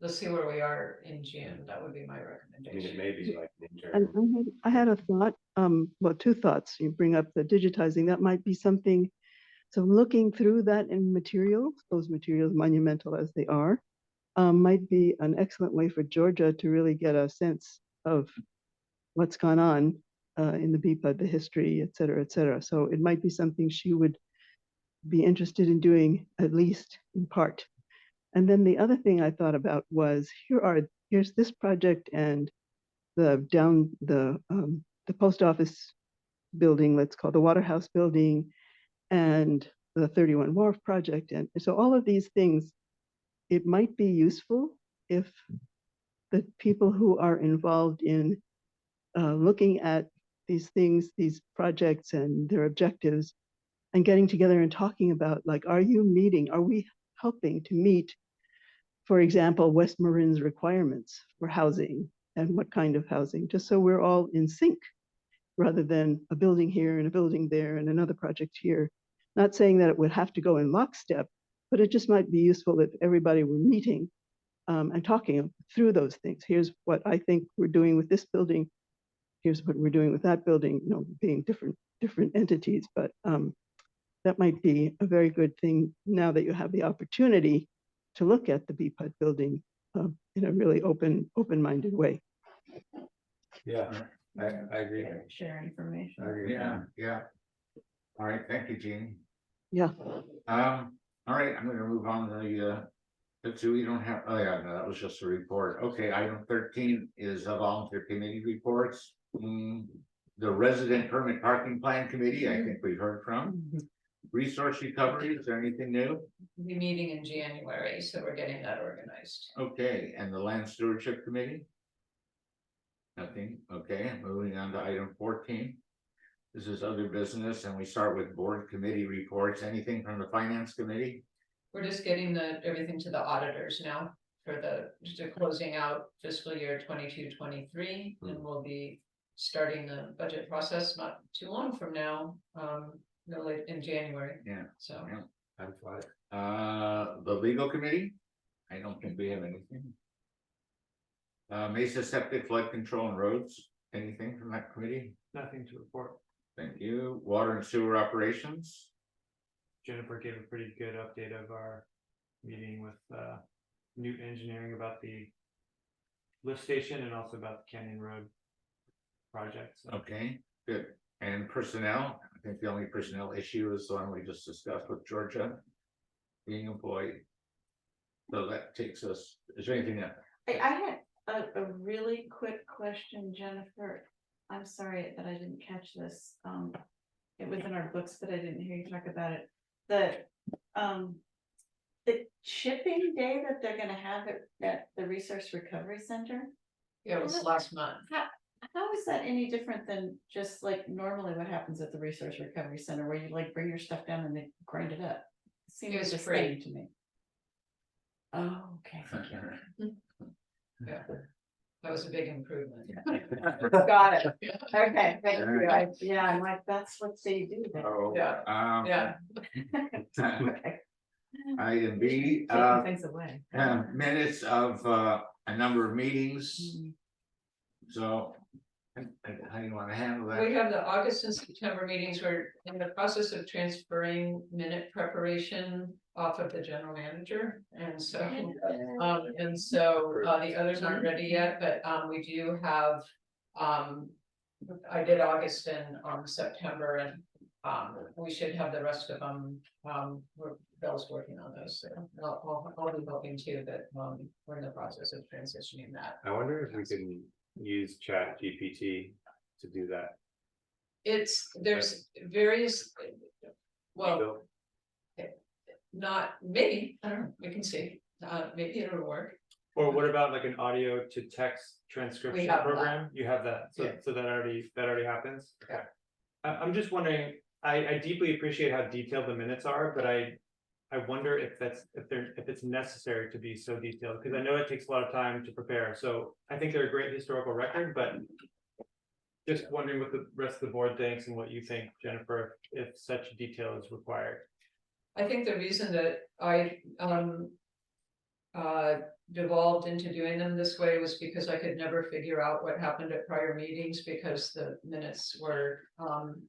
let's see where we are in June. That would be my I mean, recommendation. it may be like an And intern. I had a thought, well, two thoughts. You bring up the digitizing, that might be something. So looking through that in materials, those materials, monumental as they are, might be an excellent way for Georgia to really get a sense of what's gone on in the BPUD, the history, et cetera, et cetera. So it might be something she would be interested in doing, at least in part. And then the other thing I thought about was here's this project and the post office building, let's call the Waterhouse building, and the 31 Wharf project. And so all of these things, it might be useful if the people who are involved in looking at these things, these projects and their objectives, and getting together and talking about, like, are we helping to meet, for example, West Marin's requirements for housing and what kind of housing, just so we're all in sync, rather than a building here and a building there and another project here. Not saying that it would have to go in lockstep, but it just might be useful if everybody were meeting and talking through those things. Here's what I think we're doing with this building. Here's what we're doing with that building, being different entities, but that might be a very good thing now that you have the opportunity to look at the BPUD building in a really open-minded way. Yeah, I agree. Share information. I agree. Yeah. All right, thank you, Jean. Yeah. All right, I'm gonna move on to let's see, we don't have, oh yeah, no, that was just a report. Okay, item 13 is a volunteer committee reports. The resident permit parking plan committee, I think we've heard from. Resource recovery, is there anything new? We'll be meeting in January, so we're getting that organized. Okay, and the land stewardship committee? Nothing, okay, moving on to item 14. This is other business, and we start with board committee reports. Anything from the finance committee? We're just getting everything to the auditors now for just closing out fiscal year 22-23, and we'll be starting the budget process not too long from now, late in January. Yeah. So Yeah. Time flies. The legal committee? I don't think we have anything. Mesa Septic, Flood Control and Roads, anything from that committee? Nothing to report. Thank you. Water and sewer operations? Jennifer gave a pretty good update of our meeting with Newt Engineering about the lift station and also about the Canyon Road project. So. Okay, good. And personnel, I think the only personnel issue is the one we just discussed with Georgia being employed. So that takes us, is there anything that? I had a really quick question, Jennifer. I'm sorry that I didn't catch this. It was in our books, but I didn't hear you talk about it. The chipping day that they're gonna have at the Resource Recovery Center. yeah, it was last month. How is that any different than just like normally what happens at the Resource Recovery Center, where you like bring your stuff down and they grind it up? It seems It's like the free. same to me. Oh, okay. Yeah, that was a big improvement. Got it. Okay, thank you. Yeah, I'm like, that's what they do then. Oh, Yeah. Yeah. Okay. Item B, Taking things away. minutes of a number of meetings. So how do you want to handle that? We have the August and September meetings. We're in the process of transferring minute preparation off of the general manager. And so, the others aren't ready yet, but we do have, I did August and September, and we should have the rest of them. Bill's working on those, so I'll be helping too, but we're in the process of transitioning that. I wonder if we can use Chat GPT to do that. There's various, well, Bill? not, maybe, I don't know, we can see, maybe it'll work. Or what about like an audio to text transcription have program? You have that, so Yeah. so that already happens. Yeah. I'm just wondering. I deeply appreciate how detailed the minutes are, but I wonder if it's necessary to be so detailed, because I know it takes a lot of time to prepare. So I think they're a great historical record, but just wondering what the rest of the board thinks and what you think, Jennifer, if such detail is required. I think the reason that I devolved into doing them this way was because I could never figure out what happened at prior meetings because the minutes were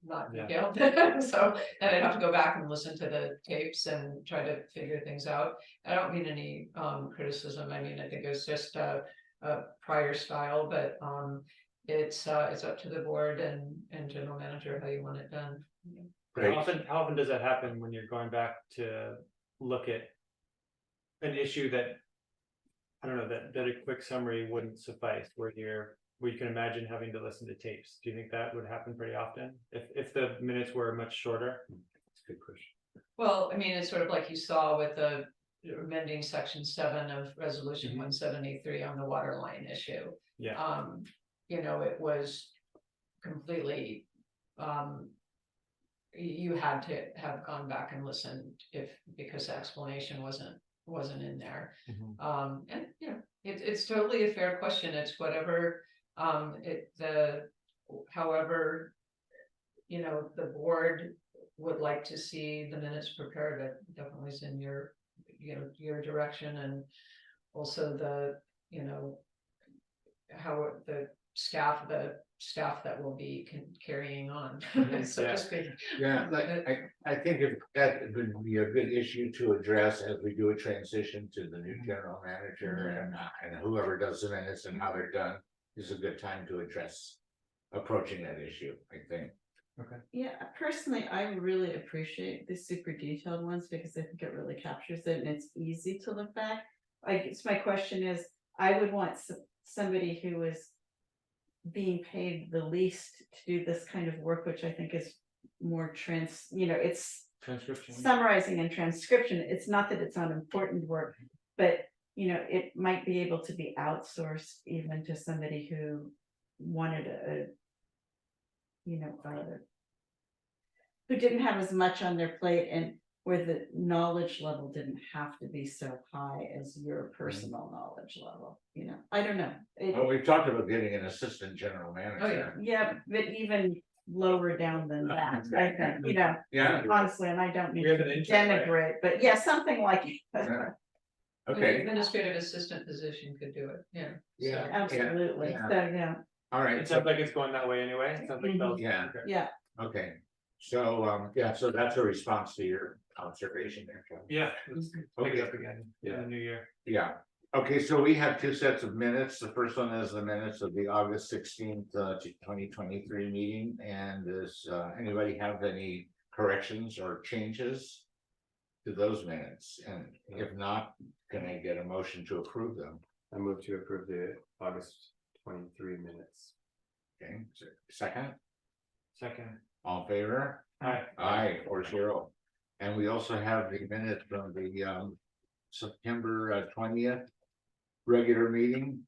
not Yeah. detailed. So then I'd have to go back and listen to the tapes and try to figure things out. I don't mean any criticism. I mean, I think it was just a prior style, but it's up to the board and general manager how you want it done. Great. How often does that happen when you're going back to look at an issue that, I don't know, that a quick summary wouldn't suffice, where you can imagine having to listen to tapes? Do you think that would happen pretty often if the minutes were much shorter? That's a good question. Well, I mean, it's sort of like you saw with the amending section 7 of resolution 173 on the water line issue. Yeah. You know, it was completely, you had to have gone back and listened because the explanation wasn't in there. And you know, it's totally a fair question. It's whatever, however, you know, the board would like to see the minutes prepared. It definitely is in your, you know, your direction, and also the, you know, how the staff that will be carrying on, so to speak. Yeah, like, I think if that would be a good issue to address as we do a transition to the new general manager and whoever does the minutes and how they're done is a good time to address approaching that issue, I think. Yeah, personally, I really appreciate the super detailed ones because I think it really captures it and it's easy to look back. I guess my question is, I would want somebody who is being paid the least to do this kind of work, which I think is more it's Transcription. summarizing and transcription. It's not that it's unimportant work, but you know, it might be able to be outsourced even to somebody who wanted who didn't have as much on their plate and where the knowledge level didn't have to be so high as your personal knowledge level, you know, I don't know. Well, we've talked about getting an assistant general manager. Yeah, but even lower down than that, I think, you know, Yeah, honestly, and I don't mean We have to an intern, right? denigrate, but yeah, something like. Yeah. The okay, administrative assistant position could do it, yeah. yeah, Absolutely, yeah. so, yeah, all right, It sounds like it's going that way anyway. It sounds like they'll- Yeah. okay. yeah. okay. So, yeah, so that's a response to your observation there, Kevin. Yeah, let's pick it up Okay. again in the new year. Yeah, okay, so we have two sets of minutes. The first one is the minutes of the August 16th, 2023 meeting. And does anybody have any corrections or changes to those minutes? And if not, can I get a motion to approve them? I move to approve the August 23 minutes. Okay, so second, Second. all in favor? Aye. Aye, 4-0. And we also have the minutes from the September 20th regular meeting.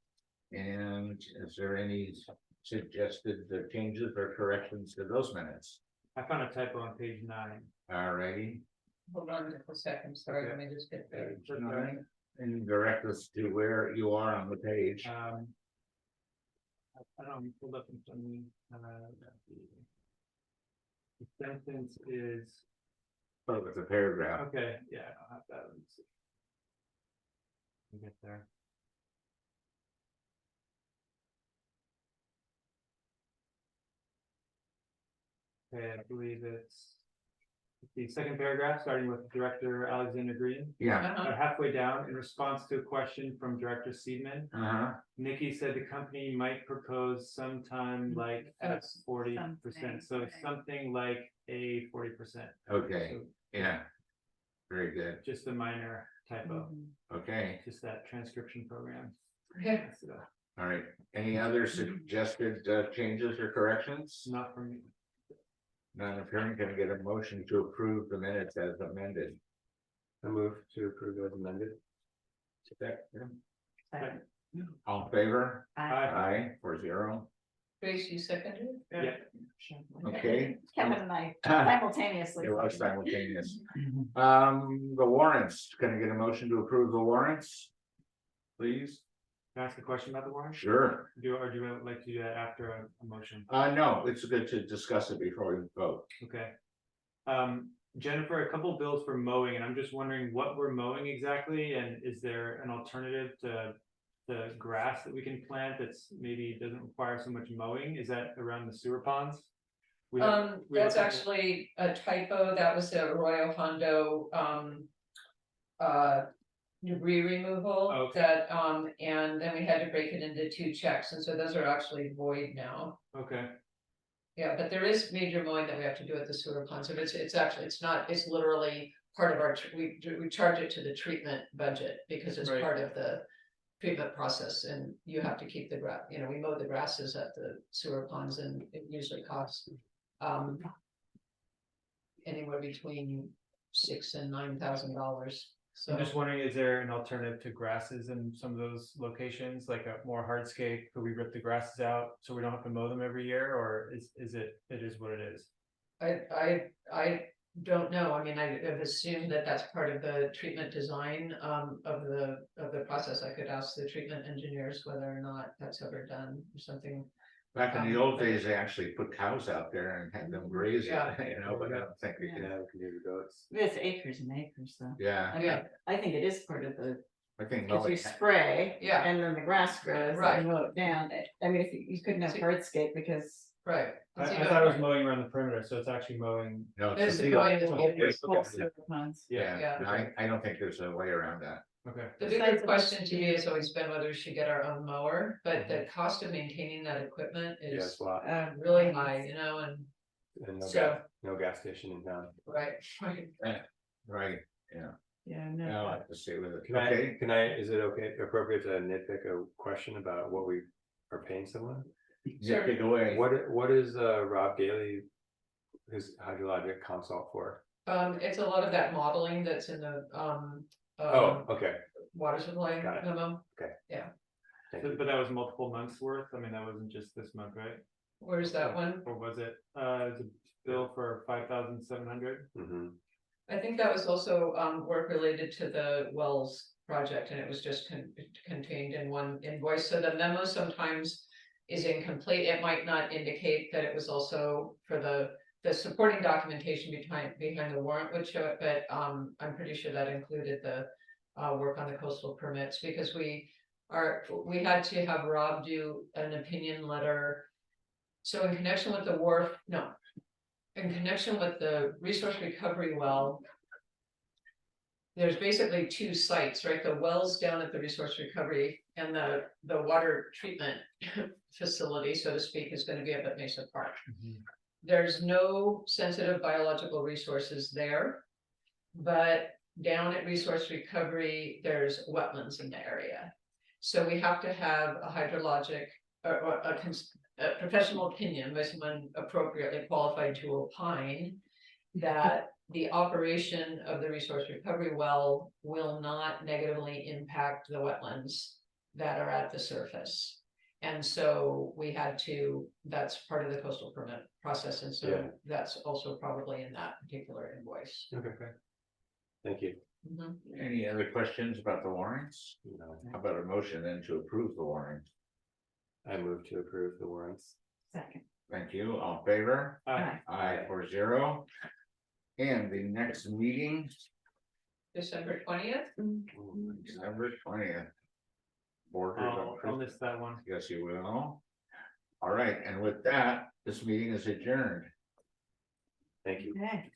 And is there any suggested changes or corrections to those minutes? I found a typo on page 9. All righty. Hold on just a second, sorry, let me just get there. And direct us to where you are on the page. I don't pull up in front of me. The sentence is Oh, with the paragraph. okay. Yeah, I'll have that. Let me see. Let me get there. Okay, I believe it's the second paragraph, starting with Director Alexander Green. Yeah. Halfway down, in response to a question from Director Seidman, Uh-huh. Nikki said the company might propose sometime like at 40%. So something like a 40%. Okay, yeah. Very good. Just a minor typo, Okay, just that transcription program. Okay. So, all right. Any other suggested changes or corrections? not from me. None appearing. Can I get a motion to approve the minutes as amended? I move to approve as amended. All in favor? I- Aye, 4-0. Trace, you seconded? Yeah. Okay. Kevin and I simultaneously. It was simultaneous. The warrants, can I get a motion to approve the warrants? Please? Can I ask a question about the warrant? Sure. Do you like to do that after a motion? No, it's good to discuss it before we vote. Okay. Jennifer, a couple bills for mowing, and I'm just wondering what we're mowing exactly, and is there an alternative to the grass that we can plant that's maybe doesn't require so much mowing? Is that around the sewer ponds? We have a That's couple- actually a typo. That was the Arroyo Hondo, debris removal Okay. that, and then we had to break it into 2 checks, and so those are actually void now. Okay, Yeah, but there is major mowing that we have to do at the sewer ponds, so it's actually, it's not, it's literally part of our, we charge it to the treatment budget because it's Right. part of the treatment process, and you have to keep the grass, you know, we mow the grasses at the sewer ponds, and it usually costs anywhere between $6,000 and $9,000. So I'm just wondering, is there an alternative to grasses in some of those locations, like a more hardscape? Could we rip the grasses out so we don't have to mow them every year, or is it is what it is? I don't know. I mean, I've assumed that that's part of the treatment design of the process. I could ask the treatment engineers whether or not that's ever done or something. Back in the old days, they actually put cows out there and had them graze it, Yeah. you know, but I don't think we Yeah. can have, we can do the goats. It's acres and acres though. yeah. I mean, I think it is part of the, I think. because you mowing- spray. Yeah. And then the grass grows, Right. and you mow it down. I mean, if you couldn't have See- hardscape because. Right. I thought it was mowing around the perimeter, so it's actually mowing. No, it's There's a the field. going, Okay. Ponds. Yeah, Yeah, I don't think there's a way around that. okay. the Besides bigger the- question to me has always been whether we should get our own mower, but the cost of maintaining that equipment Yeah, it's is a lot. really high, you know, and And no so- gas, no gas station in town. right, right. Right, yeah. Yeah, I'll no. have to stay with it. Can is it appropriate to nitpick a question about what we are paying someone? Yeah, take away. What is Rob Daly, his hydrologic consult for? It's a lot of that modeling that's in the Oh, okay, water supply Got it. memo. thank So, you. but that was multiple months worth? I mean, that wasn't just this month, right? Where's that one? Or was it, it's a bill for 5,700? Mhm. I think that was also work related to the Wells project, and it was just contained in one invoice, so the memo sometimes is incomplete. It might not indicate that it was also for the supporting documentation behind the warrant would show it, but I'm pretty sure that included the work on the coastal permits, because we had to have Rob do an opinion letter. So in connection with the wharf, no, in connection with the resource recovery well, there's basically 2 sites, right? The wells down at the resource recovery and the water treatment facility, so to speak, is going to be up at Mesa Park. There's no sensitive biological resources there, but down at resource recovery, there's wetlands in the area. So we have to have a hydrologic or a professional opinion by someone appropriately qualified to opine that the operation of the resource recovery well will not negatively impact the wetlands that are at the surface. And so we had to, that's part of the coastal permit process, and so Yeah. that's also probably in that particular invoice. Okay, thank you. Mhm. Any other questions about the warrants? No, How about a motion then to approve the warrant? I move to approve the warrants. Second. Thank you, all in favor? Aye. Aye, 4-0. And the next meeting, December 20th. December 20th. Borders of I'll Christmas. miss that one. Yes, you will. All right, and with that, this meeting is adjourned. Thank you. Okay.